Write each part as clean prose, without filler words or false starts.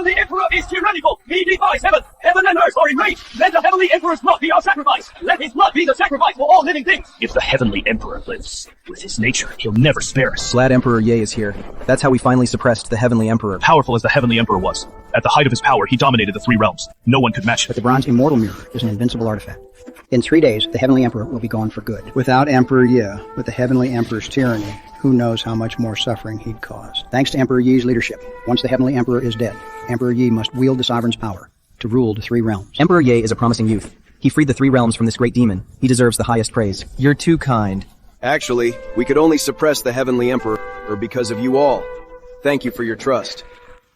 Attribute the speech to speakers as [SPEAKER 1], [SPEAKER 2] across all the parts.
[SPEAKER 1] Heavenly Emperor is tyrannical. He defies heaven. Heaven and earth are in rage. Let the Heavenly Emperor's blood be our sacrifice. Let his blood be the sacrifice for all living things.
[SPEAKER 2] If the Heavenly Emperor lives, with his nature, he'll never spare us.
[SPEAKER 3] Glad Emperor Ye is here. That's how we finally suppressed the Heavenly Emperor.
[SPEAKER 2] Powerful as the Heavenly Emperor was, at the height of his power, he dominated the three realms. No one could match
[SPEAKER 4] But
[SPEAKER 2] it.
[SPEAKER 4] the bronze immortal mirror is an invincible artifact. In 3 days, the Heavenly Emperor will be gone for good.
[SPEAKER 5] Without Emperor Yi, with the Heavenly Emperor's tyranny, who knows how much more suffering he'd cause.
[SPEAKER 4] Thanks to Emperor Yi's leadership, once the Heavenly Emperor is dead, Emperor Yi must wield the sovereign's power to rule the three realms.
[SPEAKER 3] Emperor Ye is a promising youth. He freed the three realms from this great demon. He deserves the highest praise. You're too kind.
[SPEAKER 6] Actually, we could only suppress the Heavenly Emperor because of you all. Thank you for your trust.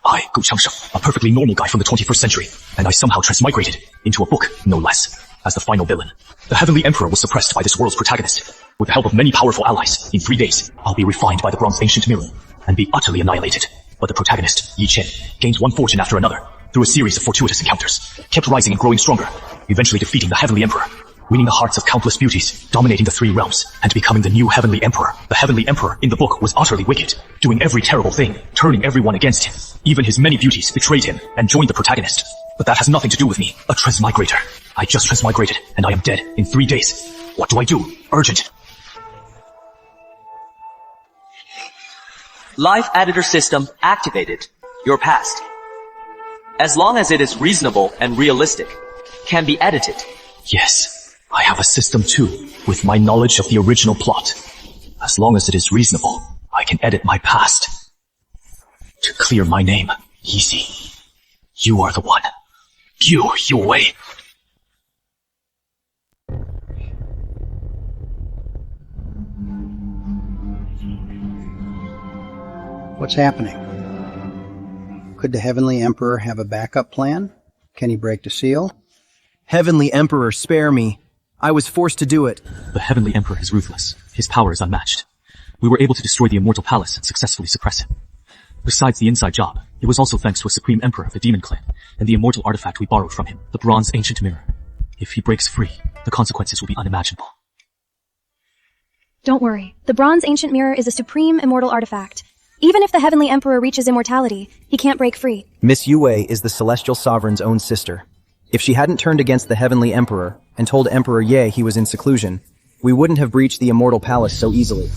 [SPEAKER 2] I, Gu Changsheng, a perfectly normal guy from the 21st century, and I somehow transmigrated into a book, no less, as the final villain. The Heavenly Emperor was suppressed by this world's protagonist. With the help of many powerful allies, in 3 days, I'll be refined by the bronze ancient mirror and be utterly annihilated. But the protagonist, Chen, gained one fortune after another through a series of fortuitous encounters, kept rising and growing stronger, eventually defeating the Heavenly Emperor, winning the hearts of countless beauties, dominating the three realms, and becoming the new Heavenly Emperor. The Heavenly Emperor in the book was utterly wicked, doing every terrible thing, turning everyone against him. Even his many beauties betrayed him and joined the protagonist. But that has nothing to do with me, a transmigrator. I just transmigrated, and I am dead in 3 days. What do I do? Urgent.
[SPEAKER 7] Life editor system activated. Your past, as long as it is reasonable and realistic, can be edited.
[SPEAKER 2] Yes, I have a system too, with my knowledge of the original plot. As long as it is reasonable, I can edit my past. To clear my name, easy. You are the one. Gu Wei.
[SPEAKER 5] What's happening? Could the Heavenly Emperor have a backup plan? Can he break the seal?
[SPEAKER 3] Heavenly Emperor, spare me. I was forced to do it.
[SPEAKER 2] The Heavenly Emperor is ruthless. His power is unmatched. We were able to destroy the Immortal Palace and successfully suppress him. Besides the inside job, it was also thanks to a supreme emperor of the Demon Clan and the immortal artifact we borrowed from him, the bronze ancient mirror. If he breaks free, the consequences will be unimaginable.
[SPEAKER 8] Don't worry. The bronze ancient mirror is a supreme immortal artifact. Even if the Heavenly Emperor reaches immortality, he can't break free.
[SPEAKER 3] Miss Yue is the Celestial Sovereign's own sister. If she hadn't turned against the Heavenly Emperor and told Emperor Ye he was in seclusion, we wouldn't have breached the Immortal Palace so easily.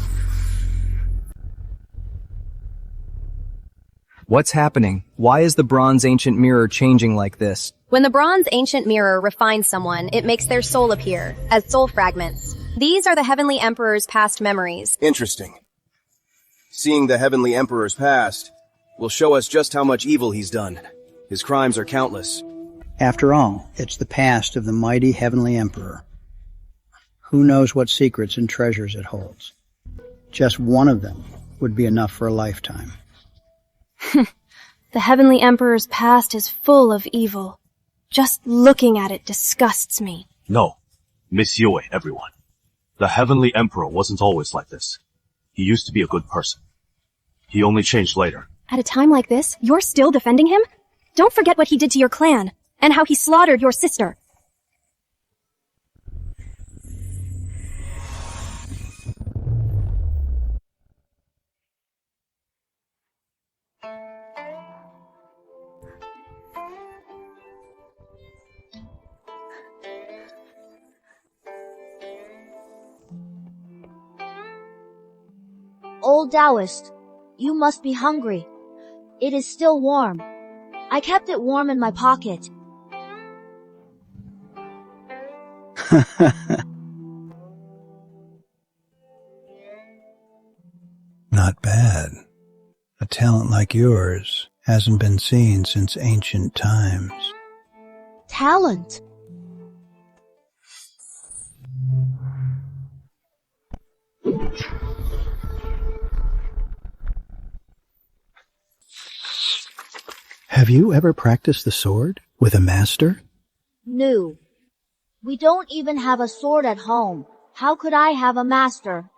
[SPEAKER 3] What's happening? Why is the bronze ancient mirror changing like this?
[SPEAKER 9] When the bronze ancient mirror refines someone, it makes their soul appear as soul fragments. These are the Heavenly Emperor's past memories.
[SPEAKER 6] Interesting. Seeing the Heavenly Emperor's past will show us just how much evil he's done. His crimes are countless.
[SPEAKER 5] After all, it's the past of the mighty Heavenly Emperor. Who knows what secrets and treasures it holds? Just one of them would be enough for a lifetime.
[SPEAKER 8] The Heavenly Emperor's past is full of evil. Just looking at it disgusts me.
[SPEAKER 10] No. Miss Yue, everyone. The Heavenly Emperor wasn't always like this. He used to be a good person. He only changed later.
[SPEAKER 8] At a time like this, you're still defending him? Don't forget what he did to your clan, and how he slaughtered your sister.
[SPEAKER 11] Old Taoist, you must be hungry. It is still warm. I kept it warm in my pocket.
[SPEAKER 5] Not bad. A talent like yours hasn't been seen since ancient times.
[SPEAKER 11] Talent?
[SPEAKER 5] Have you ever practiced the sword with a master?
[SPEAKER 11] No. We don't even have a sword at home. How could I have a master?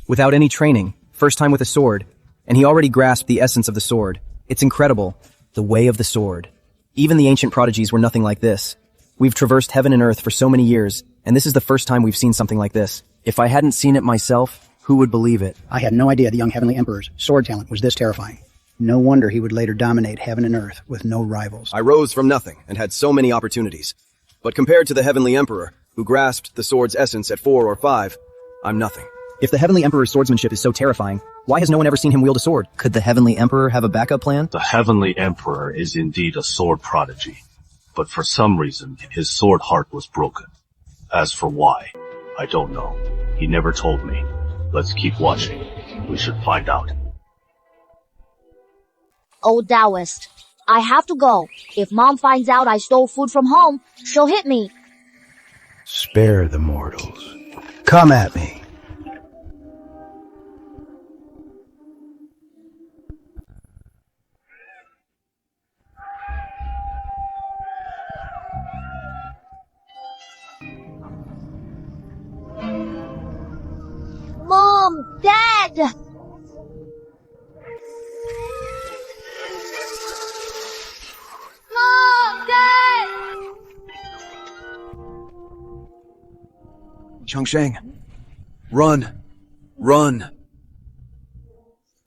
[SPEAKER 3] Without any training, first time with a sword, and he already grasped the essence of the sword. It's incredible. The way of the sword. Even the ancient prodigies were nothing like this. We've traversed heaven and earth for so many years, and this is the first time we've seen something like this. If I hadn't seen it myself, Who would believe it?
[SPEAKER 4] I had no idea the young Heavenly Emperor's sword talent was this terrifying. No wonder he would later dominate heaven and earth with no rivals.
[SPEAKER 6] I rose from nothing and had so many opportunities. But compared to the Heavenly Emperor, who grasped the sword's essence at 4 or 5, I'm nothing.
[SPEAKER 3] If the Heavenly Emperor's swordsmanship is so terrifying, why has no one ever seen him wield a sword? Could the Heavenly Emperor have a backup plan?
[SPEAKER 10] The Heavenly Emperor is indeed a sword prodigy, but for some reason, his sword heart was broken. As for why, I don't know. He never told me. Let's keep watching. We should find out.
[SPEAKER 11] Oh, Taoist, I have to go. If Mom finds out I stole food from home, she'll hit me.
[SPEAKER 5] Spare the mortals. Come at me.
[SPEAKER 11] Mom! Dad! Mom! Dad!
[SPEAKER 6] Changsheng. Run. Run.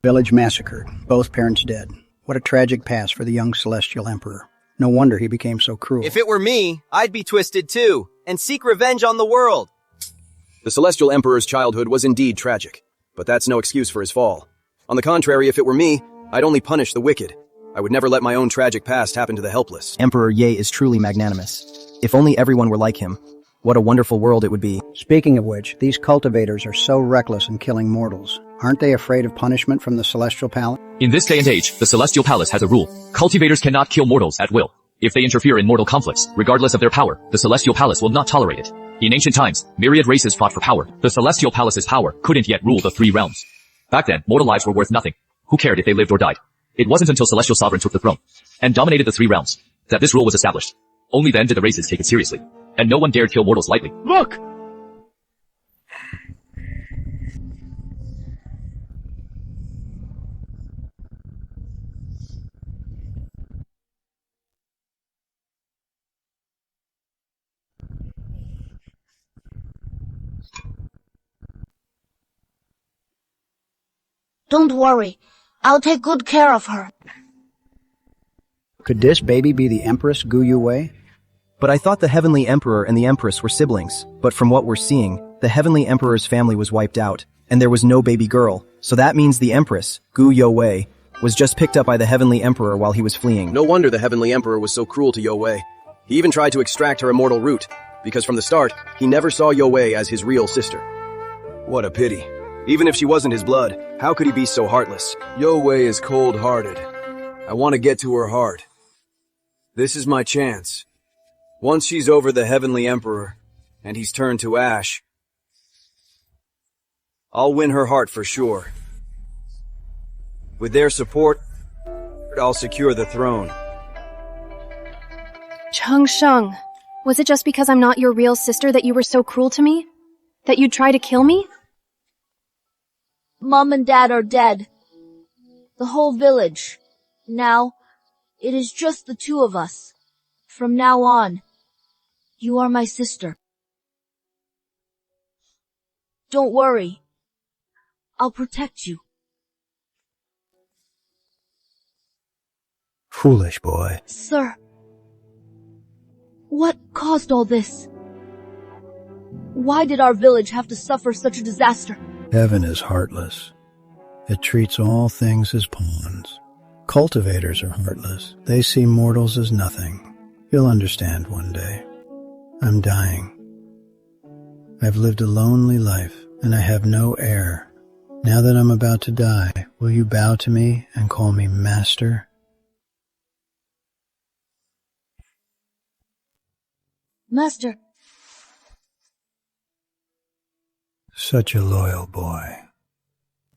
[SPEAKER 4] Village massacred, both parents dead. What a tragic past for the young celestial emperor. No wonder he became so cruel.
[SPEAKER 12] If it were me, I'd be twisted too, and seek revenge on the world.
[SPEAKER 6] The celestial emperor's childhood was indeed tragic, but that's no excuse for his fall. On the contrary, if it were me, I'd only punish the wicked. I would never let my own tragic past happen to the helpless.
[SPEAKER 3] Emperor Ye is truly magnanimous. If only everyone were like him. What a wonderful world it would be.
[SPEAKER 4] Speaking of which, these cultivators are so reckless in killing mortals. Aren't they afraid of punishment from the Celestial Palace?
[SPEAKER 2] In this day and age, the Celestial Palace has a rule. Cultivators cannot kill mortals at will. If they interfere in mortal conflicts, regardless of their power, the Celestial Palace will not tolerate it. In ancient times, myriad races fought for power. The Celestial Palace's power couldn't yet rule the 3 realms. Back then, mortal lives were worth nothing. Who cared if they lived or died? It wasn't until Celestial Sovereign took the throne and dominated the 3 realms that this rule was established. Only then did the races take it seriously. And no one dared kill mortals lightly.
[SPEAKER 1] Look!
[SPEAKER 11] Don't worry. I'll take good care of her.
[SPEAKER 4] Could this baby be the Empress Gu Yue?
[SPEAKER 3] But I thought the Heavenly Emperor and the Empress were siblings. But from what we're seeing, the Heavenly Emperor's family was wiped out, and there was no baby girl. So that means the Empress, Gu Yue, was just picked up by the Heavenly Emperor while he was fleeing.
[SPEAKER 6] No wonder the Heavenly Emperor was so cruel to Yue. He even tried to extract her immortal root, because from the start, he never saw Yue as his real sister. What a pity. Even if she wasn't his blood, how could he be so heartless? Yue is cold-hearted. I want to get to her heart. This is my chance. Once she's over the Heavenly Emperor, and he's turned to ash, I'll win her heart for sure. With their support, I'll secure the throne.
[SPEAKER 8] Changsheng, was it just because I'm not your real sister that you were so cruel to me? That you'd try to kill me?
[SPEAKER 11] Mom and Dad are dead. The whole village. Now, it is just the 2 of us. From now on, you are my sister. Don't worry. I'll protect you.
[SPEAKER 5] Foolish boy.
[SPEAKER 11] Sir, what caused all this? Why did our village have to suffer such a disaster?
[SPEAKER 5] Heaven is heartless. It treats all things as pawns. Cultivators are heartless. They see mortals as nothing. You'll understand one day. I'm dying. I've lived a lonely life, and I have no heir. Now that I'm about to die, will you bow to me and call me master?
[SPEAKER 11] Master.
[SPEAKER 5] Such a loyal boy.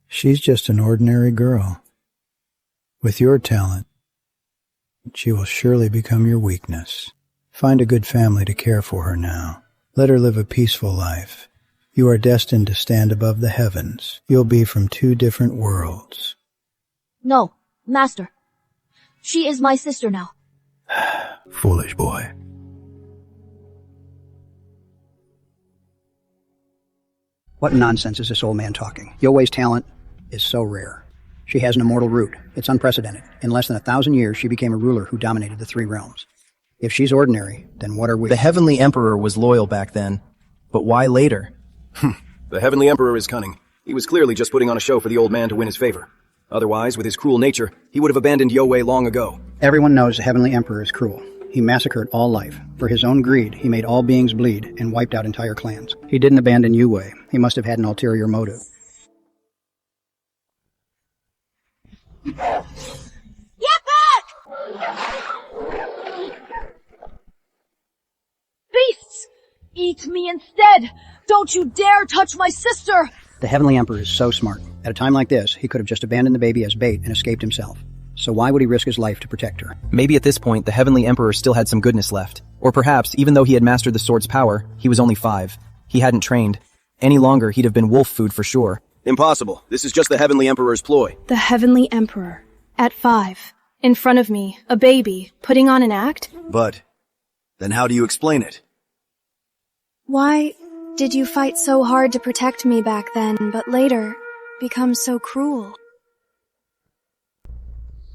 [SPEAKER 5] She's just an ordinary girl. With your talent, she will surely become your weakness. Find a good family to care for her now. Let her live a peaceful life. You are destined to stand above the heavens. You'll be from 2 different worlds.
[SPEAKER 11] No, Master. She is my sister now.
[SPEAKER 5] Foolish boy.
[SPEAKER 4] What nonsense is this old man talking? Yowei's talent is so rare. She has an immortal root. It's unprecedented. In less than 1,000 years, she became a ruler who dominated the three realms. If she's ordinary, then what are we?
[SPEAKER 3] The Heavenly Emperor was loyal back then. But why later?
[SPEAKER 6] The Heavenly Emperor is cunning. He was clearly just putting on a show for the old man to win his favor. Otherwise, with his cruel nature, he would have abandoned Yowei long ago.
[SPEAKER 4] Everyone knows the Heavenly Emperor is cruel. He massacred all life. For his own greed, he made all beings bleed and wiped out entire clans. He didn't abandon Yue. He must have had an ulterior motive.
[SPEAKER 11] Get back! Beasts! Eat me instead! Don't you dare touch my sister!
[SPEAKER 4] The Heavenly Emperor is so smart. At a time like this, he could have just abandoned the baby as bait and escaped himself. So why would he risk his life to protect her?
[SPEAKER 3] Maybe at this point, the Heavenly Emperor still had some goodness left. Or perhaps, even though he had mastered the sword's power, he was only 5. He hadn't trained. Any longer, he'd have been wolf food for sure.
[SPEAKER 6] Impossible. This is just the Heavenly Emperor's ploy.
[SPEAKER 13] The Heavenly Emperor. At 5. In front of me, a baby, putting on an act?
[SPEAKER 6] But, then how do you explain it?
[SPEAKER 8] Why did you fight so hard to protect me back then, but later become so cruel?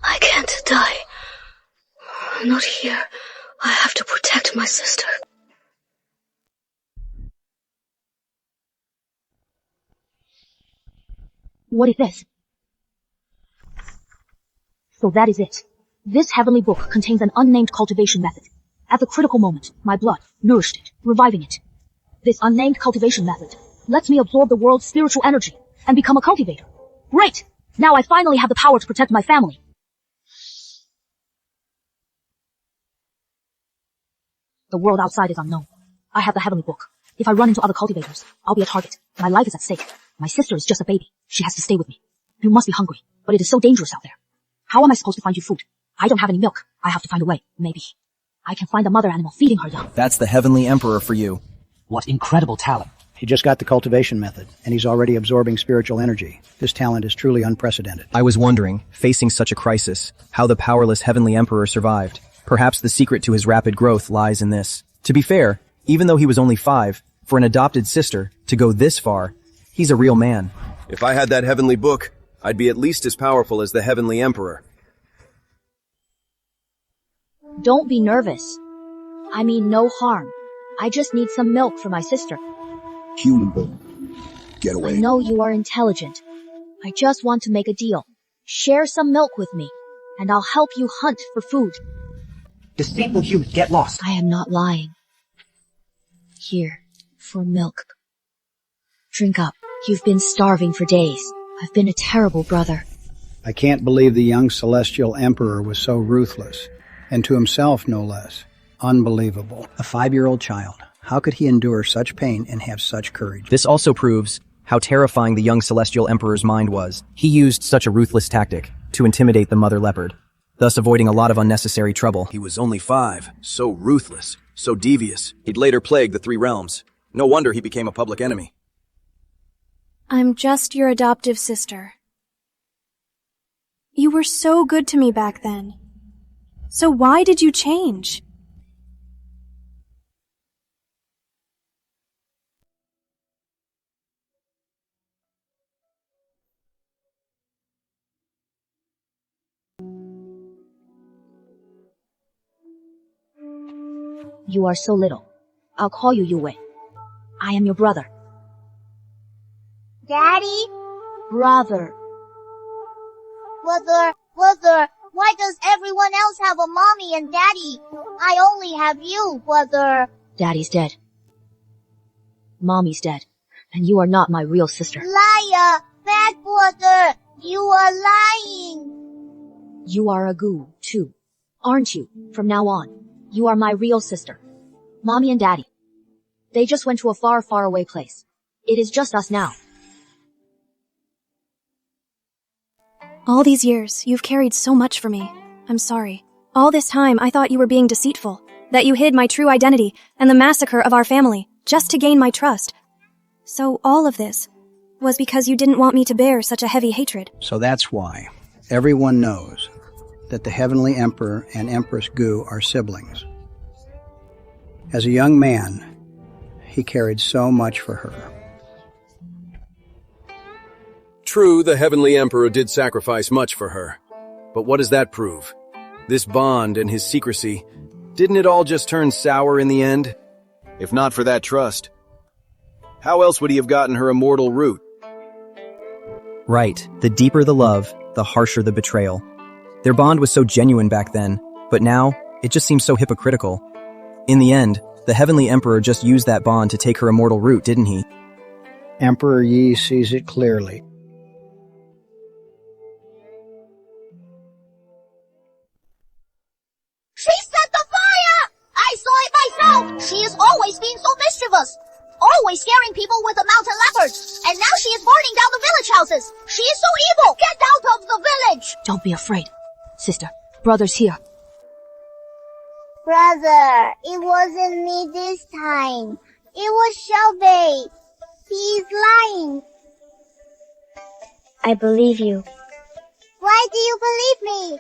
[SPEAKER 14] I can't die. Not here. I have to protect my sister.
[SPEAKER 11] What is this? So that is it. This heavenly book contains an unnamed cultivation method. At the critical moment, my blood nourished it, reviving it. This unnamed cultivation method lets me absorb the world's spiritual energy and become a cultivator. Great! Now I finally have the power to protect my family. The world outside is unknown. I have the heavenly book. If I run into other cultivators, I'll be a target. My life is at stake. My sister is just a baby. She has to stay with me. You must be hungry, but it is so dangerous out there. How am I supposed to find you food? I don't have any milk. I have to find a way. Maybe I can find a mother animal feeding her young.
[SPEAKER 3] That's the Heavenly Emperor for you.
[SPEAKER 7] What incredible talent.
[SPEAKER 4] He just got the cultivation method, and he's already absorbing spiritual energy. This talent is truly unprecedented.
[SPEAKER 3] I was wondering, facing such a crisis, how the powerless Heavenly Emperor survived. Perhaps the secret to his rapid growth lies in this. To be fair, even though he was only 5, for an adopted sister to go this far, he's a real man.
[SPEAKER 6] If I had that heavenly book, I'd be at least as powerful as the Heavenly Emperor.
[SPEAKER 11] Don't be nervous. I mean no harm. I just need some milk for my sister.
[SPEAKER 15] Human book. Get away.
[SPEAKER 11] I know you are intelligent. I just want to make a deal. Share some milk with me, and I'll help you hunt for food.
[SPEAKER 7] Deceitful human, get lost.
[SPEAKER 11] I am not lying. Here, for milk. Drink up. You've been starving for days. I've been a terrible brother.
[SPEAKER 4] I can't believe the young celestial emperor was so ruthless, and to himself no less. Unbelievable. A 5-year-old child. How could he endure such pain and have such courage?
[SPEAKER 3] This also proves how terrifying the young celestial emperor's mind was. He used such a ruthless tactic to intimidate the mother leopard, thus avoiding a lot of unnecessary trouble.
[SPEAKER 6] He was only 5, so ruthless, so devious. He'd later plague the 3 realms. No wonder he became a public enemy.
[SPEAKER 8] I'm just your adoptive sister. You were so good to me back then. So why did you change?
[SPEAKER 11] You are so little. I'll call you Yue. I am your brother.
[SPEAKER 16] Daddy?
[SPEAKER 11] Brother.
[SPEAKER 16] Brother, why does everyone else have a mommy and daddy? I only have you, brother.
[SPEAKER 11] Daddy's dead. Mommy's dead. And you are not my real sister.
[SPEAKER 16] Liar! Bad brother! You are lying!
[SPEAKER 11] You are a Gu, too. Aren't you? From now on, you are my real sister. Mommy and Daddy. They just went to a far, far away place. It is just us now.
[SPEAKER 8] All these years, you've carried so much for me. I'm sorry. All this time, I thought you were being deceitful, that you hid my true identity and the massacre of our family, just to gain my trust. So all of this was because you didn't want me to bear such a heavy hatred.
[SPEAKER 4] So that's why everyone knows that the Heavenly Emperor and Empress Gu are siblings. As a young man, he carried so much for her.
[SPEAKER 6] True, the Heavenly Emperor did sacrifice much for her. But what does that prove? This bond and his secrecy, didn't it all just turn sour in the end? If not for that trust, how else would he have gotten her immortal root?
[SPEAKER 3] Right. The deeper the love, the harsher the betrayal. Their bond was so genuine back then, but now, it just seems so hypocritical. In the end, the Heavenly Emperor just used that bond to take her immortal root, didn't he?
[SPEAKER 4] Emperor Yi sees it clearly.
[SPEAKER 16] She set the fire! I saw it myself! She is always being so mischievous! Always scaring people with the mountain leopards! And now she is burning down the village houses! She is so evil! Get out of the village!
[SPEAKER 11] Don't be afraid. Sister, brother's here.
[SPEAKER 16] Brother, it wasn't me this time. It was Shelby. He is lying. I believe you. Why do you believe me?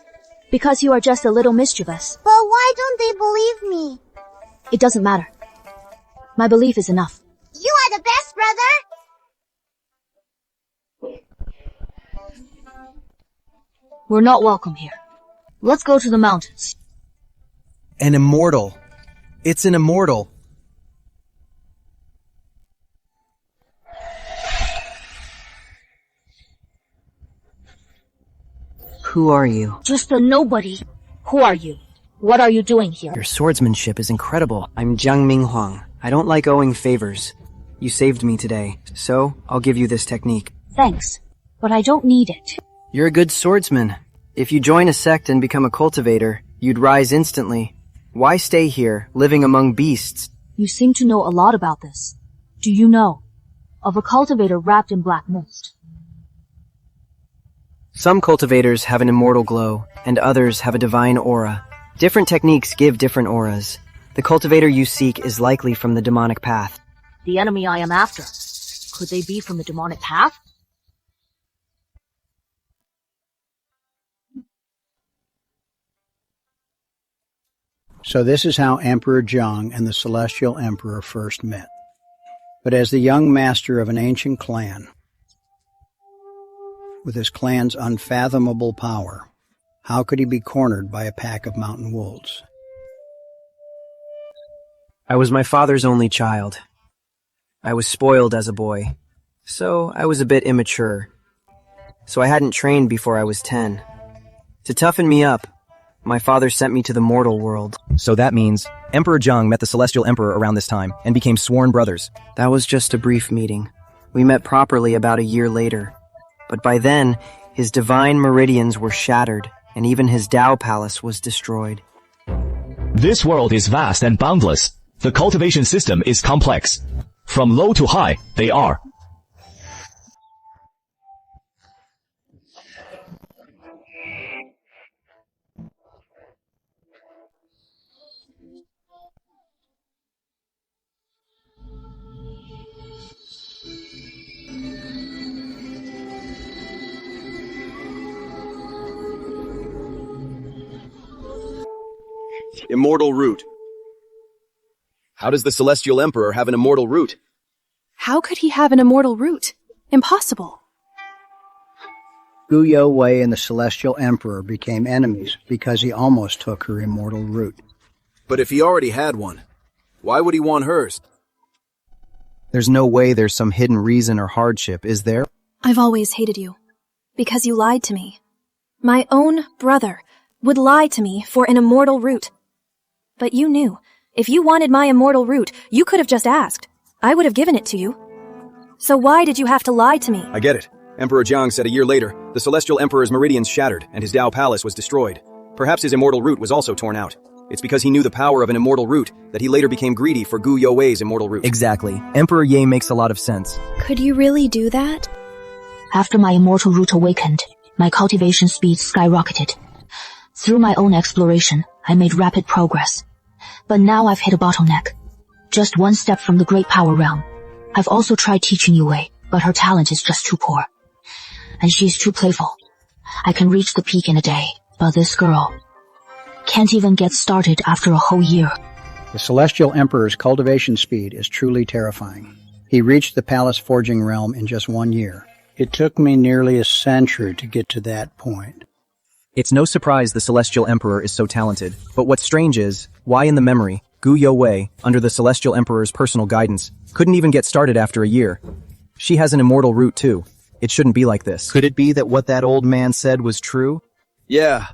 [SPEAKER 11] Because you are just a little mischievous.
[SPEAKER 16] But why don't they believe me?
[SPEAKER 11] It doesn't matter. My belief is enough.
[SPEAKER 16] You are the best, brother.
[SPEAKER 11] We're not welcome here. Let's go to the mountains.
[SPEAKER 3] An immortal. It's an immortal.
[SPEAKER 17] Who are you?
[SPEAKER 11] Just a nobody. Who are you? What are you doing here?
[SPEAKER 3] Your swordsmanship is incredible.
[SPEAKER 17] I'm Jiang Minghuang. I don't like owing favors.
[SPEAKER 3] You saved me today, so I'll give you this technique.
[SPEAKER 11] Thanks, but I don't need it.
[SPEAKER 3] You're a good swordsman. If you join a sect and become a cultivator, you'd rise instantly. Why stay here, living among beasts?
[SPEAKER 11] You seem to know a lot about this. Do you know of a cultivator wrapped in black mist?
[SPEAKER 3] Some cultivators have an immortal glow, and others have a divine aura. Different techniques give different auras. The cultivator you seek is likely from the demonic path.
[SPEAKER 11] The enemy I am after. Could they be from the demonic path?
[SPEAKER 4] So this is how Emperor Jiang and the Celestial Emperor first met. But as the young master of an ancient clan, with his clan's unfathomable power, how could he be cornered by a pack of mountain wolves?
[SPEAKER 3] I was my father's only child. I was spoiled as a boy, so I was a bit immature. So I hadn't trained before I was 10. To toughen me up, my father sent me to the mortal world. So that means Emperor Jiang met the Celestial Emperor around this time and became sworn brothers. That was just a brief meeting. We met properly about a year later. But by then, his divine meridians were shattered, and even his Tao palace was destroyed.
[SPEAKER 2] This world is vast and boundless. The cultivation system is complex. From low to high, they are.
[SPEAKER 6] Immortal root. How does the Celestial Emperor have an immortal root?
[SPEAKER 13] How could he have an immortal root? Impossible.
[SPEAKER 4] Gu Yowei and the Celestial Emperor became enemies because he almost took her immortal root.
[SPEAKER 6] But if he already had one, why would he want hers?
[SPEAKER 3] There's no way there's some hidden reason or hardship, is there?
[SPEAKER 8] I've always hated you. Because you lied to me. My own brother would lie to me for an immortal root. But you knew. If you wanted my immortal root, you could have just asked. I would have given it to you. So why did you have to lie to me?
[SPEAKER 6] I get it. Emperor Jiang said a year later, the Celestial Emperor's meridians shattered and his Tao palace was destroyed. Perhaps his immortal root was also torn out. It's because he knew the power of an immortal root that he later became greedy for Gu Yowei's immortal root.
[SPEAKER 3] Exactly. Emperor Ye makes a lot of sense.
[SPEAKER 8] Could you really do that?
[SPEAKER 11] After my immortal root awakened, my cultivation speed skyrocketed. Through my own exploration, I made rapid progress. But now I've hit a bottleneck. Just one step from the great power realm. I've also tried teaching Yue, but her talent is just too poor. And she's too playful. I can reach the peak in a day, but this girl can't even get started after a whole year.
[SPEAKER 4] The Celestial Emperor's cultivation speed is truly terrifying. He reached the palace forging realm in just 1 year. It took me nearly a century to get to that point.
[SPEAKER 3] It's no surprise the Celestial Emperor is so talented, but what's strange is, why in the memory, Gu Wei, under the Celestial Emperor's personal guidance, couldn't even get started after a year. She has an immortal root too. It shouldn't be like this. Could it be that what that old man said was true?
[SPEAKER 6] Yeah.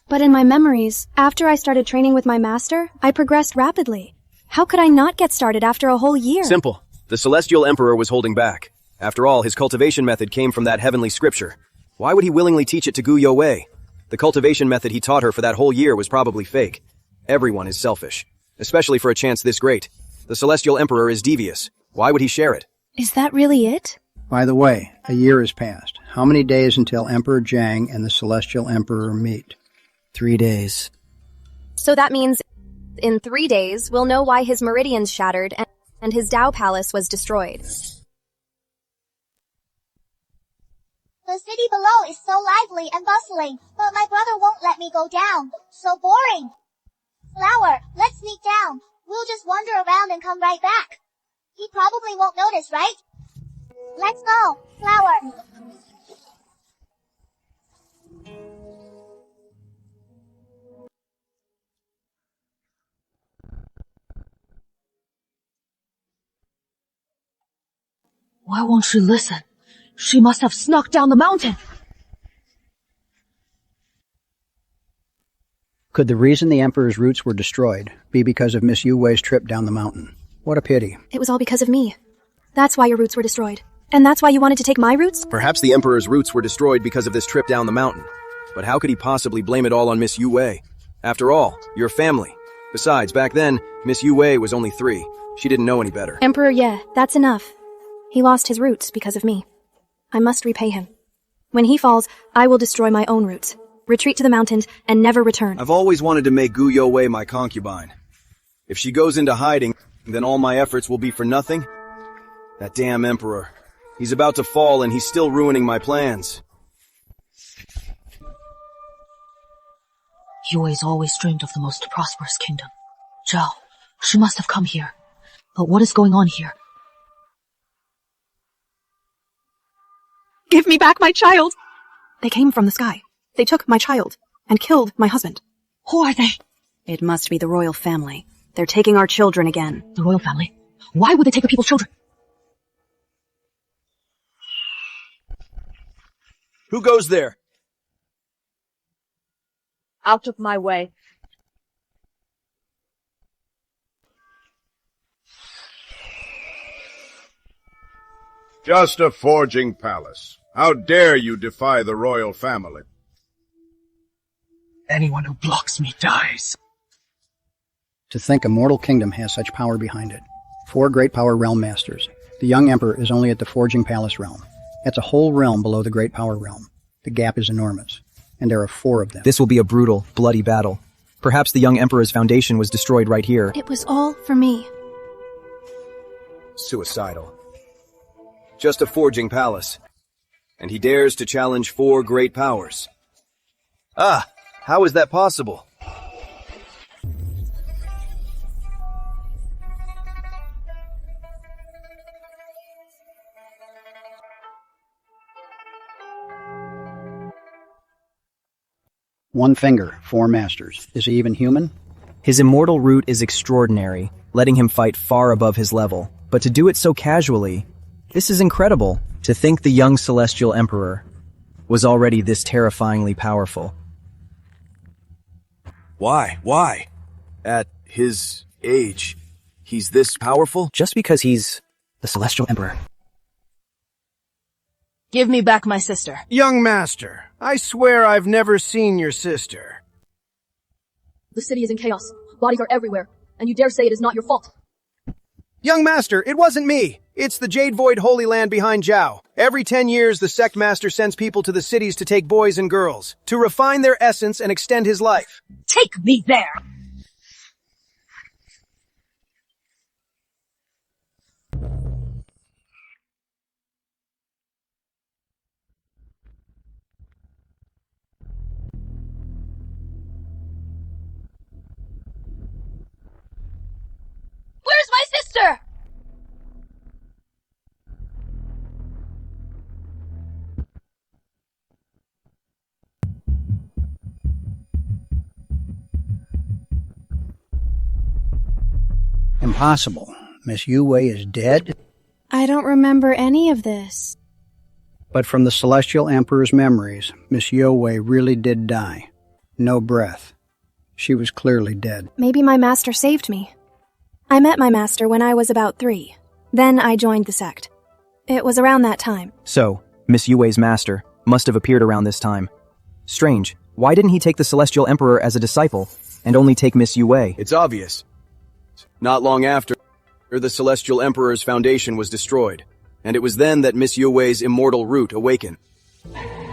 [SPEAKER 8] But in my memories, after I started training with my master, I progressed rapidly. How could I not get started after a whole year?
[SPEAKER 6] Simple. The Celestial Emperor was holding back. After all, his cultivation method came from that heavenly scripture. Why would he willingly teach it to Gu Wei? The cultivation method he taught her for that whole year was probably fake. Everyone is selfish, especially for a chance this great. The Celestial Emperor is devious. Why would he share it?
[SPEAKER 8] Is that really it?
[SPEAKER 4] By the way, a year has passed. How many days until Emperor Jiang and the Celestial Emperor meet?
[SPEAKER 3] 3 days.
[SPEAKER 9] So that means in 3 days, we'll know why his meridians shattered and his Tao Palace was destroyed.
[SPEAKER 16] The city below is so lively and bustling, but my brother won't let me go down. So boring. Flower, let's sneak down. We'll just wander around and come right back. He probably won't notice, right? Let's go, Flower.
[SPEAKER 11] Why won't she listen? She must have snuck down the mountain.
[SPEAKER 4] Could the reason the Emperor's roots were destroyed be because of Miss Yu Wei's trip down the mountain? What a pity.
[SPEAKER 8] It was all because of me. That's why your roots were destroyed. And that's why you wanted to take my roots?
[SPEAKER 6] Perhaps the Emperor's roots were destroyed because of this trip down the mountain. But how could he possibly blame it all on Miss Yu Wei? After all, your family. Besides, back then, Miss Yu Wei was only 3. She didn't know any better.
[SPEAKER 8] Emperor Ye, that's enough. He lost his roots because of me. I must repay him. When he falls, I will destroy my own roots, retreat to the mountains, and never return.
[SPEAKER 6] I've always wanted to make Gu Wei my concubine. If she goes into hiding, then all my efforts will be for nothing? That damn Emperor. He's about to fall and he's still ruining my plans.
[SPEAKER 11] Yue's always dreamed of the most prosperous kingdom. Zhao, she must have come here. But what is going on here?
[SPEAKER 13] Give me back my child! They came from the sky. They took my child and killed my husband.
[SPEAKER 11] Who are they?
[SPEAKER 18] It must be the royal family. They're taking our children again.
[SPEAKER 11] The royal family? Why would they take the people's children?
[SPEAKER 6] Who goes there?
[SPEAKER 11] Out of my way.
[SPEAKER 19] Just a forging palace. How dare you defy the royal family?
[SPEAKER 2] Anyone who blocks me dies.
[SPEAKER 4] To think a mortal kingdom has such power behind it. 4 great power realm masters. The young emperor is only at the forging palace realm. That's a whole realm below the great power realm. The gap is enormous. And there are 4 of them.
[SPEAKER 3] This will be a brutal, bloody battle. Perhaps the young emperor's foundation was destroyed right here.
[SPEAKER 8] It was all for me.
[SPEAKER 6] Suicidal. Just a forging palace. And he dares to challenge 4 great powers. Ah, how is that possible?
[SPEAKER 4] One finger, 4 masters. Is he even human?
[SPEAKER 3] His immortal root is extraordinary, letting him fight far above his level. But to do it so casually, this is incredible. To think the young celestial emperor was already this terrifyingly powerful.
[SPEAKER 6] Why? Why? At his age, he's this powerful?
[SPEAKER 3] Just because he's the celestial emperor.
[SPEAKER 11] Give me back my sister.
[SPEAKER 20] Young master, I swear I've never seen your sister.
[SPEAKER 11] The city is in chaos. Bodies are everywhere. And you dare say it is not your fault.
[SPEAKER 20] Young master, it wasn't me. It's the Jade Void Holy Land behind Zhao. Every 10 years, the sect master sends people to the cities to take boys and girls, to refine their essence and extend his life.
[SPEAKER 11] Take me there!
[SPEAKER 16] Where's my sister?
[SPEAKER 4] Impossible. Miss Yue is dead?
[SPEAKER 13] I don't remember any of this.
[SPEAKER 4] But from the Celestial Emperor's memories, Miss Yue really did die. No breath. She was clearly dead.
[SPEAKER 8] Maybe my master saved me. I met my master when I was about 3. Then I joined the sect. It was around that time.
[SPEAKER 3] So, Miss Yue's master must have appeared around this time. Strange. Why didn't he take the Celestial Emperor as a disciple, and only take Miss Yue?
[SPEAKER 6] It's obvious. Not long after, the Celestial Emperor's foundation was destroyed, and it was then that Miss Yue's immortal root awakened.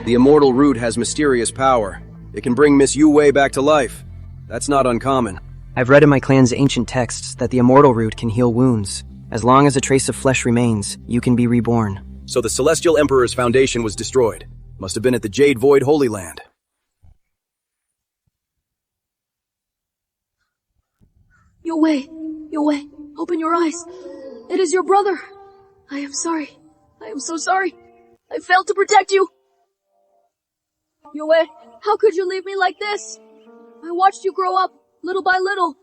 [SPEAKER 6] The immortal root has mysterious power. It can bring Miss Yue back to life. That's not uncommon.
[SPEAKER 17] I've read in my clan's ancient texts that the immortal root can heal wounds. As long as a trace of flesh remains, you can be reborn.
[SPEAKER 6] So the Celestial Emperor's foundation was destroyed. Must have been at the Jade Void Holy Land.
[SPEAKER 11] Yue, open your eyes. It is your brother. I am sorry. I am so sorry. I failed to protect you. Yue, how could you leave me like this? I watched you grow up, little by little.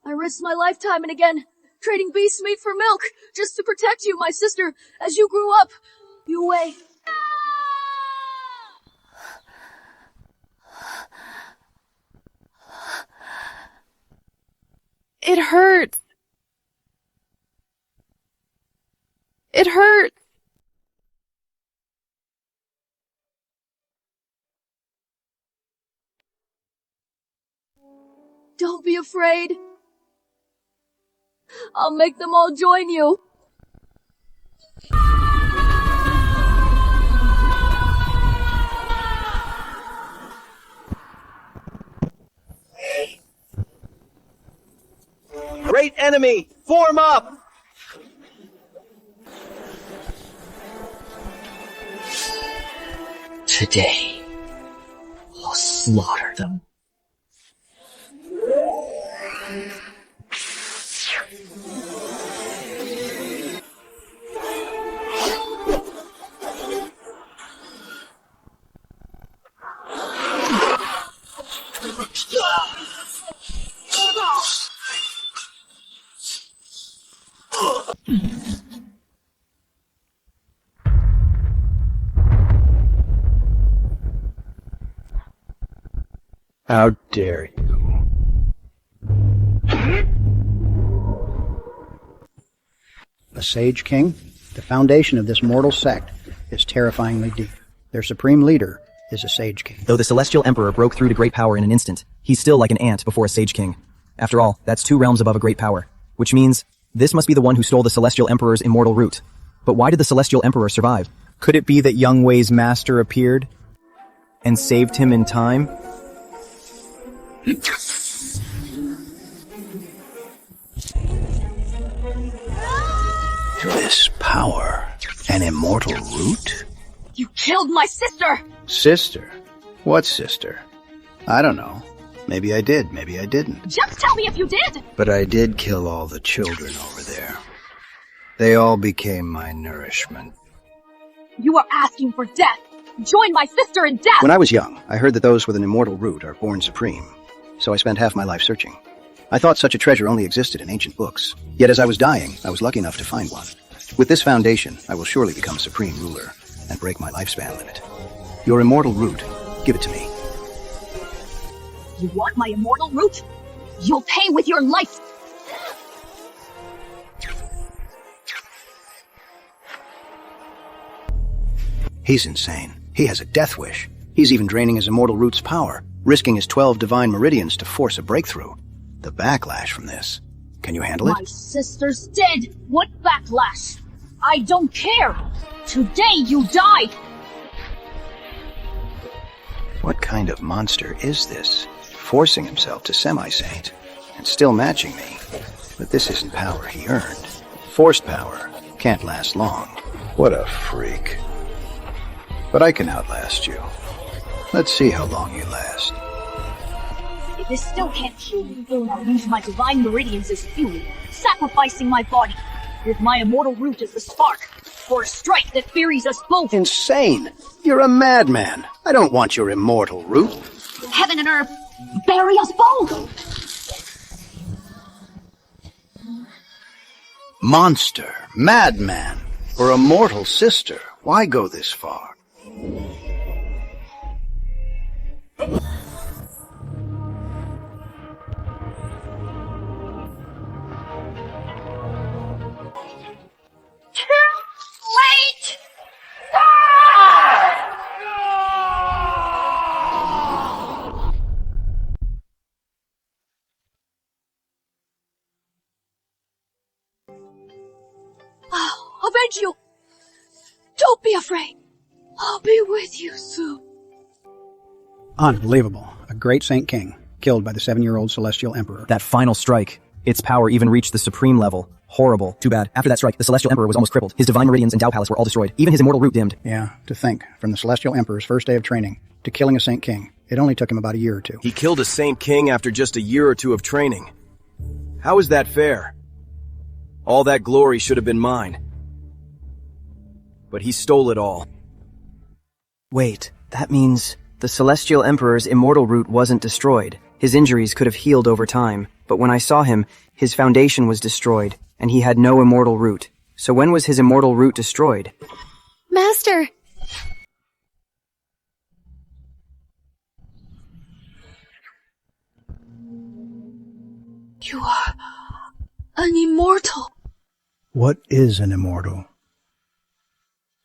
[SPEAKER 11] I risked my lifetime and again, trading beast meat for milk, just to protect you, my sister, as you grew up. Yue.
[SPEAKER 13] It hurts. It hurts.
[SPEAKER 11] Don't be afraid. I'll make them all join you.
[SPEAKER 12] Great enemy! Form up!
[SPEAKER 2] Today, I'll slaughter them.
[SPEAKER 5] How dare you?
[SPEAKER 4] The Sage King? The foundation of this mortal sect is terrifyingly deep. Their supreme leader is a Sage King.
[SPEAKER 3] Though the Celestial Emperor broke through to great power in an instant, he's still like an ant before a Sage King. After all, that's 2 realms above a great power. Which means, this must be the one who stole the Celestial Emperor's immortal root. But why did the Celestial Emperor survive? Could it be that Young Wei's master appeared and saved him in time?
[SPEAKER 5] This power, an immortal root?
[SPEAKER 11] You killed my sister!
[SPEAKER 5] Sister? What sister? I don't know. Maybe I did, maybe I didn't.
[SPEAKER 11] Just tell me if you did!
[SPEAKER 5] But I did kill all the children over there. They all became my nourishment.
[SPEAKER 11] You are asking for death! Join my sister in death!
[SPEAKER 4] When I was young, I heard that those with an immortal root are born supreme. So I spent half my life searching. I thought such a treasure only existed in ancient books. Yet as I was dying, I was lucky enough to find one. With this foundation, I will surely become supreme ruler and break my lifespan limit. Your immortal root, give it to me.
[SPEAKER 11] You want my immortal root? You'll pay with your life!
[SPEAKER 4] He's insane. He has a death wish. He's even draining his immortal root's power, risking his 12 divine meridians to force a breakthrough. The backlash from this. Can you handle it?
[SPEAKER 11] My sister's dead! What backlash? I don't care! Today you die!
[SPEAKER 4] What kind of monster is this? Forcing himself to semi-saint, and still matching me. But this isn't power he earned. Forced power can't last long. What a freak. But I can outlast you. Let's see how long you last.
[SPEAKER 11] If this still can't kill you, I'll use my divine meridians as fuel, sacrificing my body, with my immortal root as the spark, for a strike that buries us both.
[SPEAKER 4] Insane! You're a madman. I don't want your immortal root.
[SPEAKER 11] Heaven and earth, bury us both!
[SPEAKER 5] Monster, madman, or a mortal sister, why go this far?
[SPEAKER 16] Wait!
[SPEAKER 11] I'll avenge you! Don't be afraid! I'll be with you soon.
[SPEAKER 4] Unbelievable. A great Saint King, killed by the 7-year-old Celestial Emperor.
[SPEAKER 3] That final strike. Its power even reached the supreme level. Horrible. Too bad. After that strike, the Celestial Emperor was almost crippled. His divine meridians and Tao Palace were all destroyed. Even his immortal root dimmed.
[SPEAKER 4] Yeah, to think, from the Celestial Emperor's first day of training to killing a Saint King, it only took him about a year or two.
[SPEAKER 6] He killed a Saint King after just a year or two of training. How is that fair? All that glory should have been mine. But he stole it all.
[SPEAKER 17] Wait, that means the Celestial Emperor's immortal root wasn't destroyed. His injuries could have healed over time, but when I saw him, his foundation was destroyed, and he had no immortal root. So when was his immortal root destroyed?
[SPEAKER 8] Master!
[SPEAKER 11] You are an immortal.
[SPEAKER 5] What is an immortal?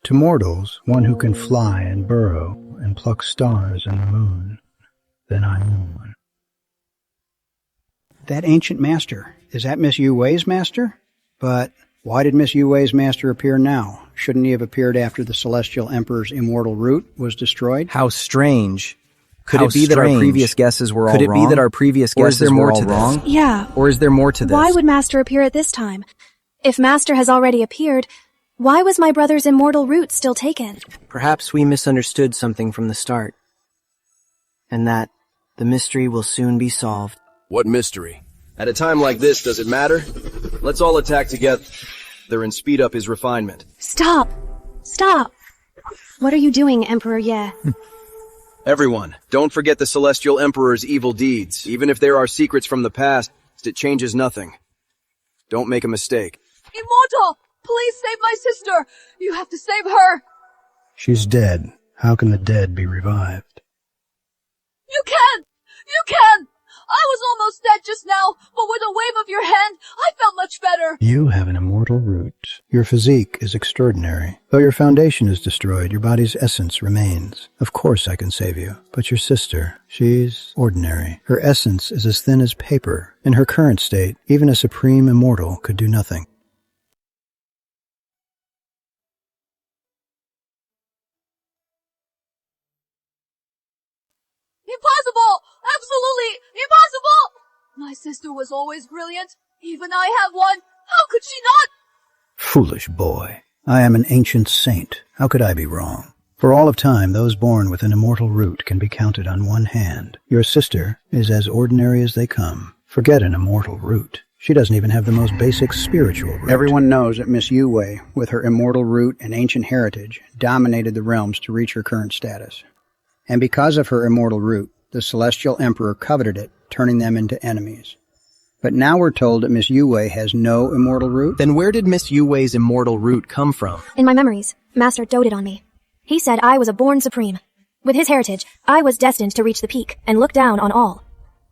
[SPEAKER 5] To mortals, one who can fly and burrow and pluck stars and the moon. Then I am one.
[SPEAKER 4] That ancient master, is that Miss Yu Wei's master? But why did Miss Yu Wei's master appear now? Shouldn't he have appeared after the Celestial Emperor's immortal root was destroyed?
[SPEAKER 3] How strange. Could
[SPEAKER 17] How
[SPEAKER 3] it be that our
[SPEAKER 17] strange.
[SPEAKER 3] previous guesses were all wrong?
[SPEAKER 17] Could it be that our previous
[SPEAKER 3] Or is there
[SPEAKER 17] guesses
[SPEAKER 3] more
[SPEAKER 17] were all
[SPEAKER 3] to this?
[SPEAKER 17] wrong?
[SPEAKER 8] Yeah.
[SPEAKER 3] Or is there more to this?
[SPEAKER 8] Why would Master appear at this time? If Master has already appeared, why was my brother's immortal root still taken?
[SPEAKER 17] Perhaps we misunderstood something from the start. And that the mystery will soon be solved.
[SPEAKER 6] What mystery? At a time like this, does it matter? Let's all attack together and speed up his refinement.
[SPEAKER 8] Stop! Stop! What are you doing, Emperor Ye?
[SPEAKER 6] Everyone, don't forget the Celestial Emperor's evil deeds. Even if there are secrets from the past, it changes nothing. Don't make a mistake.
[SPEAKER 11] Immortal! Please save my sister! You have to save her!
[SPEAKER 5] She's dead. How can the dead be revived?
[SPEAKER 11] You can! You can! I was almost dead just now, but with a wave of your hand, I felt much better.
[SPEAKER 5] You have an immortal root. Your physique is extraordinary. Though your foundation is destroyed, your body's essence remains. Of course I can save you. But your sister, she's ordinary. Her essence is as thin as paper. In her current state, even a supreme immortal could do nothing.
[SPEAKER 11] Impossible! Absolutely impossible! My sister was always brilliant. Even I have one. How could she not?
[SPEAKER 5] Foolish boy. I am an ancient saint. How could I be wrong? For all of time, those born with an immortal root can be counted on one hand. Your sister is as ordinary as they come. Forget an immortal root. She doesn't even have the most basic spiritual root.
[SPEAKER 4] Everyone knows that Miss Yu Wei, with her immortal root and ancient heritage, dominated the realms to reach her current status. And because of her immortal root, the Celestial Emperor coveted it, turning them into enemies. But now we're told that Miss Yu Wei has no immortal root?
[SPEAKER 3] Then where did Miss Yu Wei's immortal root come from?
[SPEAKER 8] In my memories, Master doted on me. He said I was a born supreme. With his heritage, I was destined to reach the peak and look down on all.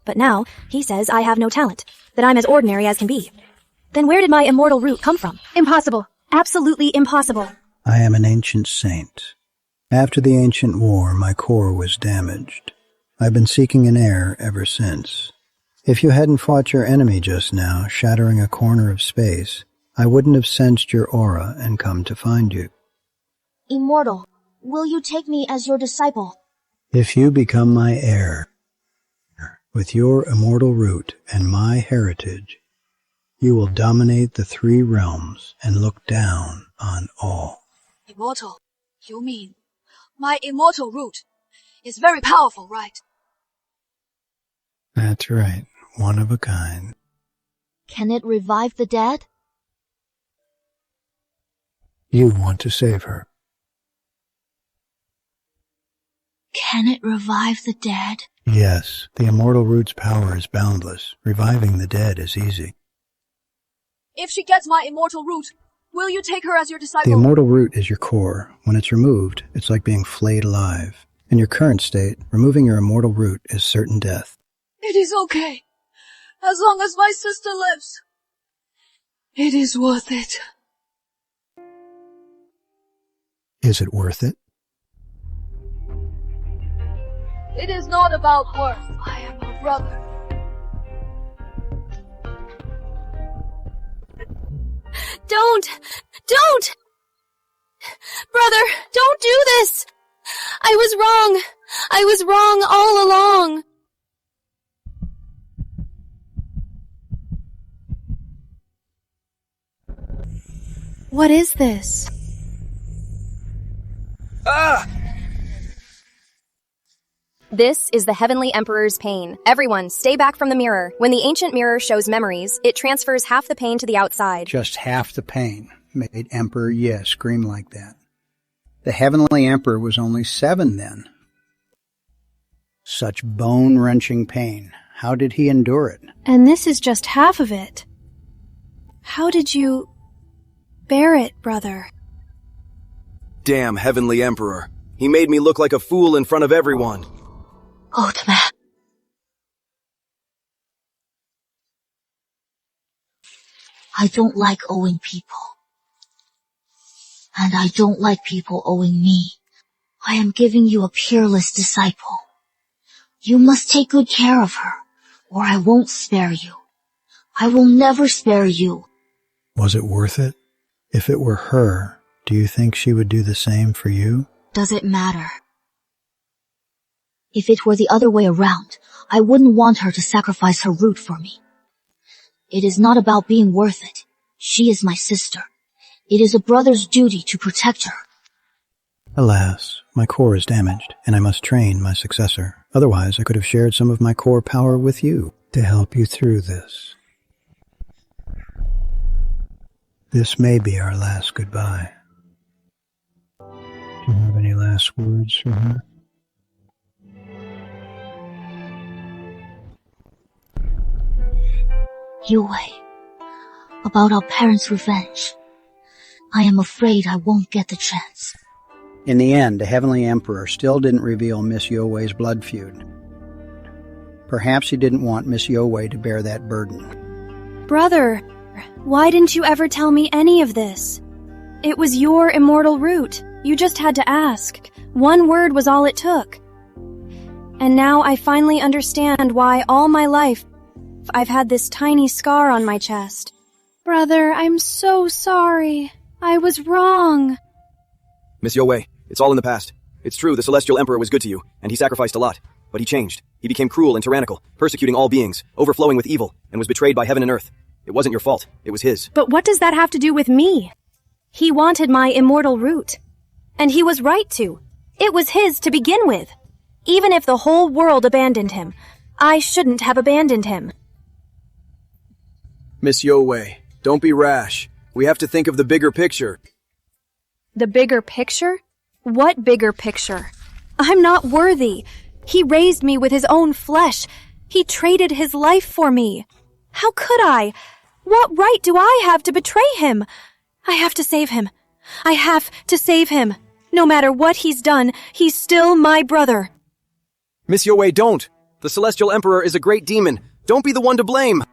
[SPEAKER 8] But now, he says I have no talent, that I'm as ordinary as can be. Then where did my immortal root come from? Impossible. Absolutely impossible.
[SPEAKER 5] I am an ancient saint. After the ancient war, my core was damaged. I've been seeking an heir ever since. If you hadn't fought your enemy just now, shattering a corner of space, I wouldn't have sensed your aura and come to find you.
[SPEAKER 16] Immortal, will you take me as your disciple?
[SPEAKER 5] If you become my heir, with your immortal root and my heritage, you will dominate the 3 realms and look down on all.
[SPEAKER 11] Immortal, you mean my immortal root is very powerful, right?
[SPEAKER 5] That's right, one of a kind.
[SPEAKER 16] Can it revive the dead?
[SPEAKER 5] You want to save her.
[SPEAKER 16] Can it revive the dead?
[SPEAKER 5] Yes, the immortal root's power is boundless. Reviving the dead is easy.
[SPEAKER 21] If she gets my immortal root, will you take her as your disciple?
[SPEAKER 5] The immortal root is your core. When it's removed, it's like being flayed alive. In your current state, removing your immortal root is certain death.
[SPEAKER 21] It is okay. As long as my sister lives. It is worth it.
[SPEAKER 5] Is it worth it?
[SPEAKER 21] It is not about worth. I am a brother.
[SPEAKER 8] Don't! Brother, don't do this! I was wrong! I was wrong all along! What is this?
[SPEAKER 9] This is the Heavenly Emperor's pain. Everyone, stay back from the mirror. When the ancient mirror shows memories, it transfers half the pain to the outside.
[SPEAKER 4] Just half the pain made Emperor Ye scream like that. The Heavenly Emperor was only 7 then. Such bone-wrenching pain. How did he endure it?
[SPEAKER 13] And this is just half of it. How did you bear it, brother?
[SPEAKER 6] Damn Heavenly Emperor. He made me look like a fool in front of everyone.
[SPEAKER 14] Old man. I don't like owing people. And I don't like people owing me. I am giving you a peerless disciple. You must take good care of her, or I won't spare you. I will never spare you.
[SPEAKER 5] Was it worth it? If it were her, do you think she would do the same for you?
[SPEAKER 14] Does it matter? If it were the other way around, I wouldn't want her to sacrifice her root for me. It is not about being worth it. She is my sister. It is a brother's duty to protect her.
[SPEAKER 5] Alas, my core is damaged, and I must train my successor. Otherwise, I could have shared some of my core power with you to help you through this. This may be our last goodbye. Do you have any last words for her?
[SPEAKER 14] Yue, about our parents' revenge. I am afraid I won't get the chance.
[SPEAKER 4] In the end, the Heavenly Emperor still didn't reveal Miss Yowei's blood feud. Perhaps he didn't want Miss Yowei to bear that burden.
[SPEAKER 13] Brother, why didn't you ever tell me any of this? It was your immortal root. You just had to ask. One word was all it took. And now I finally understand why all my life I've had this tiny scar on my chest. Brother, I'm so sorry. I was wrong.
[SPEAKER 6] Miss Yowei, it's all in the past. It's true, the Celestial Emperor was good to you, and he sacrificed a lot. But he changed. He became cruel and tyrannical, persecuting all beings, overflowing with evil, and was betrayed by heaven and earth. It wasn't your fault. It was his.
[SPEAKER 13] But what does that have to do with me? He wanted my immortal root. And he was right to. It was his to begin with. Even if the whole world abandoned him, I shouldn't have abandoned him.
[SPEAKER 6] Miss Yowei, don't be rash. We have to think of the bigger picture.
[SPEAKER 13] The bigger picture? What bigger picture? I'm not worthy. He raised me with his own flesh. He traded his life for me. How could I? What right do I have to betray him? I have to save him. I have to save him. No matter what he's done, he's still my brother.
[SPEAKER 6] Miss Yowei, don't! The Celestial Emperor is a great demon. Don't be the one to blame!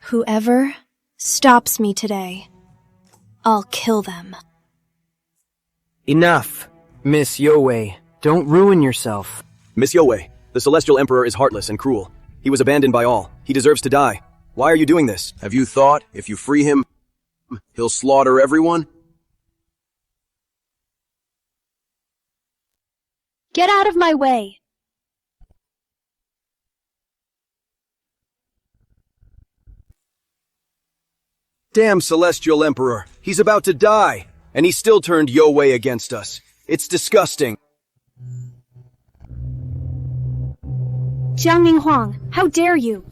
[SPEAKER 13] Whoever stops me today, I'll kill them.
[SPEAKER 17] Enough, Miss Yowei. Don't ruin yourself.
[SPEAKER 6] Miss Yowei, the Celestial Emperor is heartless and cruel. He was abandoned by all. He deserves to die. Why are you doing this?
[SPEAKER 19] Have you thought, if you free him, he'll slaughter everyone?
[SPEAKER 13] Get out of my way.
[SPEAKER 6] Damn Celestial Emperor. He's about to die. And he still turned Yowei against us. It's disgusting.
[SPEAKER 13] Jiang Ninghuang, how dare you?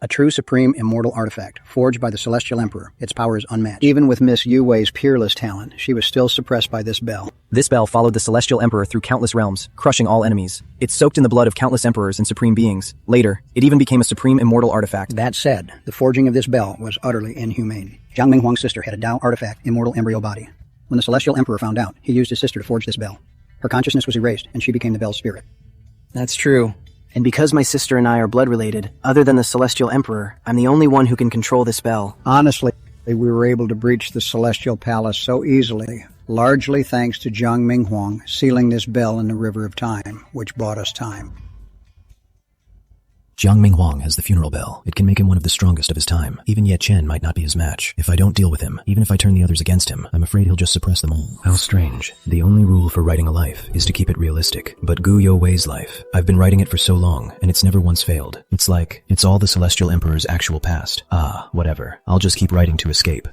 [SPEAKER 4] A true supreme immortal artifact, forged by the Celestial Emperor. Its power is unmatched. Even with Miss Yu Wei's peerless talent, she was still suppressed by this bell.
[SPEAKER 3] This bell followed the Celestial Emperor through countless realms, crushing all enemies. It soaked in the blood of countless emperors and supreme beings. Later, it even became a supreme immortal artifact.
[SPEAKER 4] That said, the forging of this bell was utterly inhumane. Jiang Minghuang's sister had a Dao artifact, immortal embryo body. When the Celestial Emperor found out, he used his sister to forge this bell. Her consciousness was erased, and she became the bell's spirit.
[SPEAKER 17] That's true. And because my sister and I are blood related, other than the Celestial Emperor, I'm the only one who can control this bell.
[SPEAKER 4] Honestly, we were able to breach the Celestial Palace so easily, largely thanks to Jiang Minghuang sealing this bell in the River of Time, which bought us time.
[SPEAKER 2] Jiang Minghuang has the funeral bell. It can make him one of the strongest of his time. Even yet Chen might not be his match. If I don't deal with him, even if I turn the others against him, I'm afraid he'll just suppress them all. How strange. The only rule for writing a life is to keep it realistic. But Gu Wei's life, I've been writing it for so long, and it's never once failed. It's like, it's all the Celestial Emperor's actual past. Whatever. I'll just keep writing to escape.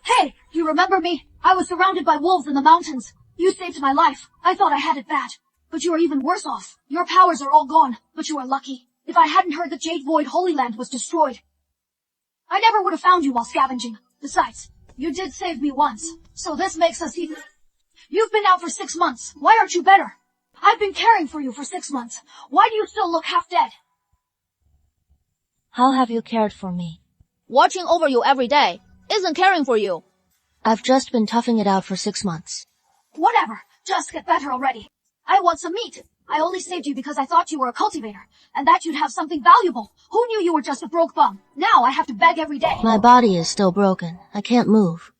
[SPEAKER 21] Hey, you remember me? I was surrounded by wolves in the mountains. You saved my life. I thought I had it bad. But you are even worse off. Your powers are all gone, but you are lucky. If I hadn't heard the Jade Void Holy Land was destroyed, I never would have found you while scavenging. Besides, you did save me once, so this makes us even. You've been out for 6 months. Why aren't you better? I've been caring for you for 6 months. Why do you still look half dead?
[SPEAKER 14] How have you cared for me?
[SPEAKER 16] Watching over you every day isn't caring for you.
[SPEAKER 14] I've just been toughing it out for 6 months.
[SPEAKER 21] Whatever. Just get better already. I want some meat. I only saved you because I thought you were a cultivator, and that you'd have something valuable. Who knew you were just a broke bum? Now I have to beg every day.
[SPEAKER 14] My body is still broken. I can't move.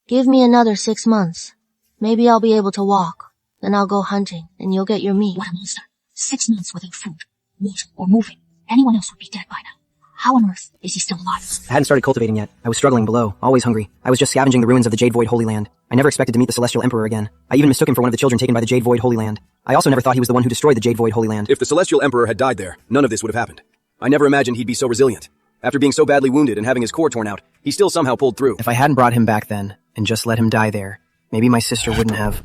[SPEAKER 14] Give me another 6 months. Maybe I'll be able to walk. Then I'll go hunting, and you'll get your meat.
[SPEAKER 11] What a monster. 6 months without food, water, or moving. Anyone else would be dead by now. How on earth is he still alive?
[SPEAKER 17] I hadn't started cultivating yet. I was struggling below, always hungry. I was just scavenging the ruins of the Jade Void Holy Land. I never expected to meet the Celestial Emperor again. I even mistook him for one of the children taken by the Jade Void Holy Land. I also never thought he was the one who destroyed the Jade Void Holy Land.
[SPEAKER 6] If the Celestial Emperor had died there, none of this would have happened. I never imagined he'd be so resilient. After being so badly wounded and having his core torn out, he still somehow pulled through.
[SPEAKER 17] If I hadn't brought him back then, and just let him die there, maybe my sister wouldn't have.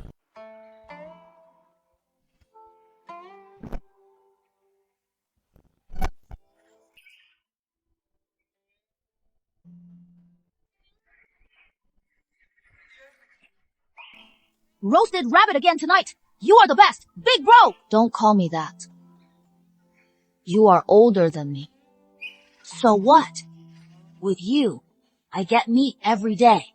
[SPEAKER 21] Roasted rabbit again tonight. You are the best. Big bro.
[SPEAKER 14] Don't call me that. You are older than me.
[SPEAKER 21] So what? With you, I get meat every day.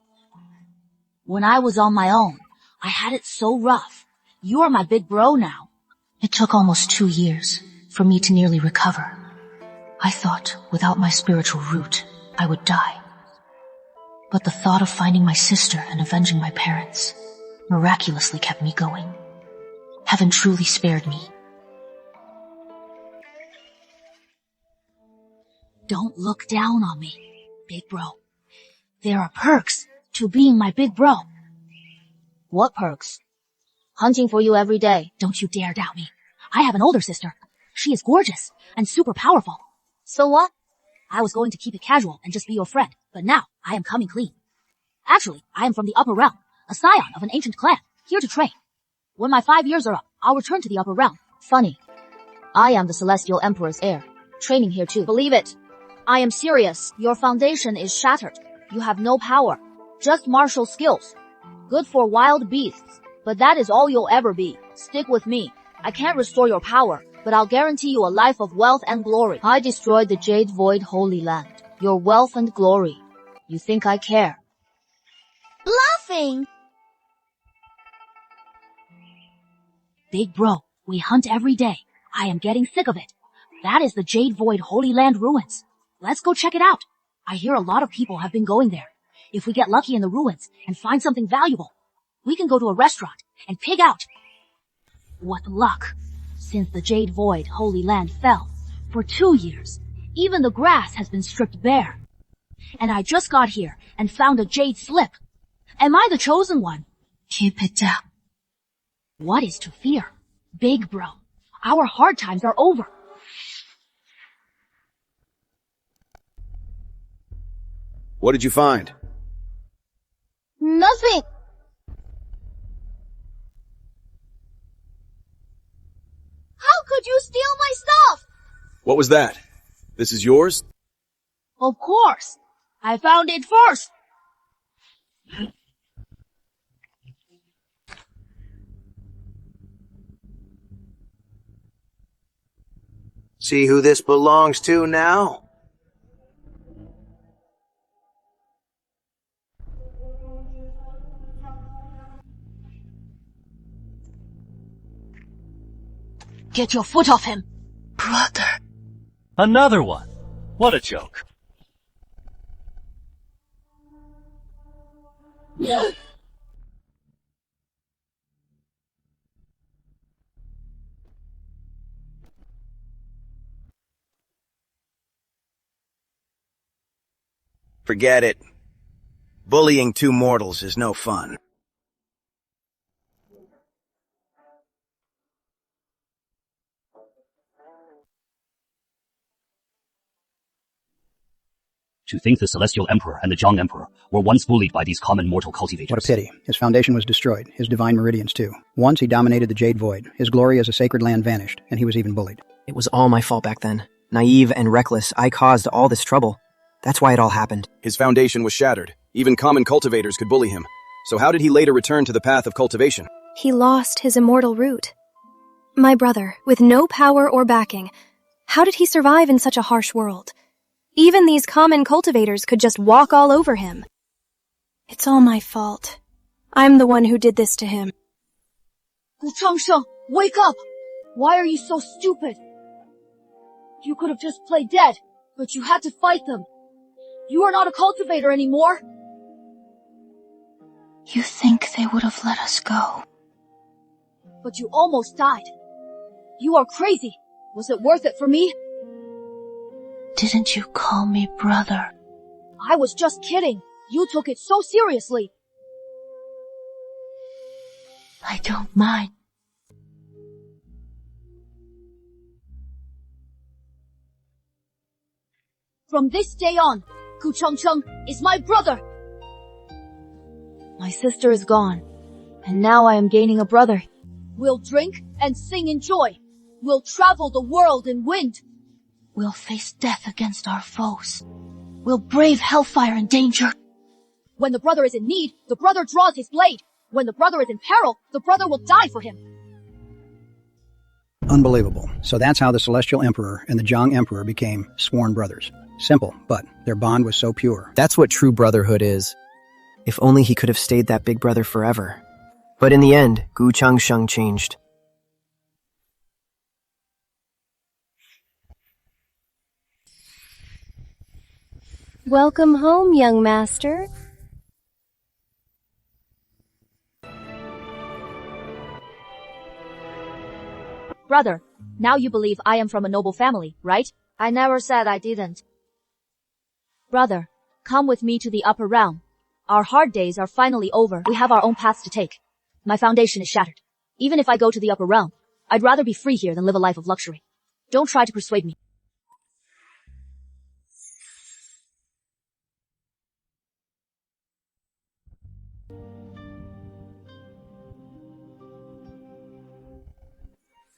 [SPEAKER 21] When I was on my own, I had it so rough. You are my big bro now.
[SPEAKER 11] It took almost 2 years for me to nearly recover. I thought without my spiritual root, I would die. But the thought of finding my sister and avenging my parents miraculously kept me going. Heaven truly spared me.
[SPEAKER 21] Don't look down on me, big bro. There are perks to being my big bro.
[SPEAKER 14] What perks? Hunting for you every day.
[SPEAKER 21] Don't you dare doubt me. I have an older sister. She is gorgeous and super powerful.
[SPEAKER 14] So what?
[SPEAKER 21] I was going to keep it casual and just be your friend, but now I am coming clean. Actually, I am from the upper realm, a scion of an ancient clan, here to train. When my 5 years are up, I'll return to the upper realm.
[SPEAKER 14] Funny. I am the Celestial Emperor's heir, training here too.
[SPEAKER 16] Believe it. I am serious. Your foundation is shattered. You have no power, just martial skills. Good for wild beasts, but that is all you'll ever be. Stick with me. I can't restore your power, but I'll guarantee you a life of wealth and glory.
[SPEAKER 14] I destroyed the Jade Void Holy Land. Your wealth and glory. You think I care?
[SPEAKER 16] Bluffing!
[SPEAKER 21] Big bro, we hunt every day. I am getting sick of it. That is the Jade Void Holy Land ruins. Let's go check it out. I hear a lot of people have been going there. If we get lucky in the ruins and find something valuable, we can go to a restaurant and pig out. What luck! Since the Jade Void Holy Land fell, for 2 years, even the grass has been stripped bare. And I just got here and found a jade slip. Am I the chosen one?
[SPEAKER 11] Keep it down.
[SPEAKER 21] What is to fear? Big bro, our hard times are over.
[SPEAKER 6] What did you find?
[SPEAKER 16] Nothing. How could you steal my stuff?
[SPEAKER 6] What was that? This is yours?
[SPEAKER 11] Of course. I found it first.
[SPEAKER 10] See who this belongs to now?
[SPEAKER 11] Get your foot off him.
[SPEAKER 14] Brother.
[SPEAKER 1] Another one. What a joke.
[SPEAKER 10] Forget it. Bullying two mortals is no fun.
[SPEAKER 1] To think the Celestial Emperor and the Jiang Emperor were once bullied by these common mortal cultivators.
[SPEAKER 4] What a pity. His foundation was destroyed, his divine meridians too. Once he dominated the Jade Void, his glory as a sacred land vanished, and he was even bullied.
[SPEAKER 17] It was all my fault back then. Naive and reckless, I caused all this trouble. That's why it all happened.
[SPEAKER 6] His foundation was shattered. Even common cultivators could bully him. So how did he later return to the path of cultivation?
[SPEAKER 8] He lost his immortal root. My brother, with no power or backing, how did he survive in such a harsh world? Even these common cultivators could just walk all over him. It's all my fault. I'm the one who did this to him.
[SPEAKER 11] Gu Changsheng, wake up! Why are you so stupid? You could have just played dead, but you had to fight them. You are not a cultivator anymore.
[SPEAKER 14] You think they would have let us go?
[SPEAKER 11] But you almost died. You are crazy. Was it worth it for me?
[SPEAKER 14] Didn't you call me brother?
[SPEAKER 11] I was just kidding. You took it so seriously.
[SPEAKER 14] I don't mind.
[SPEAKER 11] From this day on, Gu Changsheng is my brother. My sister is gone, and now I am gaining a brother. We'll drink and sing in joy. We'll travel the world in wind.
[SPEAKER 14] We'll face death against our foes. We'll brave hellfire and danger.
[SPEAKER 11] When the brother is in need, the brother draws his blade. When the brother is in peril, the brother will die for him.
[SPEAKER 4] Unbelievable. So that's how the Celestial Emperor and the Jiang Emperor became sworn brothers. Simple, but their bond was so pure.
[SPEAKER 17] That's what true brotherhood is. If only he could have stayed that big brother forever. But in the end, Gu Changsheng changed.
[SPEAKER 8] Welcome home, young master.
[SPEAKER 11] Brother, now you believe I am from a noble family, right? I never said I didn't. Brother, come with me to the upper realm. Our hard days are finally over. We have our own paths to take. My foundation is shattered. Even if I go to the upper realm, I'd rather be free here than live a life of luxury. Don't try to persuade me.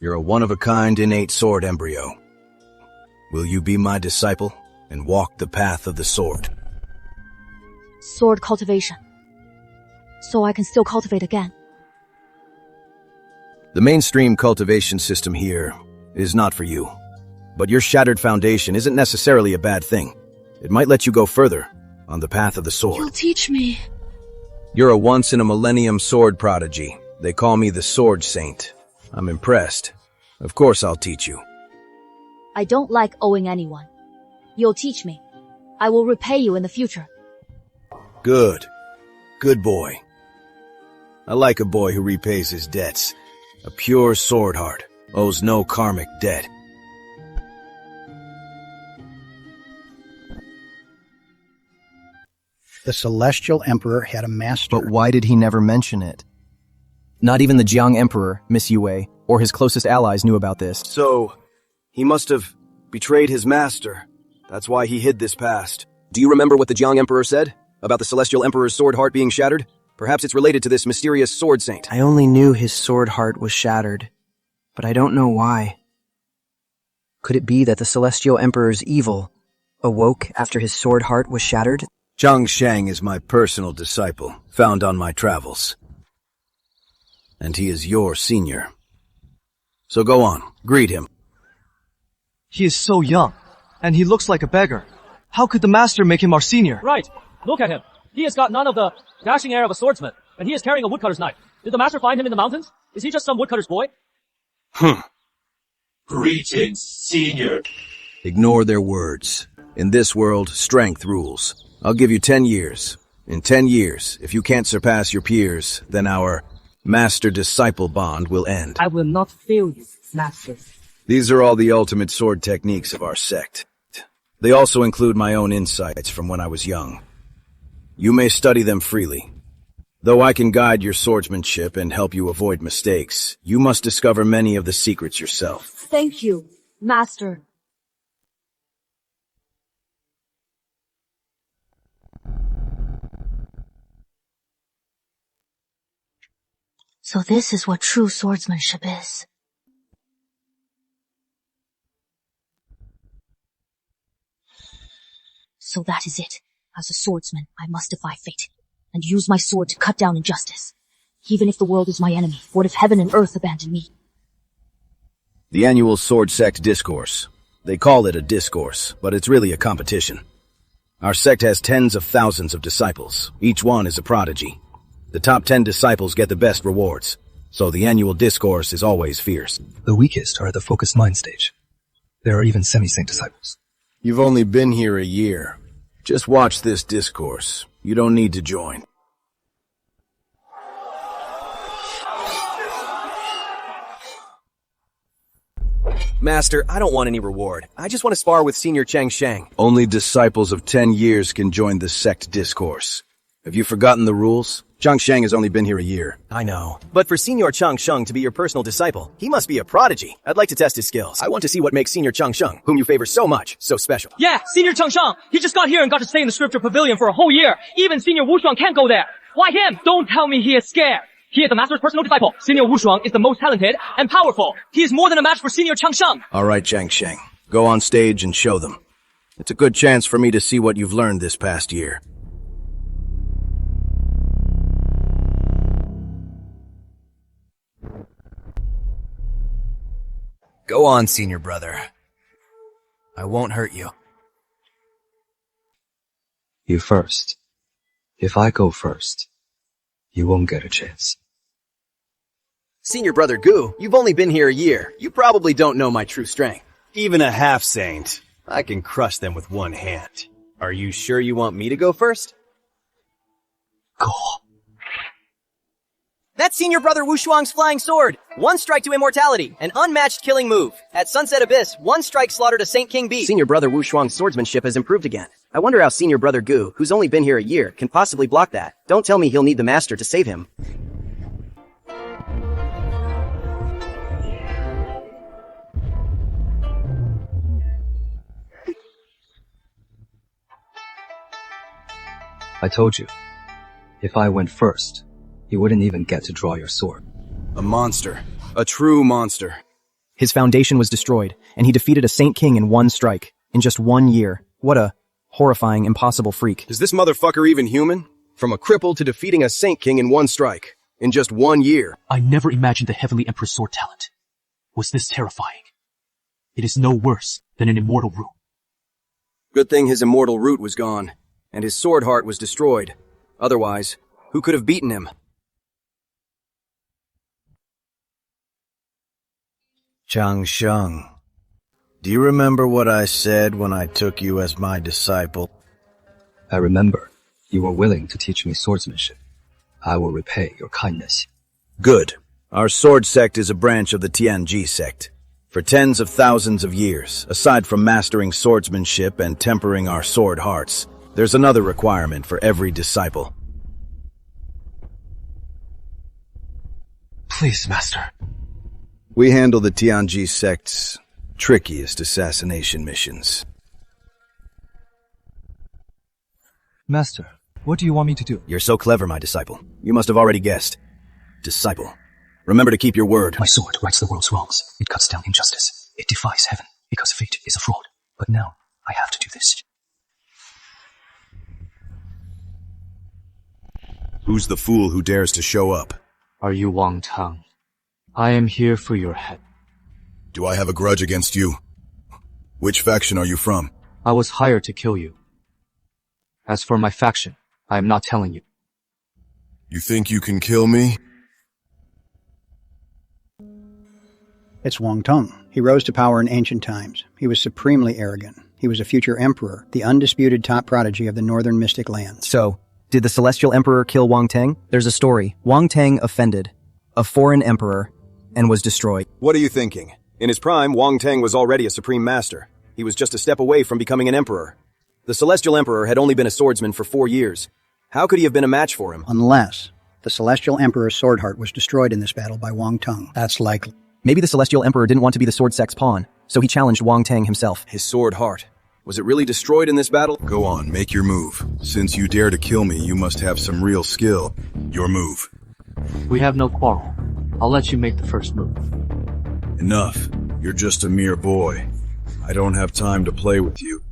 [SPEAKER 10] You're a one-of-a-kind innate sword embryo. Will you be my disciple and walk the path of the sword?
[SPEAKER 11] Sword cultivation. So I can still cultivate again.
[SPEAKER 10] The mainstream cultivation system here is not for you. But your shattered foundation isn't necessarily a bad thing. It might let you go further on the path of the sword.
[SPEAKER 14] You'll teach me.
[SPEAKER 10] You're a once-in-a-millennium sword prodigy. They call me the Sword Saint. I'm impressed. Of course I'll teach you.
[SPEAKER 11] I don't like owing anyone. You'll teach me. I will repay you in the future.
[SPEAKER 10] Good. Good boy. I like a boy who repays his debts. A pure sword heart owes no karmic debt.
[SPEAKER 4] The Celestial Emperor had a master.
[SPEAKER 17] But why did he never mention it? Not even the Jiang Emperor, Miss Yue, or his closest allies knew about this.
[SPEAKER 6] So, he must have betrayed his master. That's why he hid this past. Do you remember what the Jiang Emperor said about the Celestial Emperor's sword heart being shattered? Perhaps it's related to this mysterious sword saint.
[SPEAKER 17] I only knew his sword heart was shattered, but I don't know why. Could it be that the Celestial Emperor's evil awoke after his sword heart was shattered?
[SPEAKER 10] Changsheng is my personal disciple, found on my travels. And he is your senior. So go on, greet him.
[SPEAKER 15] He is so young, and he looks like a beggar. How could the master make him our senior?
[SPEAKER 1] Right. Look at him. He has got none of the dashing air of a swordsman, and he is carrying a woodcutter's knife. Did the master find him in the mountains? Is he just some woodcutter's boy?
[SPEAKER 2] Greetings, senior.
[SPEAKER 10] Ignore their words. In this world, strength rules. I'll give you 10 years. In 10 years, if you can't surpass your peers, then our master-disciple bond will end.
[SPEAKER 22] I will not fail you, master.
[SPEAKER 10] These are all the ultimate sword techniques of our sect. They also include my own insights from when I was young. You may study them freely. Though I can guide your swordsmanship and help you avoid mistakes, you must discover many of the secrets yourself.
[SPEAKER 11] Thank you, master.
[SPEAKER 14] So this is what true swordsmanship is.
[SPEAKER 11] So that is it. As a swordsman, I must defy fate, and use my sword to cut down injustice. Even if the world is my enemy, what if heaven and earth abandon me?
[SPEAKER 10] The annual Sword Sect Discourse. They call it a discourse, but it's really a competition. Our sect has tens of thousands of disciples. Each one is a prodigy. The top 10 disciples get the best rewards, so the annual discourse is always fierce.
[SPEAKER 2] The weakest are at the focused mind stage. There are even semi-saint disciples.
[SPEAKER 10] You've only been here a year. Just watch this discourse. You don't need to join.
[SPEAKER 6] Master, I don't want any reward. I just want to spar with Senior Changsheng.
[SPEAKER 10] Only disciples of 10 years can join the sect discourse. Have you forgotten the rules? Changsheng has only been here a year.
[SPEAKER 6] I know. But for Senior Changsheng to be your personal disciple, he must be a prodigy. I'd like to test his skills. I want to see what makes Senior Changsheng, whom you favor so much, so special.
[SPEAKER 1] Yeah, Senior Changsheng. He just got here and got to stay in the scripture pavilion for a whole year. Even Senior Wushuang can't go there. Why him? Don't tell me he is scared. He is the master's personal disciple. Senior Wushuang is the most talented and powerful. He is more than a match for Senior Changsheng.
[SPEAKER 10] All right, Changsheng. Go on stage and show them. It's a good chance for me to see what you've learned this past year.
[SPEAKER 23] Go on, senior brother. I won't hurt you.
[SPEAKER 2] You first. If I go first, you won't get a chance.
[SPEAKER 6] Senior brother Gu, you've only been here a year. You probably don't know my true strength.
[SPEAKER 12] Even a half-saint, I can crush them with one hand. Are you sure you want me to go first?
[SPEAKER 2] Go.
[SPEAKER 12] That's Senior Brother Wushuang's flying sword. One strike to immortality, an unmatched killing move. At Sunset Abyss, one strike slaughtered a Saint King beast.
[SPEAKER 6] Senior Brother Wushuang's swordsmanship has improved again. I wonder how Senior Brother Gu, who's only been here a year, can possibly block that. Don't tell me he'll need the master to save him.
[SPEAKER 2] I told you, if I went first, you wouldn't even get to draw your sword.
[SPEAKER 10] A monster. A true monster.
[SPEAKER 3] His foundation was destroyed, and he defeated a Saint King in one strike, in just 1 year. What a horrifying, impossible freak.
[SPEAKER 10] Is this motherfucker even human? From a cripple to defeating a Saint King in one strike, in just 1 year.
[SPEAKER 2] I never imagined the Heavenly Emperor's sword talent was this terrifying. It is no worse than an immortal root.
[SPEAKER 10] Good thing his immortal root was gone, and his sword heart was destroyed. Otherwise, who could have beaten him? Changsheng, do you remember what I said when I took you as my disciple?
[SPEAKER 2] I remember. You were willing to teach me swordsmanship. I will repay your kindness.
[SPEAKER 10] Good. Our sword sect is a branch of the Tianji sect. For tens of thousands of years, aside from mastering swordsmanship and tempering our sword hearts, there's another requirement for every disciple.
[SPEAKER 2] Please, master.
[SPEAKER 10] We handle the Tianji sect's trickiest assassination missions.
[SPEAKER 2] Master, what do you want me to do?
[SPEAKER 10] You're so clever, my disciple. You must have already guessed. Disciple. Remember to keep your word.
[SPEAKER 2] My sword rights the world's wrongs. It cuts down injustice. It defies heaven. because fate is a fraud. But now, I have to do this.
[SPEAKER 19] Who's the fool who dares to show up?
[SPEAKER 1] Are you Wang Tang? I am here for your head.
[SPEAKER 19] Do I have a grudge against you? Which faction are you from?
[SPEAKER 1] I was hired to kill you. As for my faction, I am not telling you.
[SPEAKER 19] You think you can kill me?
[SPEAKER 4] It's Wang Tang. He rose to power in ancient times. He was supremely arrogant. He was a future emperor, the undisputed top prodigy of the northern mystic lands.
[SPEAKER 3] So, did the Celestial Emperor kill Wang Tang? There's a story. Wang Tang offended a foreign emperor and was destroyed.
[SPEAKER 6] What are you thinking? In his prime, Wang Tang was already a supreme master. He was just a step away from becoming an emperor. The Celestial Emperor had only been a swordsman for 4 years. How could he have been a match for him?
[SPEAKER 4] Unless the Celestial Emperor's sword heart was destroyed in this battle by Wang Tang. That's likely.
[SPEAKER 3] Maybe the Celestial Emperor didn't want to be the sword sect's pawn, so he challenged Wang Tang himself.
[SPEAKER 6] His sword heart. Was it really destroyed in this battle?
[SPEAKER 19] Go on, make your move. Since you dare to kill me, you must have some real skill. Your move.
[SPEAKER 1] We have no quarrel. I'll let you make the first move.
[SPEAKER 19] Enough. You're just a mere boy. I don't have time to play with you.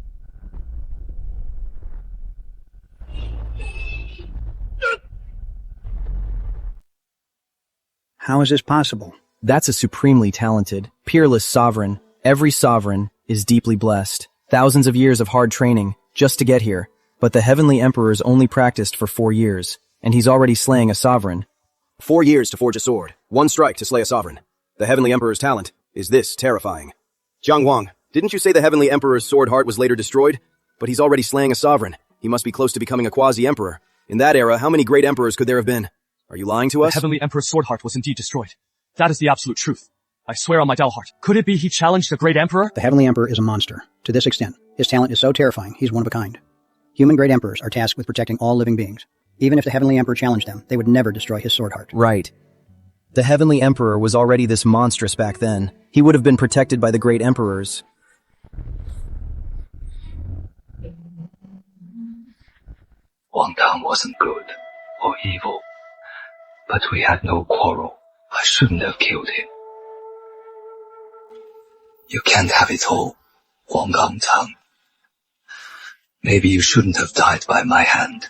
[SPEAKER 4] How is this possible?
[SPEAKER 3] That's a supremely talented, peerless sovereign. Every sovereign is deeply blessed. Thousands of years of hard training just to get here. But the Heavenly Emperor's only practiced for 4 years, and he's already slaying a sovereign.
[SPEAKER 6] 4 years to forge a sword. 1 strike to slay a sovereign. The Heavenly Emperor's talent is this terrifying. Jiang Wang, didn't you say the Heavenly Emperor's sword heart was later destroyed? But he's already slaying a sovereign. He must be close to becoming a quasi-emperor. In that era, how many great emperors could there have been? Are you lying to us?
[SPEAKER 2] The Heavenly Emperor's sword heart was indeed destroyed. That is the absolute truth. I swear on my Dao heart. Could it be he challenged the great emperor?
[SPEAKER 4] The Heavenly Emperor is a monster. To this extent, his talent is so terrifying, he's one of a kind. Human great emperors are tasked with protecting all living beings. Even if the Heavenly Emperor challenged them, they would never destroy his sword heart.
[SPEAKER 3] Right. The Heavenly Emperor was already this monstrous back then. He would have been protected by the great emperors.
[SPEAKER 2] Wang Tang wasn't good or evil, but we had no quarrel. I shouldn't have killed him. You can't have it all, Wang Tang. Maybe you shouldn't have died by my hand.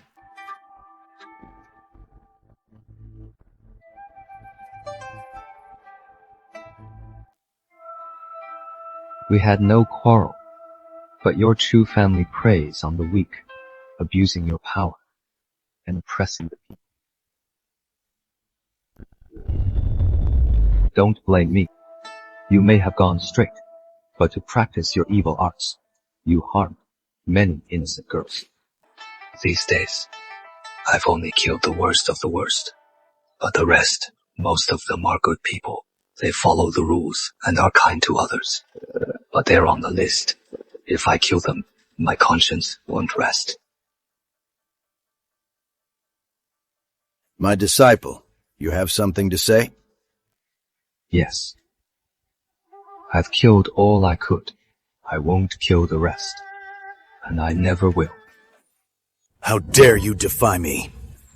[SPEAKER 7] We had no quarrel, but your true family preys on the weak, abusing your power and oppressing the people. Don't blame me. You may have gone straight, but to practice your evil arts, you harmed many innocent girls.
[SPEAKER 2] These days, I've only killed the worst of the worst. But the rest, most of them are good people. They follow the rules and are kind to others. But they're on the list. If I kill them, my conscience won't rest.
[SPEAKER 10] My disciple, you have something to say?
[SPEAKER 7] Yes. I've killed all I could. I won't kill the rest. And I never will.
[SPEAKER 10] How dare you defy me?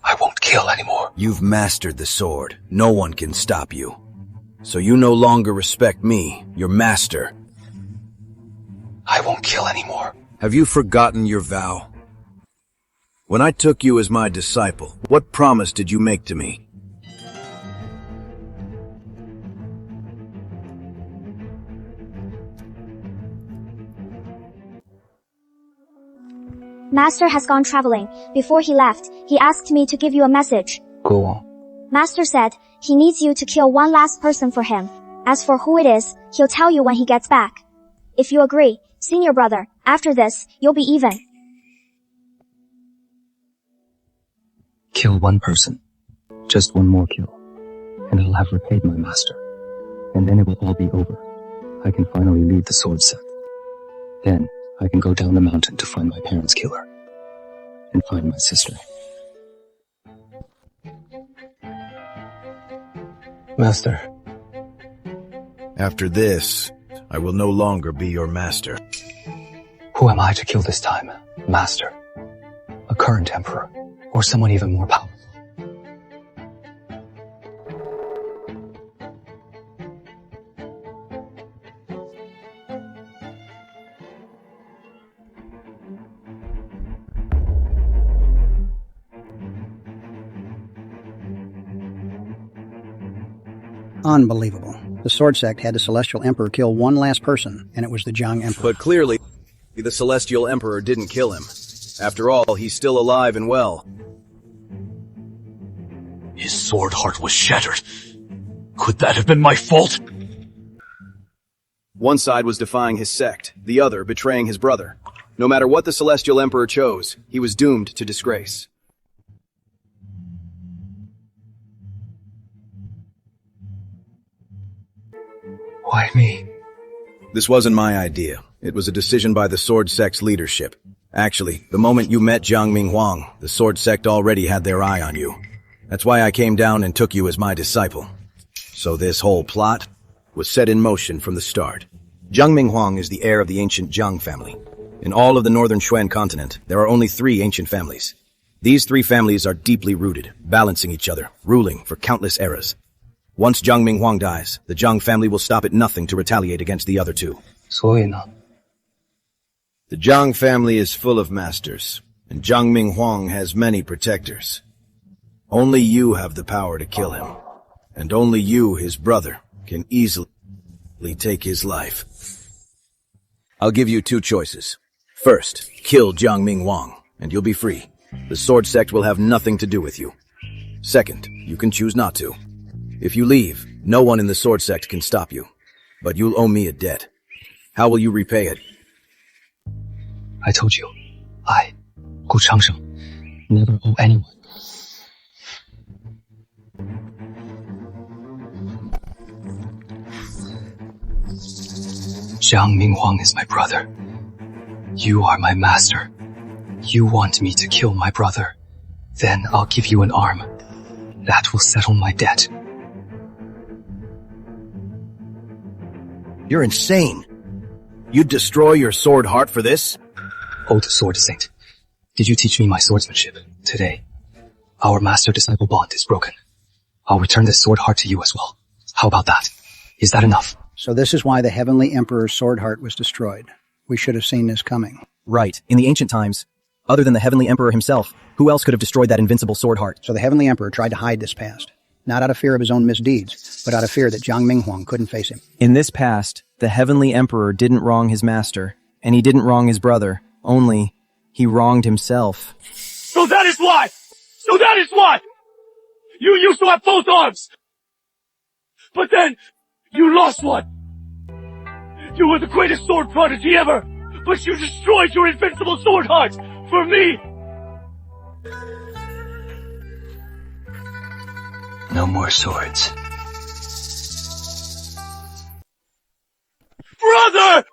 [SPEAKER 2] I won't kill anymore.
[SPEAKER 10] You've mastered the sword. No one can stop you. So you no longer respect me, your master.
[SPEAKER 2] I won't kill anymore.
[SPEAKER 10] Have you forgotten your vow? When I took you as my disciple, what promise did you make to me?
[SPEAKER 16] Master has gone traveling. Before he left, he asked me to give you a message.
[SPEAKER 7] Go on.
[SPEAKER 16] Master said he needs you to kill one last person for him. As for who it is, he'll tell you when he gets back. If you agree, senior brother, after this, you'll be even.
[SPEAKER 7] Kill one person. Just one more kill. And I'll have repaid my master. And then it will all be over. I can finally leave the sword set. Then, I can go down the mountain to find my parents' killer. And find my sister.
[SPEAKER 2] Master.
[SPEAKER 10] After this, I will no longer be your master.
[SPEAKER 2] Who am I to kill this time? Master? A current emperor? Or someone even more powerful?
[SPEAKER 4] Unbelievable. The Sword Sect had the Celestial Emperor kill one last person, and it was the Zhang Emperor.
[SPEAKER 10] But clearly, the Celestial Emperor didn't kill him. After all, he's still alive and well.
[SPEAKER 2] His sword heart was shattered. Could that have been my fault?
[SPEAKER 10] One side was defying his sect, the other betraying his brother. No matter what the Celestial Emperor chose, he was doomed to disgrace.
[SPEAKER 7] Why me?
[SPEAKER 10] This wasn't my idea. It was a decision by the Sword Sect's leadership. Actually, the moment you met Jiang Minghuang, the Sword Sect already had their eye on you. That's why I came down and took you as my disciple. So this whole plot was set in motion from the start. Jiang Minghuang is the heir of the ancient Jiang family. In all of the northern Xuan continent, there are only 3 ancient families. These 3 families are deeply rooted, balancing each other, ruling for countless eras. Once Jiang Minghuang dies, the Jiang family will stop at nothing to retaliate against the other 2.
[SPEAKER 7] 所以呢?
[SPEAKER 10] The Jiang family is full of masters, and Jiang Minghuang has many protectors. Only you have the power to kill him, and only you, his brother, can easily take his life. I'll give you 2 choices. First, kill Jiang Minghuang, and you'll be free. The Sword Sect will have nothing to do with you. Second, you can choose not to. If you leave, no one in the Sword Sect can stop you. But you'll owe me a debt. How will you repay it?
[SPEAKER 7] I told you, I, Gu Changsheng, never owe anyone. Jiang Minghuang is my brother. You are my master. You want me to kill my brother. Then I'll give you an arm. That will settle my debt.
[SPEAKER 10] You're insane. You'd destroy your sword heart for this?
[SPEAKER 7] Old sword saint, did you teach me my swordsmanship today? Our master-disciple bond is broken. I'll return this sword heart to you as well. How about that? Is that enough?
[SPEAKER 4] So this is why the Heavenly Emperor's sword heart was destroyed. We should have seen this coming.
[SPEAKER 3] Right. In the ancient times, other than the Heavenly Emperor himself, who else could have destroyed that invincible sword heart?
[SPEAKER 4] So the Heavenly Emperor tried to hide this past. Not out of fear of his own misdeeds, but out of fear that Jiang Minghuang couldn't face him.
[SPEAKER 3] In this past, the Heavenly Emperor didn't wrong his master, and he didn't wrong his brother. Only, he wronged himself.
[SPEAKER 2] So that is why! You used to have both arms! But then, you lost one! You were the greatest sword prodigy ever! But you destroyed your invincible sword heart! For me!
[SPEAKER 7] No more swords.
[SPEAKER 2] Brother!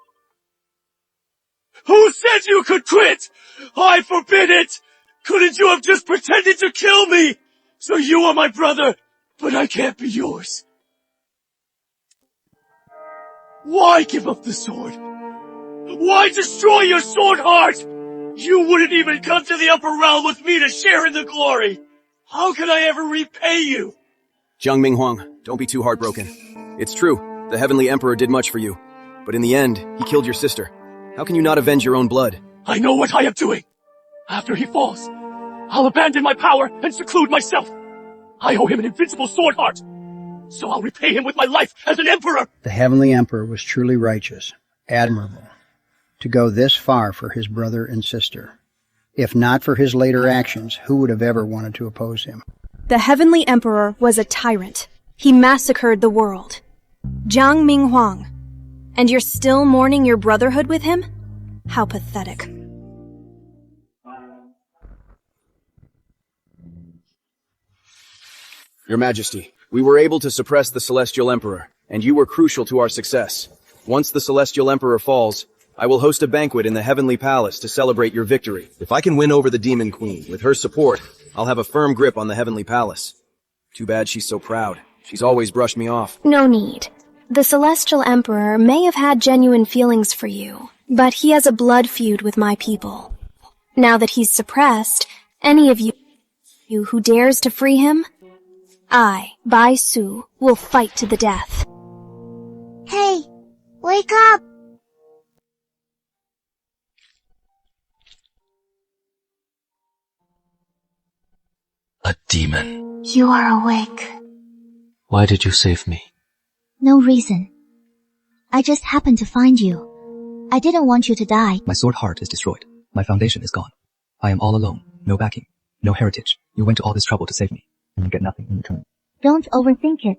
[SPEAKER 2] Who said you could quit? I forbid it! Couldn't you have just pretended to kill me? So you are my brother, but I can't be yours. Why give up the sword? Why destroy your sword heart? You wouldn't even come to the upper realm with me to share in the glory. How can I ever repay you?
[SPEAKER 10] Jiang Minghuang, don't be too heartbroken. It's true, the Heavenly Emperor did much for you. But in the end, he killed your sister. How can you not avenge your own blood?
[SPEAKER 2] I know what I am doing. After he falls, I'll abandon my power and seclude myself. I owe him an invincible sword heart. So I'll repay him with my life as an emperor.
[SPEAKER 4] The Heavenly Emperor was truly righteous, admirable, to go this far for his brother and sister. If not for his later actions, who would have ever wanted to oppose him?
[SPEAKER 8] The Heavenly Emperor was a tyrant. He massacred the world. Jiang Minghuang. And you're still mourning your brotherhood with him? How pathetic.
[SPEAKER 10] Your Majesty, we were able to suppress the Celestial Emperor, and you were crucial to our success. Once the Celestial Emperor falls, I will host a banquet in the Heavenly Palace to celebrate your victory. If I can win over the Demon Queen, with her support, I'll have a firm grip on the Heavenly Palace. Too bad she's so proud. She's always brushed me off.
[SPEAKER 8] No need. The Celestial Emperor may have had genuine feelings for you, but he has a blood feud with my people. Now that he's suppressed, any of you who dares to free him, I, Bai Su, will fight to the death.
[SPEAKER 16] Hey, wake up!
[SPEAKER 7] A demon.
[SPEAKER 14] You are awake.
[SPEAKER 7] Why did you save me?
[SPEAKER 14] No reason. I just happened to find you. I didn't want you to die.
[SPEAKER 7] My sword heart is destroyed. My foundation is gone. I am all alone. No backing. No heritage. You went to all this trouble to save me, and you get nothing in return.
[SPEAKER 14] Don't overthink it.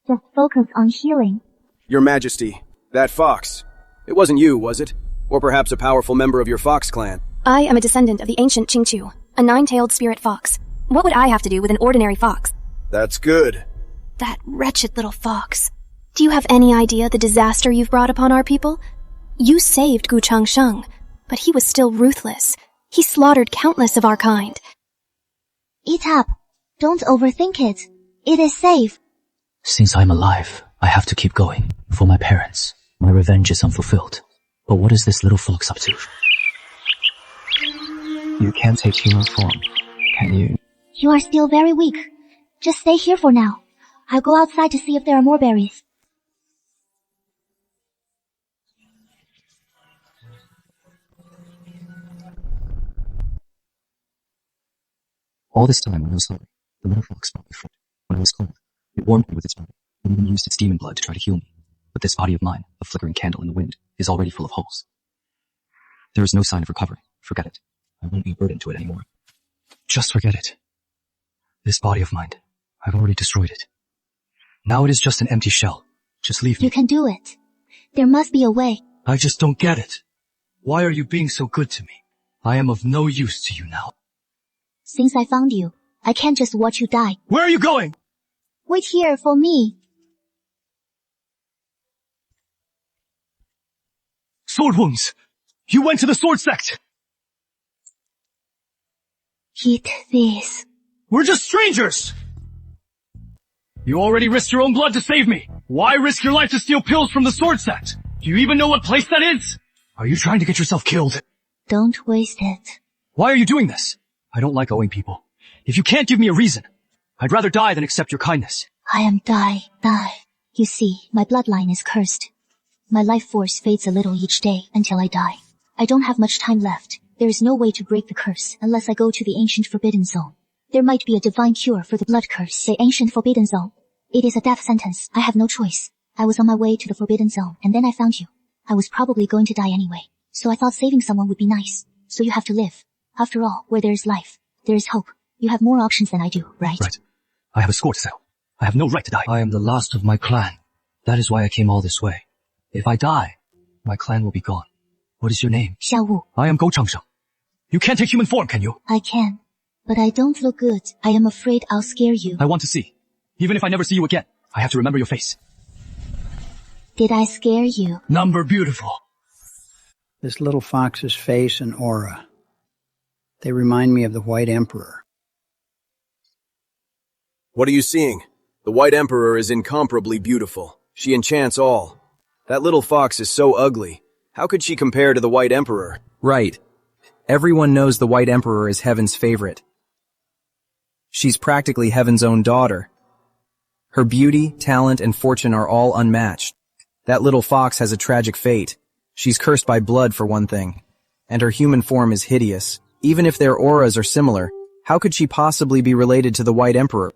[SPEAKER 14] Just focus on healing.
[SPEAKER 6] Your Majesty, that fox. It wasn't you, was it? Or perhaps a powerful member of your fox clan?
[SPEAKER 8] I am a descendant of the ancient Qingqiu, a nine-tailed spirit fox. What would I have to do with an ordinary fox?
[SPEAKER 6] That's good.
[SPEAKER 8] That wretched little fox. Do you have any idea the disaster you've brought upon our people? You saved Gu Changsheng, but he was still ruthless. He slaughtered countless of our kind.
[SPEAKER 14] Eat up. Don't overthink it. It is safe.
[SPEAKER 2] Since I'm alive, I have to keep going. For my parents, my revenge is unfulfilled. But what is this little fox up to?
[SPEAKER 7] You can't take human form, can you?
[SPEAKER 14] You are still very weak. Just stay here for now. I'll go outside to see if there are more berries.
[SPEAKER 7] All this time when I was hungry, the little fox brought me food. When I was cold, it warmed me with its body. It even used its demon blood to try to heal me. But this body of mine, a flickering candle in the wind, is already full of holes. There is no sign of recovery. Forget it. I won't be a burden to it anymore. Just forget it. This body of mine, I've already destroyed it. Now it is just an empty shell. Just leave me.
[SPEAKER 14] You can do it. There must be a way.
[SPEAKER 2] I just don't get it. Why are you being so good to me? I am of no use to you now.
[SPEAKER 14] Since I found you, I can't just watch you die.
[SPEAKER 2] Where are you going?
[SPEAKER 14] Wait here for me.
[SPEAKER 2] Sword wounds! You went to the sword sect!
[SPEAKER 14] Eat this.
[SPEAKER 2] We're just strangers! You already risked your own blood to save me. Why risk your life to steal pills from the sword sect? Do you even know what place that is? Are you trying to get yourself killed?
[SPEAKER 14] Don't waste it.
[SPEAKER 2] Why are you doing this? I don't like owing people. If you can't give me a reason, I'd rather die than accept your kindness.
[SPEAKER 14] I am die. You see, my bloodline is cursed. My life force fades a little each day until I die. I don't have much time left. There is no way to break the curse unless I go to the ancient forbidden zone. There might be a divine cure for the blood curse. The ancient forbidden zone. It is a death sentence. I have no choice. I was on my way to the forbidden zone, and then I found you. I was probably going to die anyway, so I thought saving someone would be nice. So you have to live. After all, where there is life, there is hope. You have more options than I do, right?
[SPEAKER 2] Right. I have a score to settle. I have no right to die. I am the last of my clan. That is why I came all this way. If I die, my clan will be gone. What is your name?
[SPEAKER 14] Xiaowu.
[SPEAKER 2] I am Gu Changsheng. You can't take human form, can you?
[SPEAKER 14] I can. But I don't look good. I am afraid I'll scare you.
[SPEAKER 2] I want to see. Even if I never see you again, I have to remember your face.
[SPEAKER 14] Did I scare you?
[SPEAKER 2] Number beautiful.
[SPEAKER 4] This little fox's face and aura. They remind me of the White Emperor.
[SPEAKER 6] What are you seeing? The White Emperor is incomparably beautiful. She enchants all. That little fox is so ugly. How could she compare to the White Emperor?
[SPEAKER 17] Right. Everyone knows the White Emperor is Heaven's favorite. She's practically Heaven's own daughter. Her beauty, talent, and fortune are all unmatched. That little fox has a tragic fate. She's cursed by blood for one thing. And her human form is hideous. Even if their auras are similar, how could she possibly be related to the White Emperor?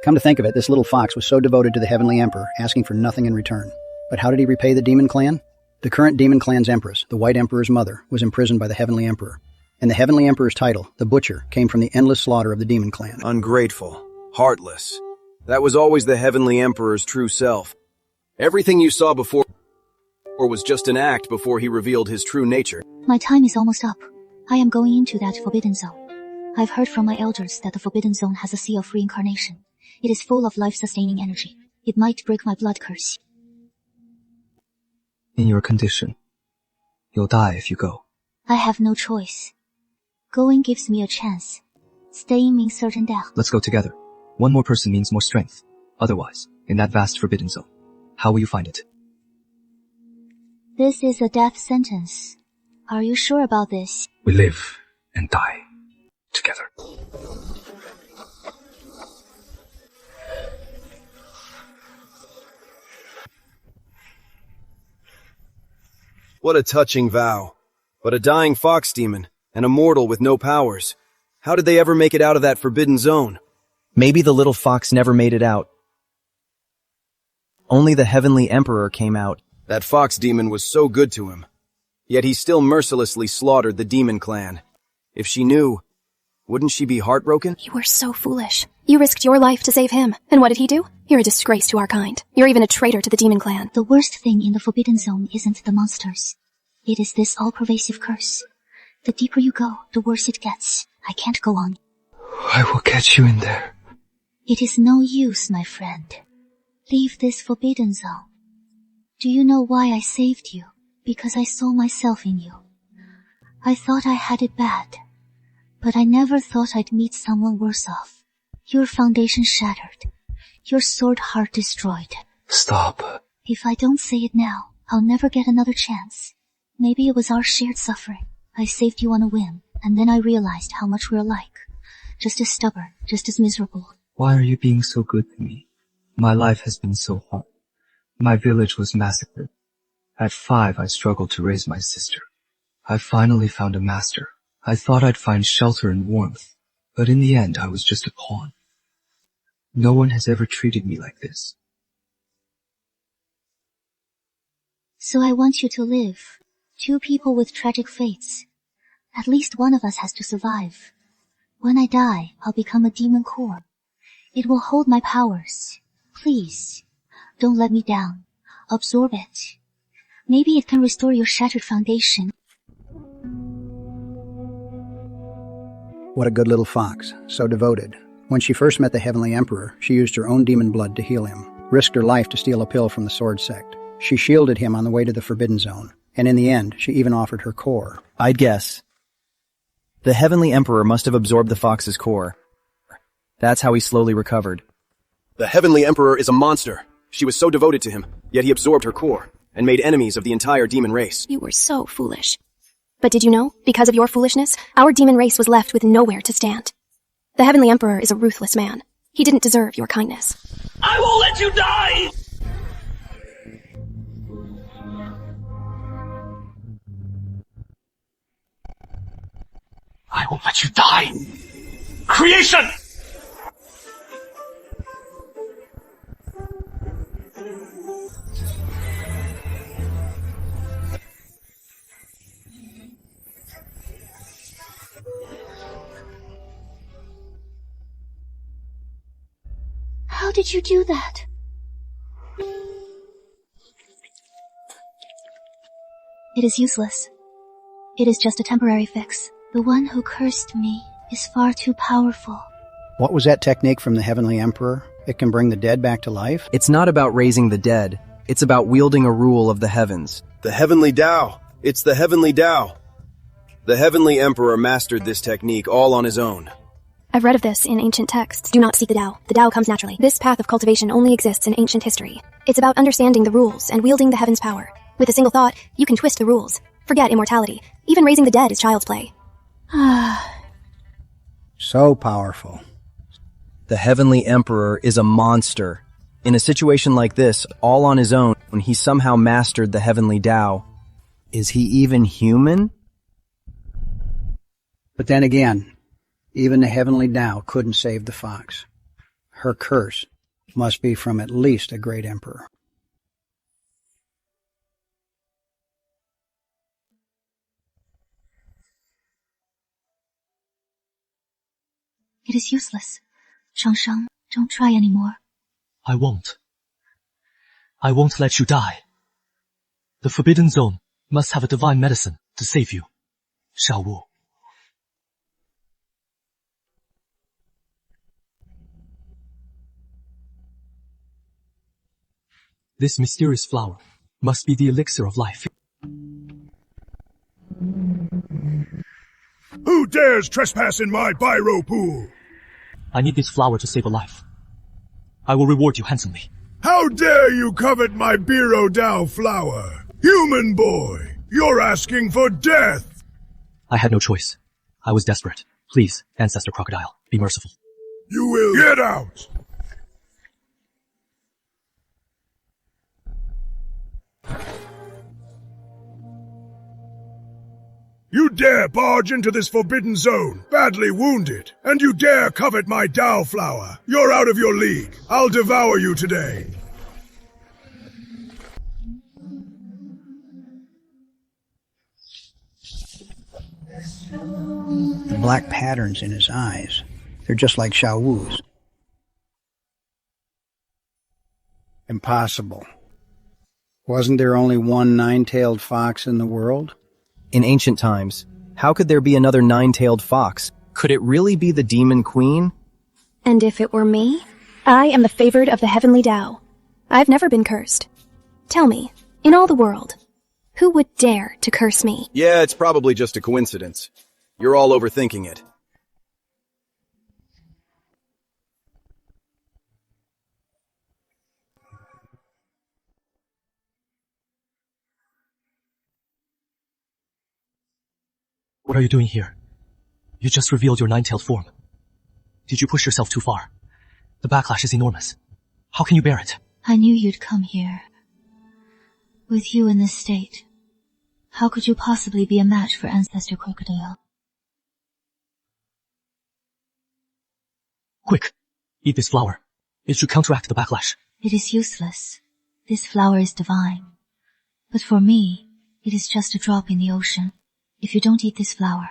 [SPEAKER 4] Come to think of it, this little fox was so devoted to the Heavenly Emperor, asking for nothing in return. But how did he repay the Demon Clan? The current Demon Clan's empress, the White Emperor's mother, was imprisoned by the Heavenly Emperor. And the Heavenly Emperor's title, the Butcher, came from the endless slaughter of the Demon Clan.
[SPEAKER 6] Ungrateful. Heartless. That was always the Heavenly Emperor's true self. Everything you saw before was just an act before he revealed his true nature.
[SPEAKER 14] My time is almost up. I am going into that forbidden zone. I've heard from my elders that the forbidden zone has a sea of reincarnation. It is full of life-sustaining energy. It might break my blood curse.
[SPEAKER 7] In your condition, you'll die if you go.
[SPEAKER 14] I have no choice. Going gives me a chance. Staying means certain death.
[SPEAKER 7] Let's go together. One more person means more strength. Otherwise, in that vast forbidden zone, how will you find it?
[SPEAKER 14] This is a death sentence. Are you sure about this?
[SPEAKER 2] We live and die together.
[SPEAKER 6] What a touching vow. But a dying fox demon, and a mortal with no powers. How did they ever make it out of that forbidden zone?
[SPEAKER 3] Maybe the little fox never made it out. Only the Heavenly Emperor came out.
[SPEAKER 6] That fox demon was so good to him. Yet he still mercilessly slaughtered the demon clan. If she knew, wouldn't she be heartbroken?
[SPEAKER 8] You were so foolish. You risked your life to save him. And what did he do? You're a disgrace to our kind. You're even a traitor to the demon clan.
[SPEAKER 14] The worst thing in the Forbidden Zone isn't the monsters. It is this all-pervasive curse. The deeper you go, the worse it gets. I can't go on.
[SPEAKER 7] I will get you in there.
[SPEAKER 14] It is no use, my friend. Leave this Forbidden Zone. Do you know why I saved you? Because I saw myself in you. I thought I had it bad, but I never thought I'd meet someone worse off. Your foundation shattered. Your sword heart destroyed.
[SPEAKER 7] Stop.
[SPEAKER 14] If I don't say it now, I'll never get another chance. Maybe it was our shared suffering. I saved you on a whim, and then I realized how much we're alike. Just as stubborn, just as miserable.
[SPEAKER 7] Why are you being so good to me? My life has been so hard. My village was massacred. At 5, I struggled to raise my sister. I finally found a master. I thought I'd find shelter and warmth, but in the end I was just a pawn. No one has ever treated me like this.
[SPEAKER 14] So I want you to live. 2 people with tragic fates. At least one of us has to survive. When I die, I'll become a demon core. It will hold my powers. Please, don't let me down. Absorb it. Maybe it can restore your shattered foundation.
[SPEAKER 4] What a good little fox, so devoted. When she first met the Heavenly Emperor, she used her own demon blood to heal him, risked her life to steal a pill from the Sword Sect. She shielded him on the way to the Forbidden Zone, and in the end, she even offered her core.
[SPEAKER 3] I'd guess. The Heavenly Emperor must have absorbed the fox's core. That's how he slowly recovered.
[SPEAKER 6] The Heavenly Emperor is a monster. She was so devoted to him, yet he absorbed her core, and made enemies of the entire demon race.
[SPEAKER 8] You were so foolish. But did you know, because of your foolishness, our demon race was left with nowhere to stand. The Heavenly Emperor is a ruthless man. He didn't deserve your kindness.
[SPEAKER 2] I won't let you die! I won't let you die! Creation!
[SPEAKER 14] How did you do that? It is useless. It is just a temporary fix. The one who cursed me is far too powerful.
[SPEAKER 4] What was that technique from the Heavenly Emperor? It can bring the dead back to life?
[SPEAKER 3] It's not about raising the dead. It's about wielding a rule of the heavens.
[SPEAKER 6] The Heavenly Tao. It's the Heavenly Tao. The Heavenly Emperor mastered this technique all on his own.
[SPEAKER 8] I've read of this in ancient texts. Do not seek the Tao. The Tao comes naturally. This path of cultivation only exists in ancient history. It's about understanding the rules and wielding the heaven's power. With a single thought, you can twist the rules. Forget immortality. Even raising the dead is child's play.
[SPEAKER 4] So powerful.
[SPEAKER 3] The Heavenly Emperor is a monster. In a situation like this, all on his own, when he somehow mastered the Heavenly Tao. Is he even human?
[SPEAKER 4] But then again, even the Heavenly Tao couldn't save the fox. Her curse must be from at least a great emperor.
[SPEAKER 14] It is useless. Changsheng, don't try anymore.
[SPEAKER 2] I won't. I won't let you die. The Forbidden Zone must have a divine medicine to save you. Xiao Wu. This mysterious flower must be the elixir of life.
[SPEAKER 9] Who dares trespass in my Biro pool?
[SPEAKER 2] I need this flower to save a life. I will reward you handsomely.
[SPEAKER 9] How dare you covet my Biro Dao flower? Human boy, you're asking for death!
[SPEAKER 2] I had no choice. I was desperate. Please, Ancestor Crocodile, be merciful.
[SPEAKER 9] You will get out! You dare barge into this forbidden zone, badly wounded, and you dare covet my Dao flower. You're out of your league. I'll devour you today.
[SPEAKER 4] The black patterns in his eyes. They're just like Xiao Wu's. Impossible. Wasn't there only one nine-tailed fox in the world?
[SPEAKER 3] In ancient times, how could there be another nine-tailed fox? Could it really be the demon queen?
[SPEAKER 8] And if it were me, I am the favored of the heavenly Tao. I've never been cursed. Tell me, in all the world, who would dare to curse me?
[SPEAKER 6] Yeah, it's probably just a coincidence. You're all overthinking it.
[SPEAKER 2] What are you doing here? You just revealed your nine-tailed form. Did you push yourself too far? The backlash is enormous. How can you bear it?
[SPEAKER 14] I knew you'd come here. With you in this state, how could you possibly be a match for Ancestor Crocodile?
[SPEAKER 2] Quick, eat this flower. It should counteract the backlash.
[SPEAKER 14] It is useless. This flower is divine. But for me, it is just a drop in the ocean. If you don't eat this flower,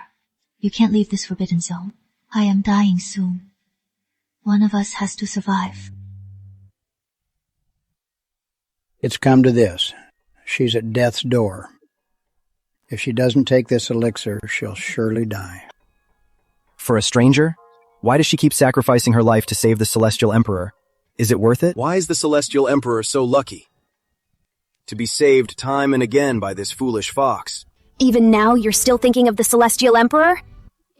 [SPEAKER 14] you can't leave this forbidden zone. I am dying soon. One of us has to survive.
[SPEAKER 4] It's come to this. She's at death's door. If she doesn't take this elixir, she'll surely die.
[SPEAKER 3] For a stranger? Why does she keep sacrificing her life to save the Celestial Emperor? Is it worth it?
[SPEAKER 6] Why is the Celestial Emperor so lucky? To be saved time and again by this foolish fox.
[SPEAKER 8] Even now, you're still thinking of the Celestial Emperor?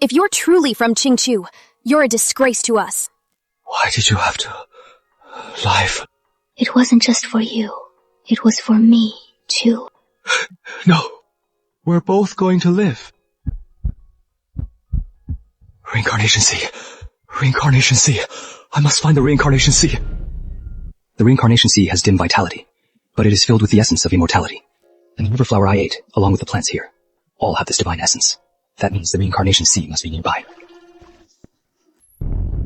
[SPEAKER 8] If you're truly from Qingqiu, you're a disgrace to us.
[SPEAKER 2] Why did you have to lie?
[SPEAKER 14] It wasn't just for you. It was for me, too.
[SPEAKER 2] No. We're both going to live. Reincarnation Sea. Reincarnation Sea. I must find the Reincarnation Sea.
[SPEAKER 7] The Reincarnation Sea has dim vitality, but it is filled with the essence of immortality. And the river flower I ate, along with the plants here, all have this divine essence. That means the Reincarnation Sea must be nearby.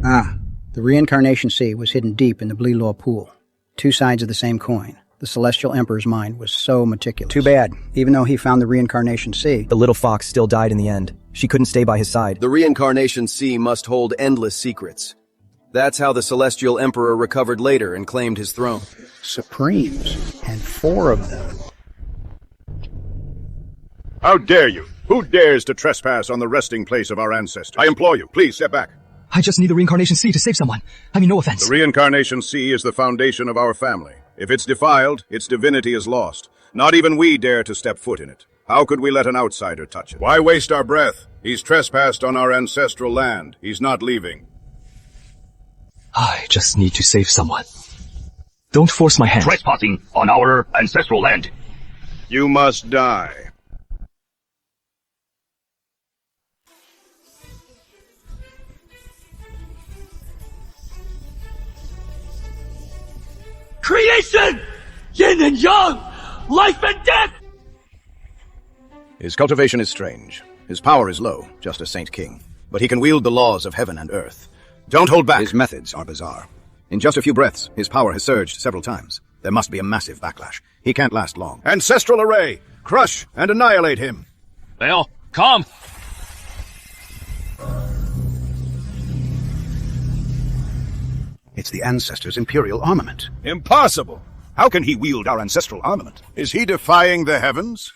[SPEAKER 4] Ah, the Reincarnation Sea was hidden deep in the Bliluo pool. Two sides of the same coin. The Celestial Emperor's mind was so meticulous. Too bad. Even though he found the Reincarnation Sea,
[SPEAKER 3] the little fox still died in the end. She couldn't stay by his side.
[SPEAKER 6] The Reincarnation Sea must hold endless secrets. That's how the Celestial Emperor recovered later and claimed his throne.
[SPEAKER 4] Supremes, and 4 of them.
[SPEAKER 5] How dare you? Who dares to trespass on the resting place of our ancestors? I implore you, please step back.
[SPEAKER 2] I just need the Reincarnation Sea to save someone. I mean, no offense.
[SPEAKER 5] The Reincarnation Sea is the foundation of our family. If it's defiled, its divinity is lost. Not even we dare to step foot in it. How could we let an outsider touch it? Why waste our breath? He's trespassed on our ancestral land. He's not leaving.
[SPEAKER 2] I just need to save someone. Don't force my hand.
[SPEAKER 5] Trespassing on our ancestral land. You must die.
[SPEAKER 2] Creation! Yin and yang! Life and death!
[SPEAKER 10] His cultivation is strange. His power is low, just as Saint King. But he can wield the laws of heaven and earth. Don't hold back. His methods are bizarre. In just a few breaths, his power has surged several times. There must be a massive backlash. He can't last long.
[SPEAKER 5] Ancestral Array! Crush and annihilate him!
[SPEAKER 2] Bell, come!
[SPEAKER 10] It's the ancestors' imperial armament.
[SPEAKER 5] Impossible! How can he wield our ancestral armament? Is he defying the heavens?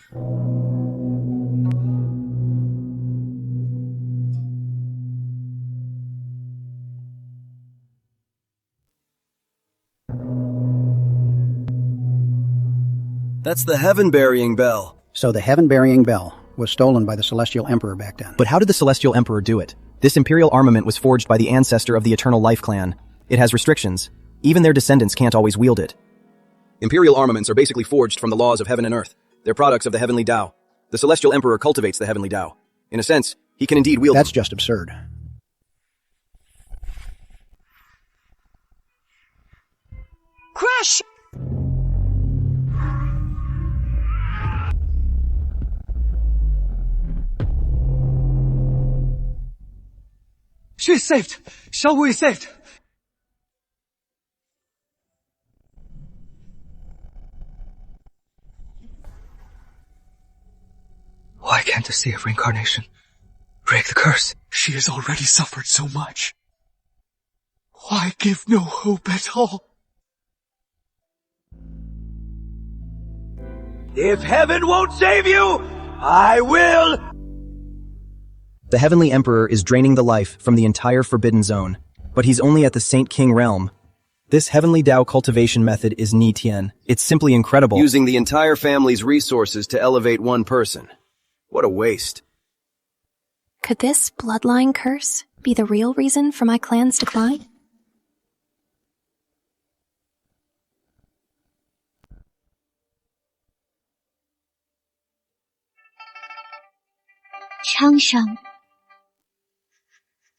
[SPEAKER 6] That's the heaven-burying bell.
[SPEAKER 4] So the heaven-burying bell was stolen by the Celestial Emperor back then.
[SPEAKER 3] But how did the Celestial Emperor do it? This imperial armament was forged by the ancestor of the Eternal Life clan. It has restrictions. Even their descendants can't always wield it.
[SPEAKER 6] Imperial armaments are basically forged from the laws of heaven and earth. They're products of the heavenly Tao. The Celestial Emperor cultivates the heavenly Tao. In a sense, he can indeed wield
[SPEAKER 4] That's
[SPEAKER 6] them.
[SPEAKER 4] just absurd.
[SPEAKER 18] Crush!
[SPEAKER 15] saved! Xiaowu is saved! Why can't the Sea of Reincarnation break the curse?
[SPEAKER 13] She has already suffered so much. Why give no hope at all?
[SPEAKER 18] If heaven won't save you, I will!
[SPEAKER 3] The Heavenly Emperor is draining the life from the entire Forbidden Zone, but he's only at the Saint King realm. This Heavenly Dao cultivation method is Ni Tian. It's simply incredible.
[SPEAKER 6] Using the entire family's resources to elevate one person. What a waste.
[SPEAKER 8] Could this bloodline curse be the real reason for my clan's decline?
[SPEAKER 16] Changsheng.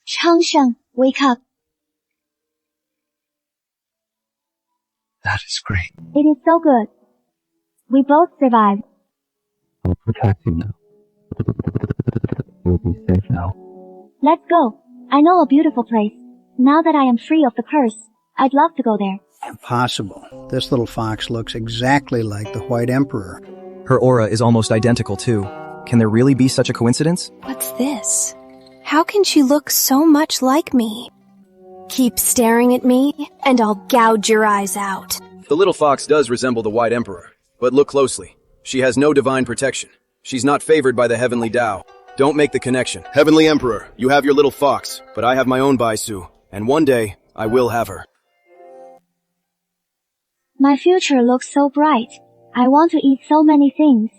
[SPEAKER 16] Changsheng, wake up.
[SPEAKER 7] That is great.
[SPEAKER 16] It is so good. We both survived.
[SPEAKER 7] I'll protect you now. You'll be safe now.
[SPEAKER 16] Let's go. I know a beautiful place. Now that I am free of the curse, I'd love to go there.
[SPEAKER 4] Impossible. This little fox looks exactly like the White Emperor.
[SPEAKER 3] Her aura is almost identical too. Can there really be such a coincidence?
[SPEAKER 8] What's this? How can she look so much like me? Keep staring at me, and I'll gouge your eyes out.
[SPEAKER 6] The little fox does resemble the White Emperor, but look closely. She has no divine protection. She's not favored by the Heavenly Dao. Don't make the connection. Heavenly Emperor, you have your little fox, but I have my own Baisu, and one day, I will have her.
[SPEAKER 16] My future looks so bright. I want to eat so many things.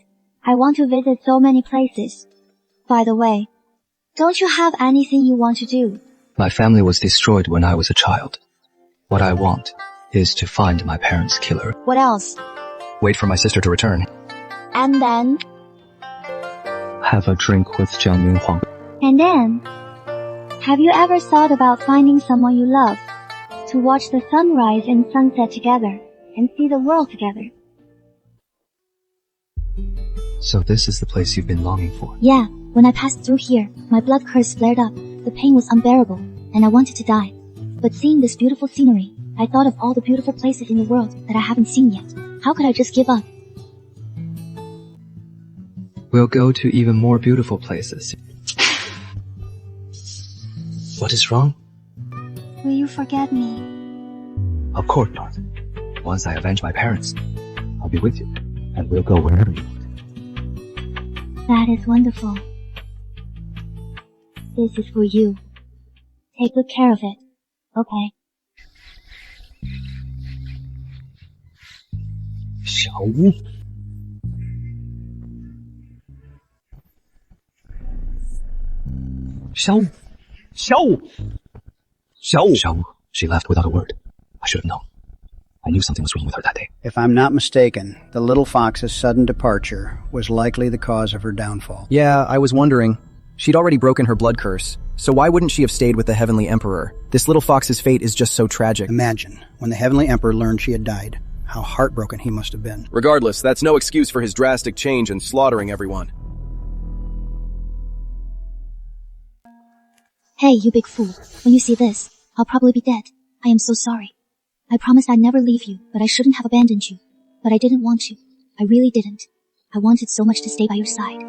[SPEAKER 16] I want to visit so many places. By the way, don't you have anything you want to do?
[SPEAKER 7] My family was destroyed when I was a child. What I want is to find my parents' killer.
[SPEAKER 16] What else?
[SPEAKER 7] Wait for my sister to return.
[SPEAKER 16] And then?
[SPEAKER 7] Have a drink with Jiang Minhuang.
[SPEAKER 16] And then? Have you ever thought about finding someone you love? To watch the sunrise and sunset together, and see the world together?
[SPEAKER 7] So this is the place you've been longing for?
[SPEAKER 16] Yeah, when I passed through here, my blood curse flared up. The pain was unbearable, and I wanted to die. But seeing this beautiful scenery, I thought of all the beautiful places in the world that I haven't seen yet. How could I just give up?
[SPEAKER 7] We'll go to even more beautiful places. What is wrong?
[SPEAKER 16] Will you forget me?
[SPEAKER 7] Of course not. Once I avenge my parents, I'll be with you, and we'll go wherever you want.
[SPEAKER 16] That is wonderful. This is for you. Take good care of it, okay?
[SPEAKER 7] Xiaowu? Xiaowu? Xiaowu. She left without a word. I should have known. I knew something was wrong with her that day.
[SPEAKER 4] If I'm not mistaken, the little fox's sudden departure was likely the cause of her downfall.
[SPEAKER 3] Yeah, I was wondering. She'd already broken her blood curse, so why wouldn't she have stayed with the Heavenly Emperor? This little fox's fate is just so tragic.
[SPEAKER 4] Imagine, when the Heavenly Emperor learned she had died, how heartbroken he must have been.
[SPEAKER 6] Regardless, that's no excuse for his drastic change and slaughtering everyone.
[SPEAKER 16] Hey, you big fool. When you see this, I'll probably be dead. I am so sorry. I promised I'd never leave you, but I shouldn't have abandoned you. But I didn't want to. I really didn't. I wanted so much to stay by your side.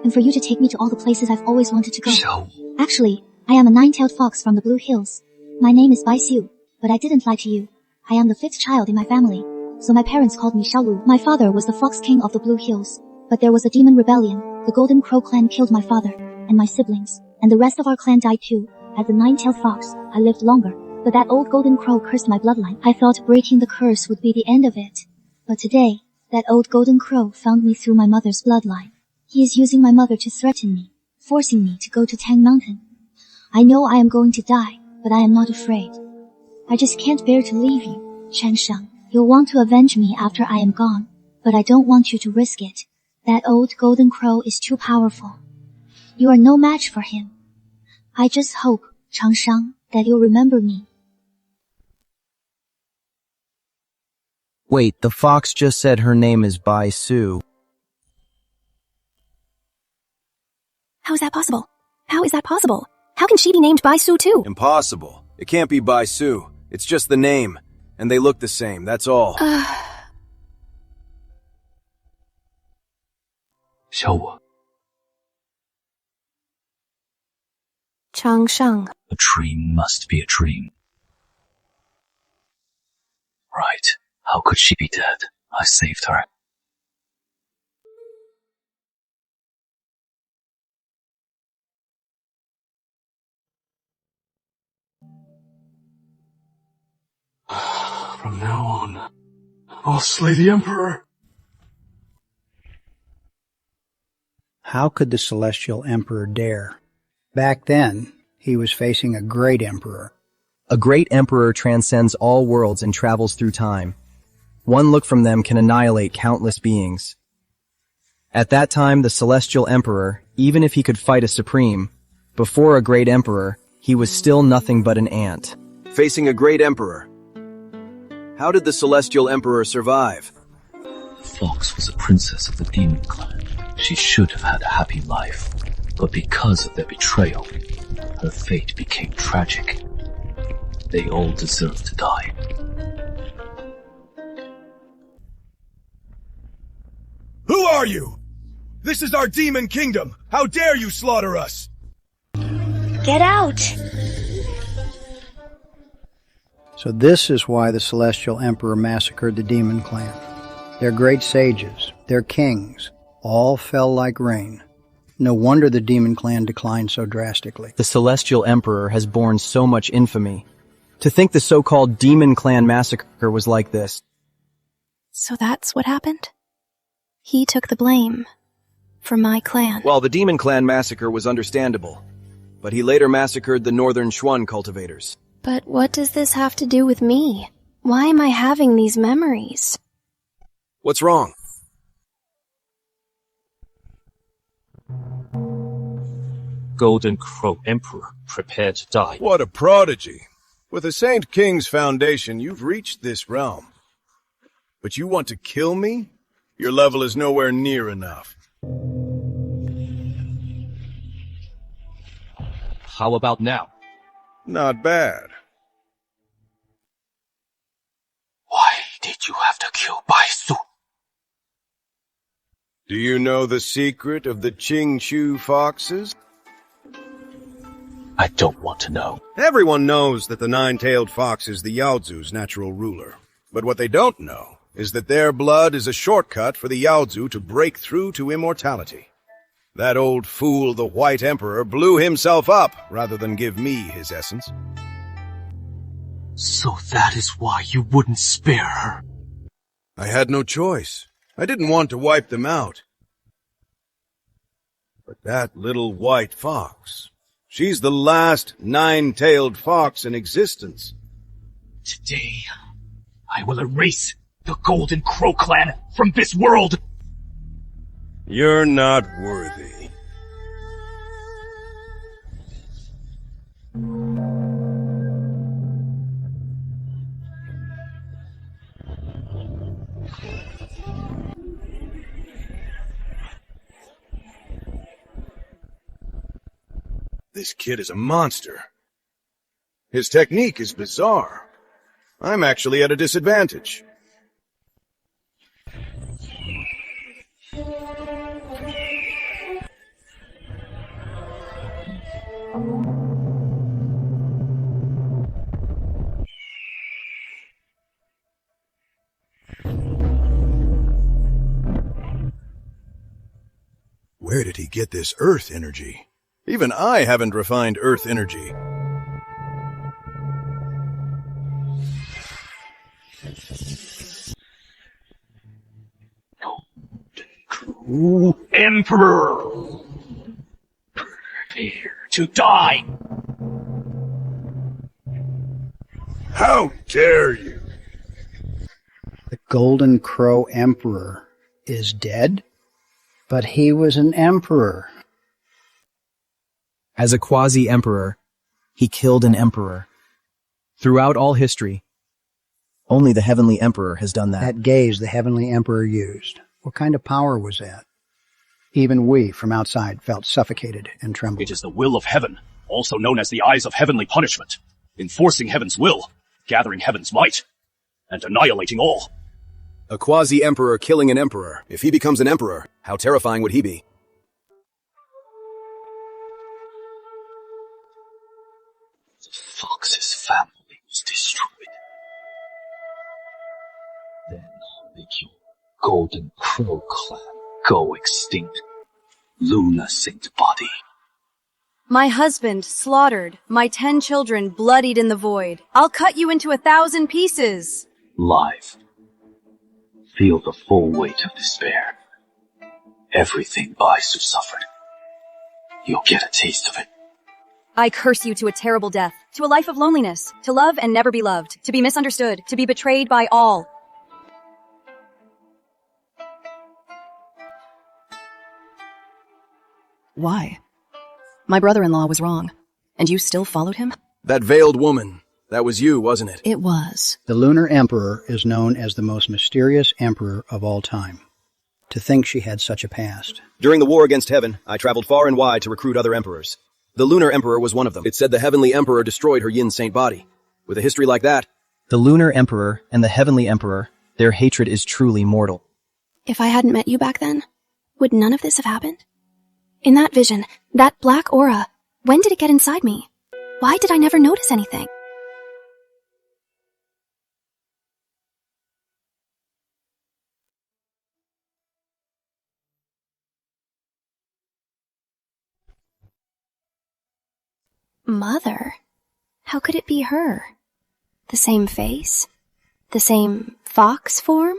[SPEAKER 16] And for you to take me to all the places I've always wanted to go. Actually, I am a nine-tailed fox from the Blue Hills. My name is Bai Xiu, but I didn't lie to you. I am the fifth child in my family, so my parents called me Xiaolu. My father was the Fox King of the Blue Hills, but there was a demon rebellion. The Golden Crow clan killed my father, and my siblings, and the rest of our clan died too. As a nine-tailed fox, I lived longer, but that old Golden Crow cursed my bloodline. I thought breaking the curse would be the end of it. But today, that old Golden Crow found me through my mother's bloodline. He is using my mother to threaten me, forcing me to go to Tang Mountain. I know I am going to die, but I am not afraid. I just can't bear to leave you, Changsheng. You'll want to avenge me after I am gone, but I don't want you to risk it. That old Golden Crow is too powerful. You are no match for him. I just hope, Changsheng, that you'll remember me.
[SPEAKER 3] Wait, the fox just said her name is Bai Su.
[SPEAKER 8] How is that possible? How is that possible? How can she be named Bai Su too?
[SPEAKER 6] Impossible. It can't be Bai Su. It's just the name. And they look the same, that's all.
[SPEAKER 2] 小我
[SPEAKER 8] Changsheng.
[SPEAKER 2] A dream must be a dream. Right. How could she be dead? I saved her.
[SPEAKER 13] From now on, I'll slay the Emperor.
[SPEAKER 4] How could the Celestial Emperor dare? Back then, he was facing a great emperor.
[SPEAKER 3] A great emperor transcends all worlds and travels through time. One look from them can annihilate countless beings. At that time, the Celestial Emperor, even if he could fight a supreme, before a great emperor, he was still nothing but an ant.
[SPEAKER 6] Facing a great emperor. How did the Celestial Emperor survive?
[SPEAKER 2] Fox was a princess of the demon clan. She should have had a happy life, but because of their betrayal, her fate became tragic. They all deserved to die.
[SPEAKER 9] Who are you? This is our demon kingdom. How dare you slaughter us?
[SPEAKER 14] Get out!
[SPEAKER 4] So this is why the Celestial Emperor massacred the Demon Clan. Their great sages, their kings, all fell like rain. No wonder the Demon Clan declined so drastically.
[SPEAKER 3] The Celestial Emperor has borne so much infamy. To think the so-called Demon Clan massacre was like this.
[SPEAKER 8] So that's what happened? He took the blame for my clan.
[SPEAKER 6] Well, the Demon Clan massacre was understandable, but he later massacred the Northern Xuan cultivators.
[SPEAKER 8] But what does this have to do with me? Why am I having these memories?
[SPEAKER 6] What's wrong?
[SPEAKER 2] Golden Crow Emperor, prepare to die.
[SPEAKER 5] What a prodigy. With the Saint King's foundation, you've reached this realm. But you want to kill me? Your level is nowhere near enough.
[SPEAKER 2] How about now?
[SPEAKER 5] Not bad.
[SPEAKER 13] Why did you have to kill Bai Su?
[SPEAKER 5] Do you know the secret of the Qingqiu foxes?
[SPEAKER 2] I don't want to know.
[SPEAKER 5] Everyone knows that the nine-tailed fox is the Yaozu's natural ruler. But what they don't know is that their blood is a shortcut for the Yaozu to break through to immortality. That old fool, the White Emperor, blew himself up rather than give me his essence.
[SPEAKER 13] So that is why you wouldn't spare her.
[SPEAKER 5] I had no choice. I didn't want to wipe them out. But that little white fox, she's the last nine-tailed fox in existence.
[SPEAKER 13] Today, I will erase the Golden Crow clan from this world.
[SPEAKER 5] You're not worthy. This kid is a monster. His technique is bizarre. I'm actually at a disadvantage. Where did he get this earth energy? Even I haven't refined earth energy.
[SPEAKER 13] Crow Emperor! Prepare to die!
[SPEAKER 9] How dare you?
[SPEAKER 4] The Golden Crow Emperor is dead? But he was an emperor.
[SPEAKER 3] As a quasi-emperor, he killed an emperor. Throughout all history, only the Heavenly Emperor has done that.
[SPEAKER 4] That gaze the Heavenly Emperor used, what kind of power was that? Even we, from outside, felt suffocated and trembled.
[SPEAKER 2] It is the will of heaven. also known as the Eyes of Heavenly Punishment, enforcing heaven's will, gathering heaven's might, and annihilating all.
[SPEAKER 6] A quasi-emperor killing an emperor. If he becomes an emperor, how terrifying would he be?
[SPEAKER 2] The Fox's family was destroyed. Then did your Golden Crow clan go extinct. Luna Saint Body.
[SPEAKER 20] My husband slaughtered, my 10 children bloodied in the void. I'll cut you into 1,000 pieces.
[SPEAKER 2] Live. Feel the full weight of despair. Everything Baisu suffered. You'll get a taste of it.
[SPEAKER 20] I curse you to a terrible death, to a life of loneliness, to love and never be loved, to be misunderstood, to be betrayed by all. Why? My brother-in-law was wrong, and you still followed him?
[SPEAKER 6] That veiled woman. That was you, wasn't it?
[SPEAKER 20] It was.
[SPEAKER 4] The Lunar Emperor is known as the most mysterious emperor of all time. To think she had such a past.
[SPEAKER 6] During the war against heaven, I traveled far and wide to recruit other emperors. The Lunar Emperor was one of them. It said the Heavenly Emperor destroyed her Yin Saint body. With a history like that...
[SPEAKER 3] The Lunar Emperor and the Heavenly Emperor, their hatred is truly mortal.
[SPEAKER 8] If I hadn't met you back then, would none of this have happened? In that vision, that black aura, when did it get inside me? Why did I never notice anything? Mother? How could it be her? The same face? The same fox form?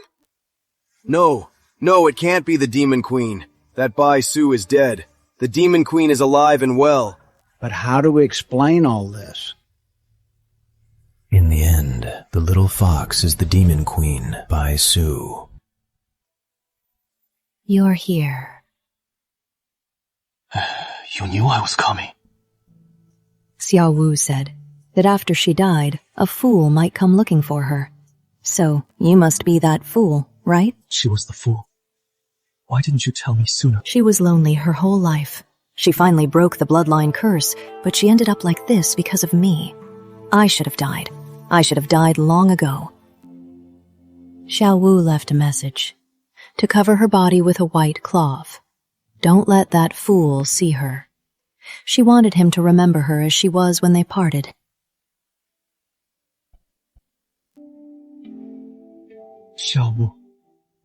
[SPEAKER 6] No, it can't be the Demon Queen. That Bai Su is dead. The Demon Queen is alive and well.
[SPEAKER 4] But how do we explain all this?
[SPEAKER 23] In the end, the little fox is the Demon Queen, Bai Su.
[SPEAKER 11] You're here.
[SPEAKER 2] You knew I was coming.
[SPEAKER 11] Xiao Wu said that after she died, a fool might come looking for her. So, you must be that fool, right?
[SPEAKER 2] She was the fool. Why didn't you tell me sooner?
[SPEAKER 11] She was lonely her whole life. She finally broke the bloodline curse, but she ended up like this because of me. I should have died. I should have died long ago. Xiao Wu left a message. To cover her body with a white cloth. Don't let that fool see her. She wanted him to remember her as she was when they parted.
[SPEAKER 1] Xiao Wu,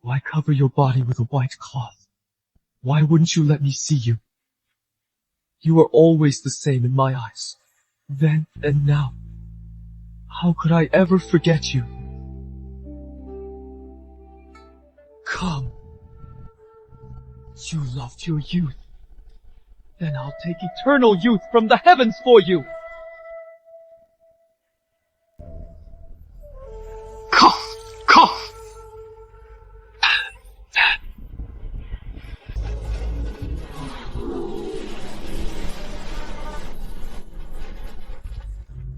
[SPEAKER 1] why cover your body with a white cloth? Why wouldn't you let me see you? You are always the same in my eyes, then and now. How could I ever forget you? Come. You loved your youth. Then I'll take eternal youth from the heavens for you. Come.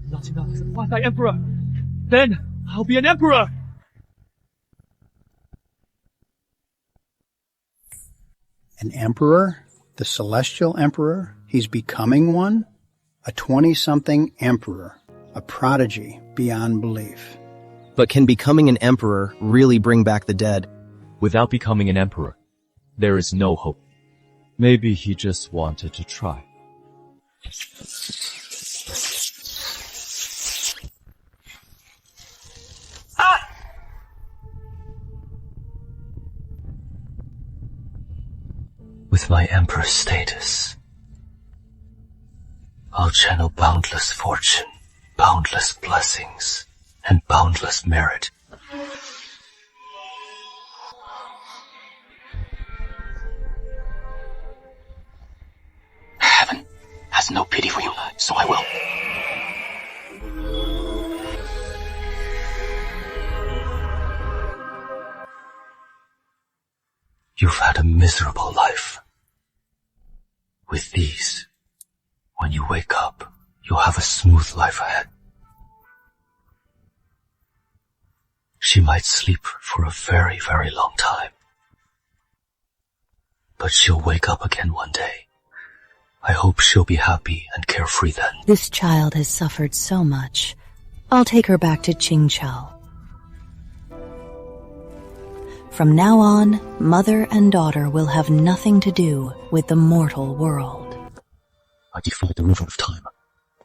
[SPEAKER 1] Not enough as a quasi-emperor. Then I'll be an emperor.
[SPEAKER 4] An emperor? The celestial emperor? He's becoming one? A 20-something emperor. A prodigy beyond belief.
[SPEAKER 3] But can becoming an emperor really bring back the dead?
[SPEAKER 21] Without becoming an emperor, there is no hope. Maybe he just wanted to try.
[SPEAKER 2] With my emperor status, I'll channel boundless fortune, boundless blessings, and boundless merit. Heaven has no pity for you, so I will. You've had a miserable life. With these, when you wake up, you'll have a smooth life ahead. She might sleep for a very, very long time. But she'll wake up again one day,
[SPEAKER 7] I hope she'll be happy and carefree then.
[SPEAKER 12] This child has suffered so much. I'll take her back to Qingchao. From now on, mother and daughter will have nothing to do with the mortal world.
[SPEAKER 2] I defied the river of time,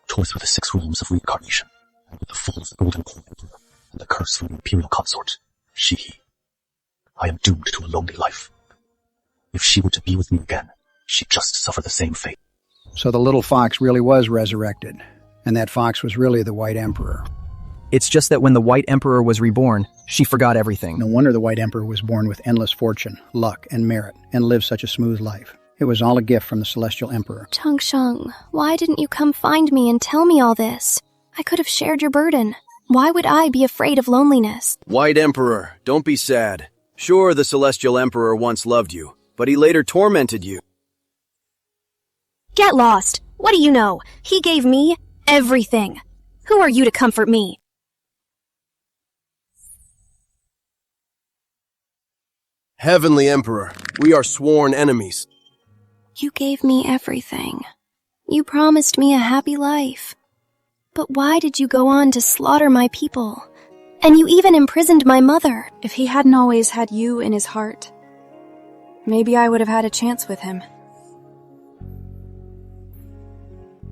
[SPEAKER 2] tore through the 6 realms of reincarnation, and with the fall of the Golden Core Emperor and the curse from the Imperial Consort, she. I am doomed to a lonely life. If she were to be with me again, she'd just suffer the same fate.
[SPEAKER 4] So the little fox really was resurrected, and that fox was really the White Emperor.
[SPEAKER 3] It's just that when the White Emperor was reborn, she forgot everything.
[SPEAKER 4] No wonder the White Emperor was born with endless fortune, luck, and merit, and lived such a smooth life. It was all a gift from the Celestial Emperor.
[SPEAKER 8] Changsheng, why didn't you come find me and tell me all this? I could have shared your burden. Why would I be afraid of loneliness?
[SPEAKER 6] White Emperor, don't be sad. Sure, the Celestial Emperor once loved you, but he later tormented you.
[SPEAKER 8] Get lost. What do you know? He gave me everything. Who are you to comfort me?
[SPEAKER 6] Heavenly Emperor, we are sworn enemies.
[SPEAKER 8] You gave me everything. You promised me a happy life. But why did you go on to slaughter my people? And you even imprisoned my mother.
[SPEAKER 20] If he hadn't always had you in his heart, maybe I would have had a chance with him.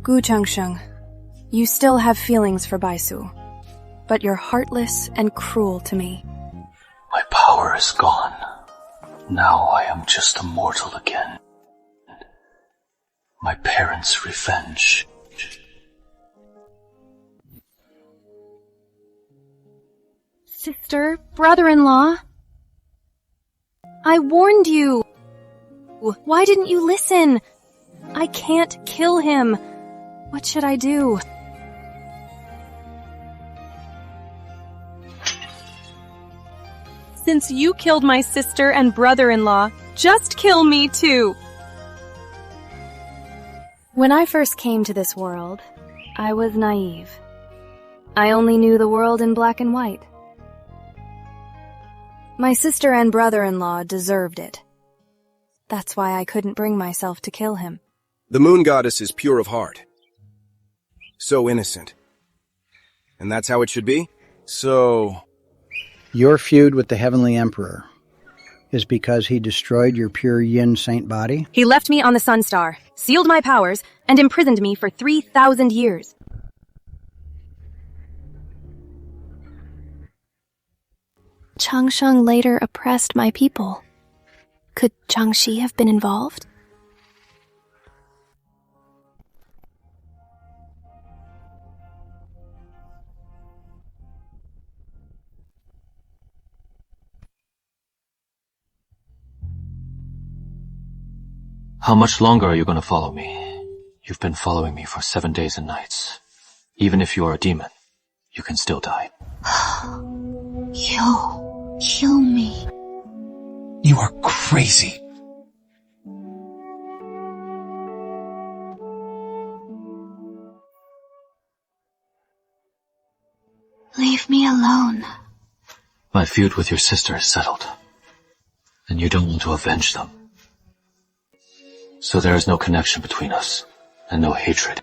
[SPEAKER 20] Gu Changsheng, you still have feelings for Baisu, but you're heartless and cruel to me.
[SPEAKER 7] My power is gone. Now I am just a mortal again. My parents' revenge.
[SPEAKER 8] Sister, brother-in-law, I warned you. Why didn't you listen? I can't kill him. What should I do? Since you killed my sister and brother-in-law, just kill me too. When I first came to this world, I was naive. I only knew the world in black and white. My sister and brother-in-law deserved it. That's why I couldn't bring myself to kill him.
[SPEAKER 6] The Moon Goddess is pure of heart. So innocent. And that's how it should be? So...
[SPEAKER 4] Your feud with the Heavenly Emperor is because he destroyed your pure yin saint body?
[SPEAKER 8] He left me on the Sun Star, sealed my powers, and imprisoned me for 3,000 years. Changsheng later oppressed my people. Could Jiangxi have been involved?
[SPEAKER 21] How much longer are you going to follow me? You've been following me for 7 days and nights. Even if you are a demon, you can still die.
[SPEAKER 14] Kill me.
[SPEAKER 13] You are crazy.
[SPEAKER 14] Leave me alone.
[SPEAKER 21] My feud with your sister is settled, and you don't want to avenge them. So there is no connection between us, and no hatred.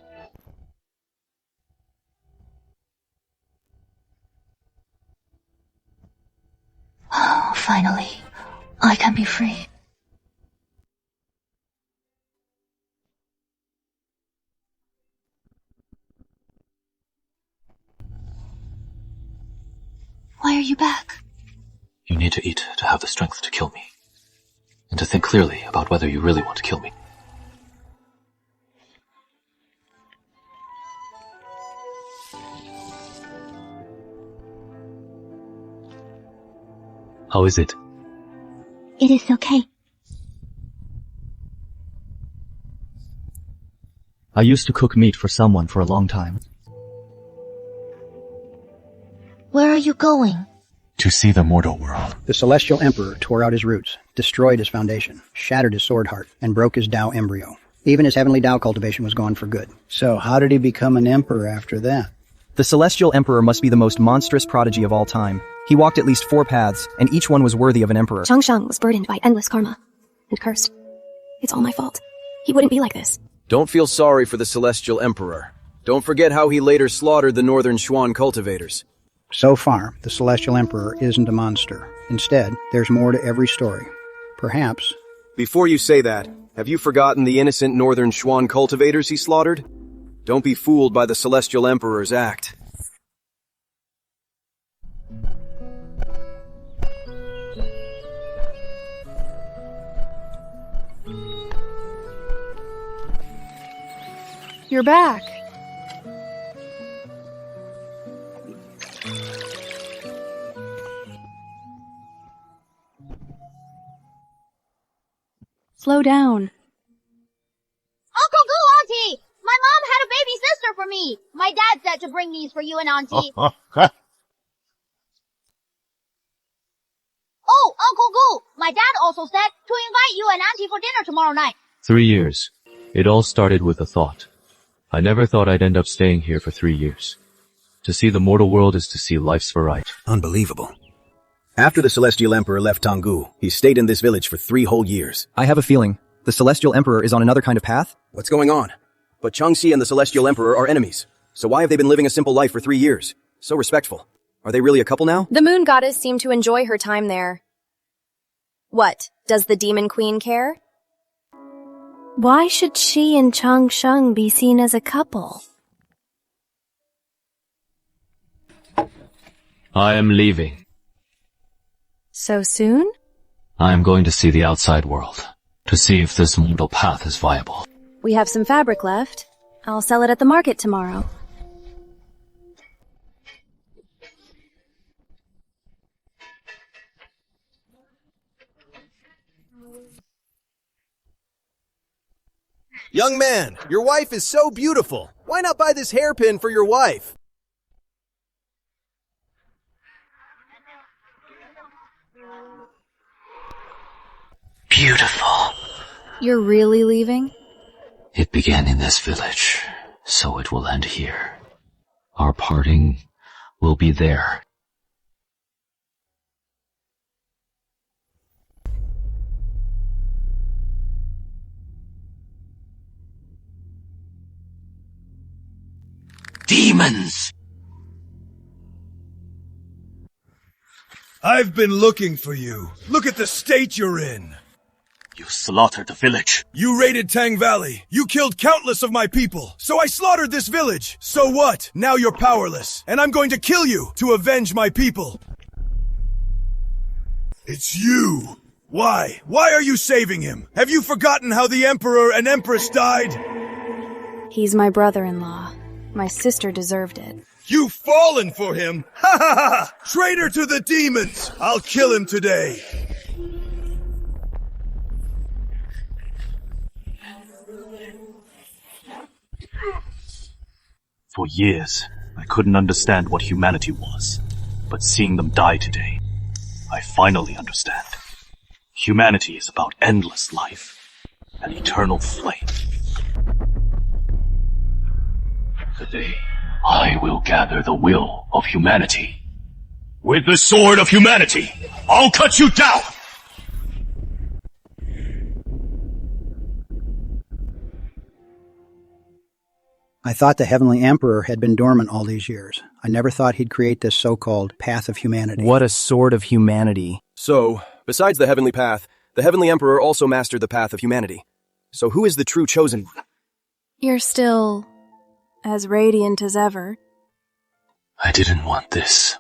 [SPEAKER 14] Oh, finally, I can be free. Why are you back?
[SPEAKER 21] You need to eat to have the strength to kill me, and to think clearly about whether you really want to kill me.
[SPEAKER 2] How is it?
[SPEAKER 14] It is okay.
[SPEAKER 1] I used to cook meat for someone for a long time.
[SPEAKER 14] Where are you going?
[SPEAKER 2] To see the mortal world.
[SPEAKER 4] The Celestial Emperor tore out his roots, destroyed his foundation, shattered his sword heart, and broke his Tao embryo. Even his heavenly Tao cultivation was gone for good. So how did he become an emperor after that?
[SPEAKER 3] The Celestial Emperor must be the most monstrous prodigy of all time. He walked at least 4 paths, and each one was worthy of an emperor.
[SPEAKER 8] Changsheng was burdened by endless karma and cursed. It's all my fault. He wouldn't be like this.
[SPEAKER 6] Don't feel sorry for the Celestial Emperor. Don't forget how he later slaughtered the Northern Xuan cultivators.
[SPEAKER 4] So far, the Celestial Emperor isn't a monster. Instead, there's more to every story. Perhaps...
[SPEAKER 6] Before you say that, have you forgotten the innocent Northern Xuan cultivators he slaughtered? Don't be fooled by the Celestial Emperor's act.
[SPEAKER 20] You're back. Slow down.
[SPEAKER 16] Uncle Gu, Auntie! My mom had a baby sister for me. My dad said to bring these for you and Auntie. Oh, Uncle Gu! My dad also said to invite you and Auntie for dinner tomorrow night.
[SPEAKER 21] 3 years. It all started with a thought. I never thought I'd end up staying here for 3 years. To see the mortal world is to see life's variety.
[SPEAKER 10] Unbelievable. After the Celestial Emperor left Tonggu, he stayed in this village for 3 whole years.
[SPEAKER 3] I have a feeling. The Celestial Emperor is on another kind of path?
[SPEAKER 6] What's going on? But Changxi and the Celestial Emperor are enemies. So why have they been living a simple life for 3 years? So respectful. Are they really a couple now?
[SPEAKER 8] The moon goddess seemed to enjoy her time there. What, does the demon queen care? Why should she and Changsheng be seen as a couple?
[SPEAKER 21] I am leaving.
[SPEAKER 8] So soon?
[SPEAKER 21] I am going to see the outside world, to see if this mortal path is viable.
[SPEAKER 8] We have some fabric left. I'll sell it at the market tomorrow.
[SPEAKER 6] Young man, your wife is so beautiful. Why not buy this hairpin for your wife?
[SPEAKER 21] Beautiful.
[SPEAKER 8] You're really leaving?
[SPEAKER 21] It began in this village, so it will end here. Our parting will be there. Demons!
[SPEAKER 9] I've been looking for you. Look at the state you're in.
[SPEAKER 21] You slaughtered the village.
[SPEAKER 9] You raided Tang Valley. You killed countless of my people. So I slaughtered this village. So what? Now you're powerless. And I'm going to kill you to avenge my people. It's you. Why? Why are you saving him? Have you forgotten how the Emperor and Empress died?
[SPEAKER 8] He's my brother-in-law. My sister deserved it.
[SPEAKER 9] You've fallen for him! Ha ha ha! Traitor to the demons! I'll kill him today!
[SPEAKER 2] For years, I couldn't understand what humanity was. But seeing them die today, I finally understand. Humanity is about endless life, an eternal flame. Today, I will gather the will of humanity. With the sword of humanity, I'll cut you down!
[SPEAKER 4] I thought the Heavenly Emperor had been dormant all these years. I never thought he'd create this so-called path of humanity.
[SPEAKER 3] What a sword of humanity.
[SPEAKER 6] So, besides the Heavenly Path, the Heavenly Emperor also mastered the path of humanity. So who is the true chosen one?
[SPEAKER 8] You're still as radiant as ever.
[SPEAKER 21] I didn't want this.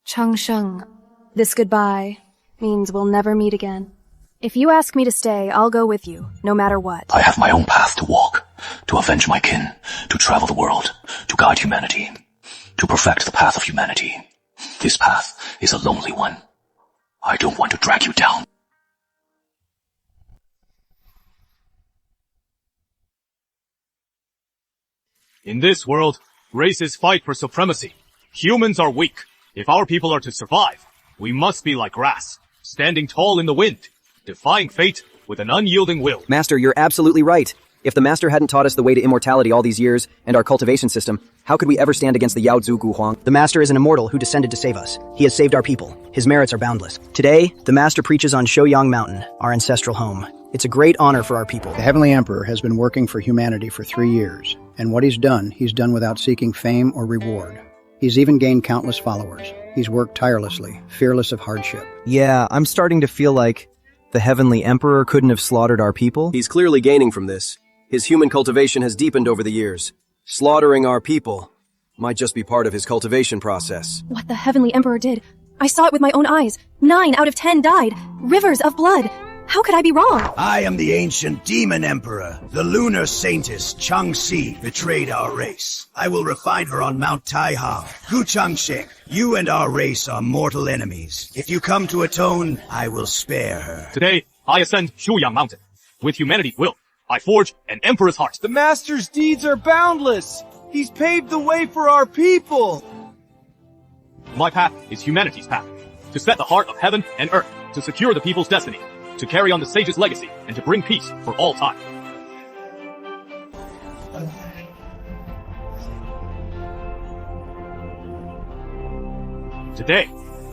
[SPEAKER 8] Changsheng, this goodbye means we'll never meet again. If you ask me to stay, I'll go with you, no matter what.
[SPEAKER 2] I have my own path to walk, to avenge my kin, to travel the world, to guide humanity, to perfect the path of humanity. This path is a lonely one. I don't want to drag you down.
[SPEAKER 17] In this world, races fight for supremacy. Humans are weak. If our people are to survive, we must be like grass, standing tall in the wind, defying fate with an unyielding will.
[SPEAKER 3] Master, you're absolutely right. If the Master hadn't taught us the way to immortality all these years, and our cultivation system, how could we ever stand against the Yao Zu Gu Huang?
[SPEAKER 4] The Master is an immortal who descended to save us. He has saved our people. His merits are boundless. Today, the Master preaches on Shouyang Mountain, our ancestral home. It's a great honor for our people. The Heavenly Emperor has been working for humanity for 3 years, and what he's done without seeking fame or reward. He's even gained countless followers. He's worked tirelessly, fearless of hardship.
[SPEAKER 3] Yeah, I'm starting to feel like the Heavenly Emperor couldn't have slaughtered our people.
[SPEAKER 6] He's clearly gaining from this. His human cultivation has deepened over the years. Slaughtering our people might just be part of his cultivation process.
[SPEAKER 8] What the Heavenly Emperor did, I saw it with my own eyes. 9 out of 10 died. Rivers of blood. How could I be wrong?
[SPEAKER 18] I am the ancient demon emperor. The lunar saintess Changxi betrayed our race. I will refine her on Mount Taihao. Gu Changsheng, you and our race are mortal enemies. If you come to atone, I will spare her.
[SPEAKER 17] Today, I ascend Shouyang Mountain. With humanity's will, I forge an emperor's heart.
[SPEAKER 15] The Master's deeds are boundless. He's paved the way for our people.
[SPEAKER 17] My path is humanity's path. To set the heart of heaven and earth. To secure the people's destiny. To carry on the sage's legacy. And to bring peace for all time. Today,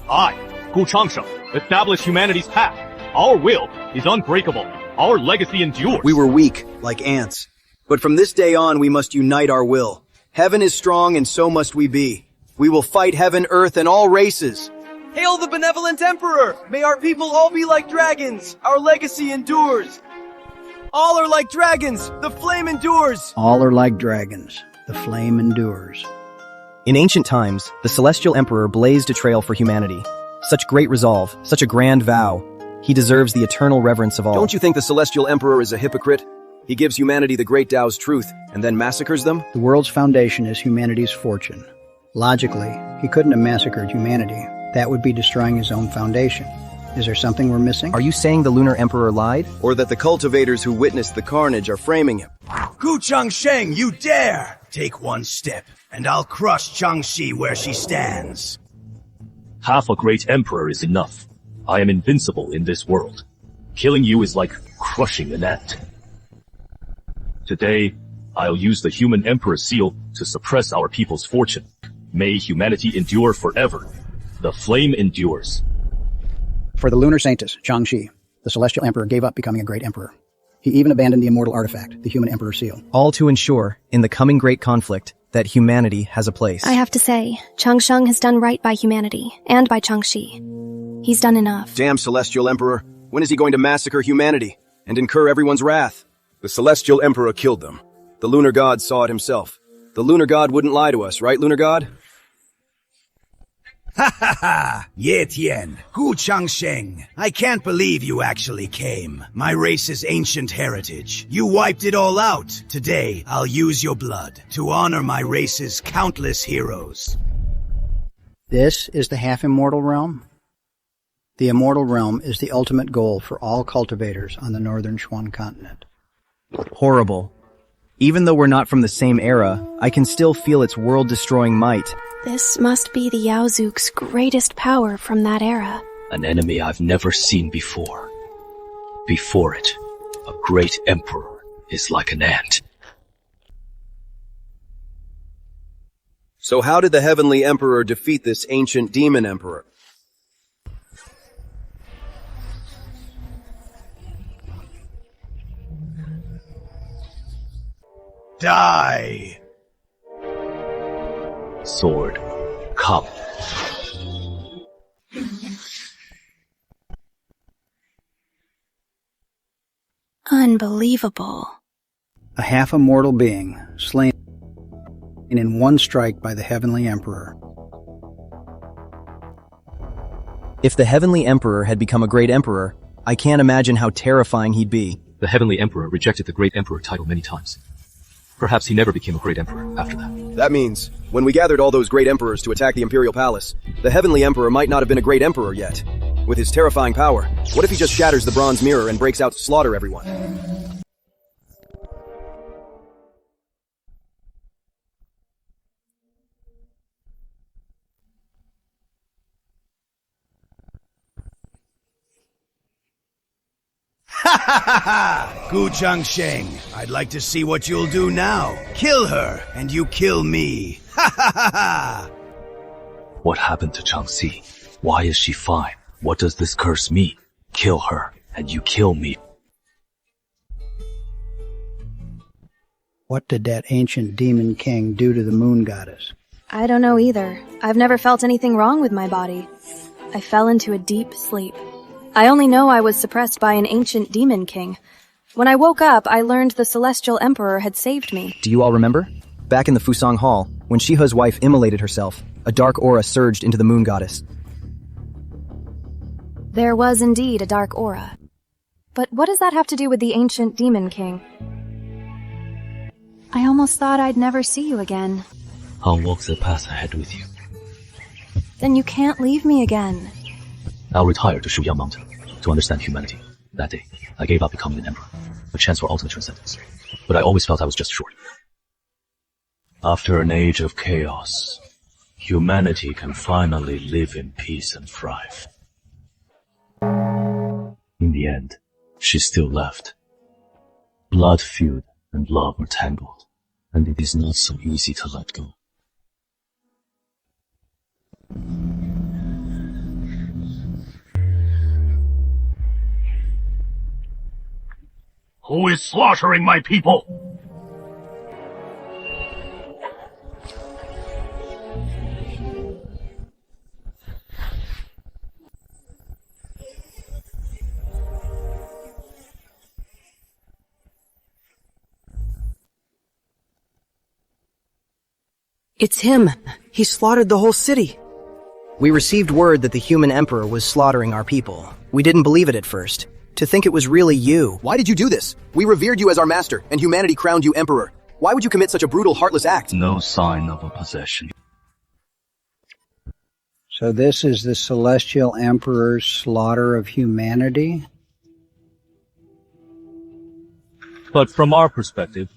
[SPEAKER 17] I, Gu Changsheng, establish humanity's path. Our will is unbreakable. Our legacy endures.
[SPEAKER 6] We were weak, like ants. But from this day on, we must unite our will. Heaven is strong, and so must we be. We will fight heaven, earth, and all races.
[SPEAKER 15] Hail the benevolent Emperor! May our people all be like dragons. Our legacy endures. All are like dragons. The flame endures.
[SPEAKER 4] All are like dragons. The flame endures.
[SPEAKER 3] In ancient times, the Celestial Emperor blazed a trail for humanity. Such great resolve, such a grand vow. He deserves the eternal reverence of all.
[SPEAKER 6] Don't you think the Celestial Emperor is a hypocrite? He gives humanity the great Tao's truth, and then massacres them?
[SPEAKER 4] The world's foundation is humanity's fortune. Logically, he couldn't have massacred humanity. That would be destroying his own foundation. Is there something we're missing?
[SPEAKER 3] Are you saying the Lunar Emperor lied?
[SPEAKER 6] Or that the cultivators who witnessed the carnage are framing him?
[SPEAKER 18] Gu Changsheng, you dare! Take one step, and I'll crush Changxi where she stands.
[SPEAKER 2] Half a great emperor is enough. I am invincible in this world. Killing you is like crushing an ant. Today, I'll use the human emperor seal to suppress our people's fortune. May humanity endure forever. The flame endures.
[SPEAKER 4] For the lunar saintess, Changxi, the celestial emperor gave up becoming a great emperor. He even abandoned the immortal artifact, the human emperor seal.
[SPEAKER 3] All to ensure, in the coming great conflict, that humanity has a place.
[SPEAKER 8] I have to say, Changsheng has done right by humanity, and by Changxi. He's done enough.
[SPEAKER 6] Damn Celestial Emperor. When is he going to massacre humanity and incur everyone's wrath? The Celestial Emperor killed them. The Lunar God saw it himself. The Lunar God wouldn't lie to us, right, Lunar God?
[SPEAKER 18] Ha ha ha! Ye Tian, Gu Changsheng. I can't believe you actually came. My race's ancient heritage. You wiped it all out. Today, I'll use your blood to honor my race's countless heroes.
[SPEAKER 4] This is the half-immortal realm? The immortal realm is the ultimate goal for all cultivators on the northern Xuan continent.
[SPEAKER 3] Horrible. Even though we're not from the same era, I can still feel its world-destroying might.
[SPEAKER 8] This must be the Yaozuk's greatest power from that era.
[SPEAKER 2] An enemy I've never seen before. Before it, a great emperor is like an ant.
[SPEAKER 6] So how did the Heavenly Emperor defeat this ancient demon emperor?
[SPEAKER 18] Die!
[SPEAKER 2] Sword, come.
[SPEAKER 8] Unbelievable.
[SPEAKER 4] A half-immortal being, slain in one strike by the Heavenly Emperor.
[SPEAKER 3] If the Heavenly Emperor had become a great emperor, I can't imagine how terrifying he'd be.
[SPEAKER 2] The Heavenly Emperor rejected the Great Emperor title many times. Perhaps he never became a great emperor after that.
[SPEAKER 6] That means, when we gathered all those great emperors to attack the Imperial Palace, the Heavenly Emperor might not have been a great emperor yet. With his terrifying power, what if he just shatters the bronze mirror and breaks out to slaughter everyone?
[SPEAKER 18] Ha Ha ha ha! Gu Changsheng, I'd like to see what you'll do now. Kill her, and you kill me. Ha ha ha ha!
[SPEAKER 2] What happened to Changxi? Why is she fine? What does this curse mean? Kill her, and you kill me.
[SPEAKER 4] What did that ancient demon king do to the moon goddess?
[SPEAKER 8] I don't know either. I've never felt anything wrong with my body. I fell into a deep sleep. I only know I was suppressed by an ancient demon king. When I woke up, I learned the celestial emperor had saved me.
[SPEAKER 3] Do you all remember? Back in the Fusang Hall, when Shihe's wife immolated herself, a dark aura surged into the moon goddess.
[SPEAKER 8] There was indeed a dark aura. But what does that have to do with the ancient demon king? I almost thought I'd never see you again.
[SPEAKER 2] I'll walk the path ahead with you.
[SPEAKER 8] Then you can't leave me again.
[SPEAKER 2] I'll retire to Shuyang Mountain to understand humanity. That day, I gave up becoming an emperor, a chance for ultimate transcendence. But I always felt I was just short. After an age of chaos, humanity can finally live in peace and thrive. In the end, she still left. Blood feud and love are tangled, and it is not so easy to let go.
[SPEAKER 9] Who is slaughtering my people?
[SPEAKER 5] It's him. He slaughtered the whole city.
[SPEAKER 3] We received word that the human emperor was slaughtering our people. We didn't believe it at first. To think it was really you.
[SPEAKER 6] Why did you do this? We revered you as our master, and humanity crowned you emperor. Why would you commit such a brutal, heartless act?
[SPEAKER 2] No sign of a possession.
[SPEAKER 4] So this is the celestial emperor's slaughter of humanity?
[SPEAKER 17] But from our perspective,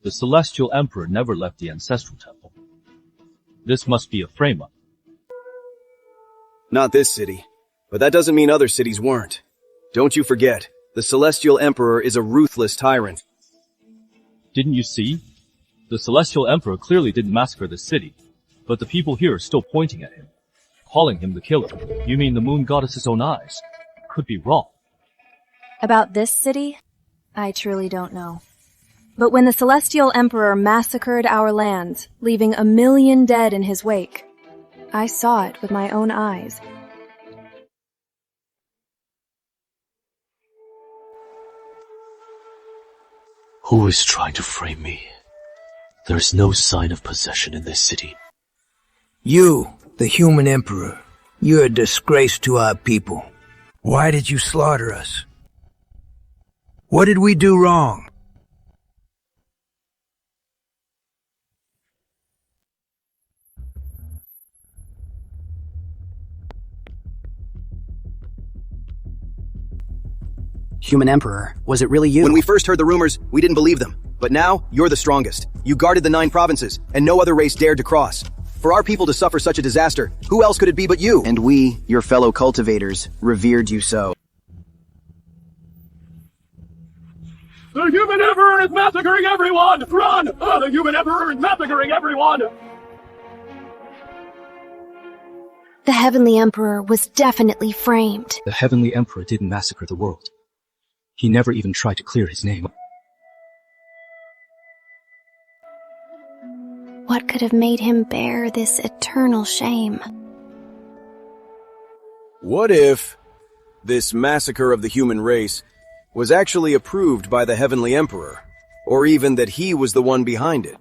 [SPEAKER 17] the celestial emperor never left the ancestral temple. This must be a frame-up.
[SPEAKER 6] Not this city, but that doesn't mean other cities weren't. Don't you forget, the celestial emperor is a ruthless tyrant.
[SPEAKER 17] Didn't you see? The celestial emperor clearly didn't massacre the city, but the people here are still pointing at him, calling him the killer. You mean the moon goddess's own eyes? Could be wrong.
[SPEAKER 8] About this city? I truly don't know. But when the celestial emperor massacred our lands, leaving 1 million dead in his wake, I saw it with my own eyes.
[SPEAKER 2] Who is trying to frame me? There is no sign of possession in this city.
[SPEAKER 18] You, the human emperor, you're a disgrace to our people. Why did you slaughter us? What did we do wrong?
[SPEAKER 3] Human emperor, was it really you?
[SPEAKER 6] When we first heard the rumors, we didn't believe them. But now, you're the strongest. You guarded the 9 provinces, and no other race dared to cross. For our people to suffer such a disaster, who else could it be but you?
[SPEAKER 3] And we, your fellow cultivators, revered you so.
[SPEAKER 17] The human emperor is massacring everyone! Run! The human emperor is massacring everyone!
[SPEAKER 8] The heavenly emperor was definitely framed.
[SPEAKER 2] The heavenly emperor didn't massacre the world. He never even tried to clear his name.
[SPEAKER 8] What could have made him bear this eternal shame?
[SPEAKER 6] What if this massacre of the human race was actually approved by the heavenly emperor, or even that he was the one behind it?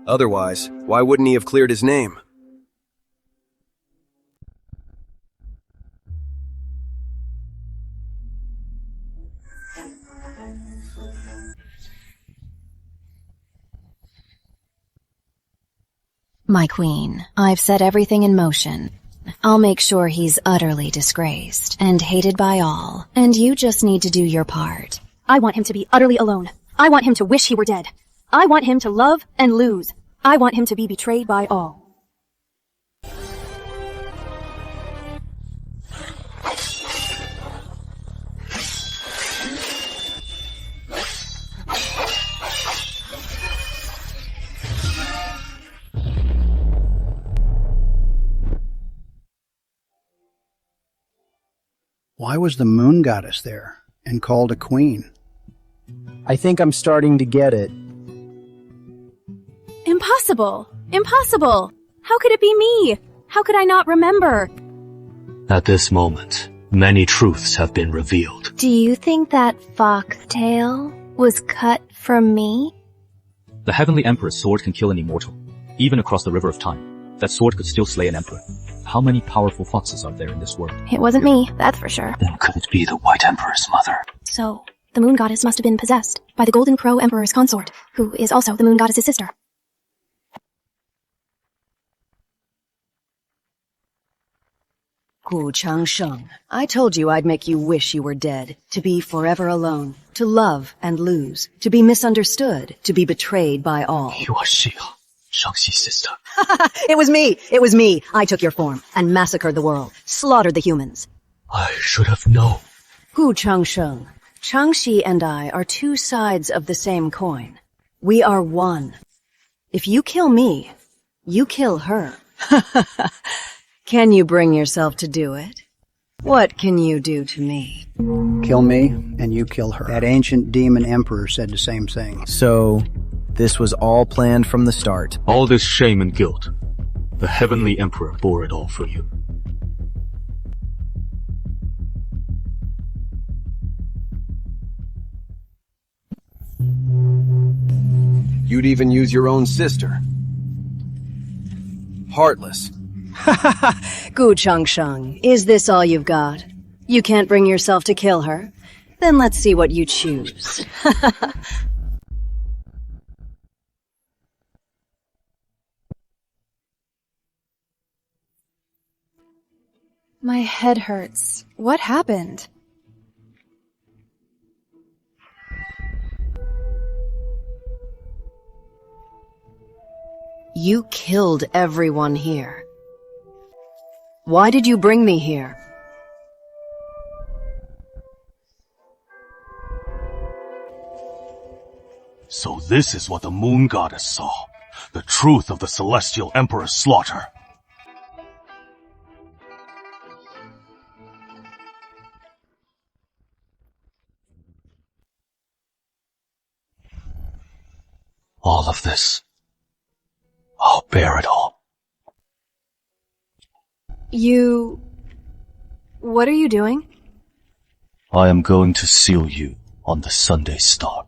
[SPEAKER 6] Otherwise, why wouldn't he have cleared his name?
[SPEAKER 12] My queen, I've set everything in motion. I'll make sure he's utterly disgraced and hated by all, and you just need to do your part.
[SPEAKER 8] I want him to be utterly alone. I want him to wish he were dead. I want him to love and lose. I want him to be betrayed by all.
[SPEAKER 4] Why was the moon goddess there and called a queen?
[SPEAKER 3] I think I'm starting to get it.
[SPEAKER 20] Impossible! Impossible! How could it be me? How could I not remember?
[SPEAKER 21] At this moment, many truths have been revealed.
[SPEAKER 8] Do you think that foxtail was cut from me?
[SPEAKER 2] The Heavenly Emperor's sword can kill an immortal, even across the river of time. That sword could still slay an emperor. How many powerful foxes are there in this world?
[SPEAKER 8] It wasn't me, that's for sure.
[SPEAKER 21] Then could it be the White Emperor's mother?
[SPEAKER 8] So, the moon goddess must have been possessed by the Golden Crow Emperor's consort, who is also the moon goddess's sister.
[SPEAKER 5] Gu Changsheng, I told you I'd make you wish you were dead, to be forever alone, to love and lose, to be misunderstood, to be betrayed by all.
[SPEAKER 21] You are she, Shangxi's sister.
[SPEAKER 5] It was me. I took your form and massacred the world, slaughtered the humans.
[SPEAKER 21] I should have known.
[SPEAKER 5] Gu Changsheng, Changxi and I are two sides of the same coin. We are one. If you kill me, you kill her. Can you bring yourself to do it? What can you do to me?
[SPEAKER 4] Kill me, and you kill her. That ancient demon emperor said the same thing.
[SPEAKER 3] So, this was all planned from the start.
[SPEAKER 21] All this shame and guilt, the Heavenly Emperor bore it all for you.
[SPEAKER 6] You'd even use your own sister. Heartless.
[SPEAKER 5] Gu Changsheng, is this all you've got? You can't bring yourself to kill her? Then let's see what you choose.
[SPEAKER 20] My head hurts. What happened?
[SPEAKER 5] You killed everyone here. Why did you bring me here?
[SPEAKER 21] So this is what the Moon Goddess saw. The truth of the Celestial Emperor's slaughter. All of this. I'll bear it all.
[SPEAKER 20] What are you doing?
[SPEAKER 21] I am going to seal you on the Sunday star.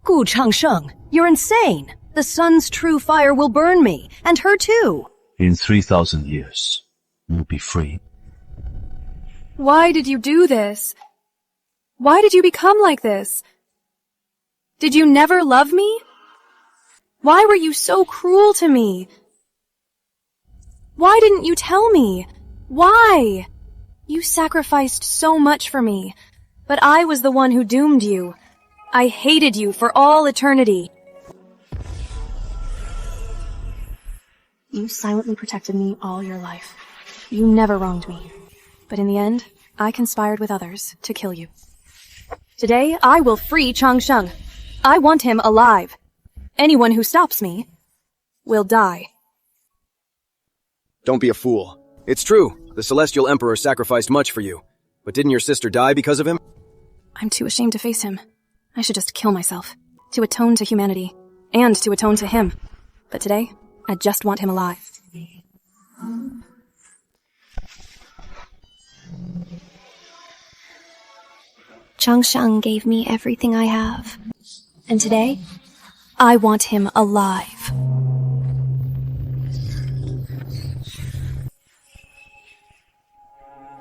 [SPEAKER 5] Gu Changsheng, you're insane! The sun's true fire will burn me, and her too!
[SPEAKER 21] In 3,000 years, you'll be free.
[SPEAKER 20] Why did you do this? Why did you become like this? Did you never love me? Why were you so cruel to me? Why didn't you tell me? Why? You sacrificed so much for me, but I was the one who doomed you. I hated you for all eternity. You silently protected me all your life. You never wronged me. But in the end, I conspired with others to kill you. Today, I will free Changsheng. I want him alive. Anyone who stops me will die.
[SPEAKER 6] Don't be a fool. It's true, the Celestial Emperor sacrificed much for you. But didn't your sister die because of him?
[SPEAKER 20] I'm too ashamed to face him. I should just kill myself, to atone to humanity, and to atone to him. But today, I just want him alive.
[SPEAKER 8] Changsheng gave me everything I have.
[SPEAKER 20] And today, I want him alive.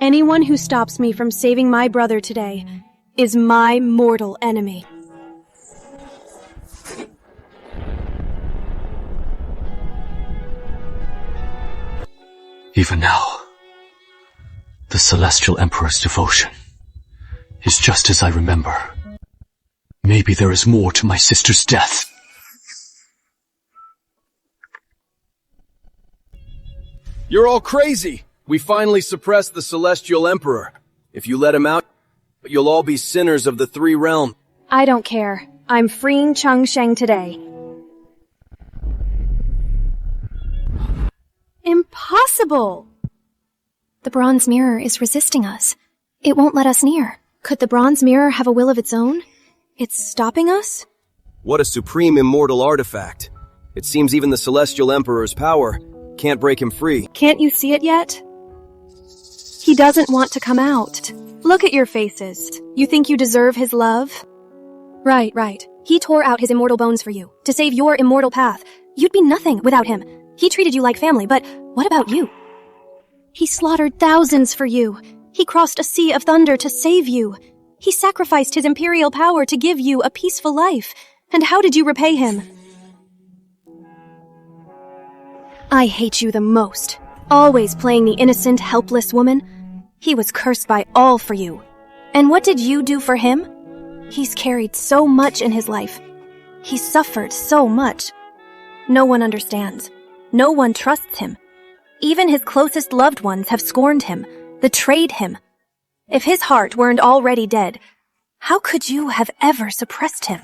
[SPEAKER 20] Anyone who stops me from saving my brother today is my mortal enemy.
[SPEAKER 21] Even now, the Celestial Emperor's devotion is just as I remember. Maybe there is more to my sister's death.
[SPEAKER 6] You're all crazy! We finally suppressed the Celestial Emperor. If you let him out, you'll all be sinners of the Three Realms.
[SPEAKER 20] I don't care. I'm freeing Changsheng today. Impossible!
[SPEAKER 8] The bronze mirror is resisting us. It won't let us near. Could the bronze mirror have a will of its own? It's stopping us?
[SPEAKER 6] What a supreme immortal artifact. It seems even the Celestial Emperor's power can't break him free.
[SPEAKER 20] Can't you see it yet? He doesn't want to come out. Look at your faces. You think you deserve his love?
[SPEAKER 8] Right. He tore out his immortal bones for you, to save your immortal path. You'd be nothing without him. He treated you like family, but what about you? He slaughtered thousands for you. He crossed a sea of thunder to save you. He sacrificed his imperial power to give you a peaceful life. And how did you repay him? I hate you the most. Always playing the innocent, helpless woman. He was cursed by all for you. And what did you do for him? He's carried so much in his life. He's suffered so much. No one understands. No one trusts him. Even his closest loved ones have scorned him, betrayed him. If his heart weren't already dead, how could you have ever suppressed him?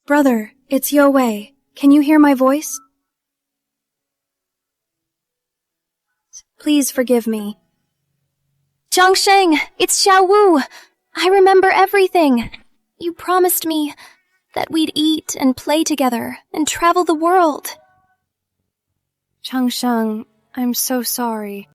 [SPEAKER 8] Brother, it's Yue Wei. Can you hear my voice? Please forgive me.
[SPEAKER 19] Changsheng, it's Xiao Wu. I remember everything. You promised me that we'd eat and play together and travel the world.
[SPEAKER 8] Changsheng, I'm so sorry.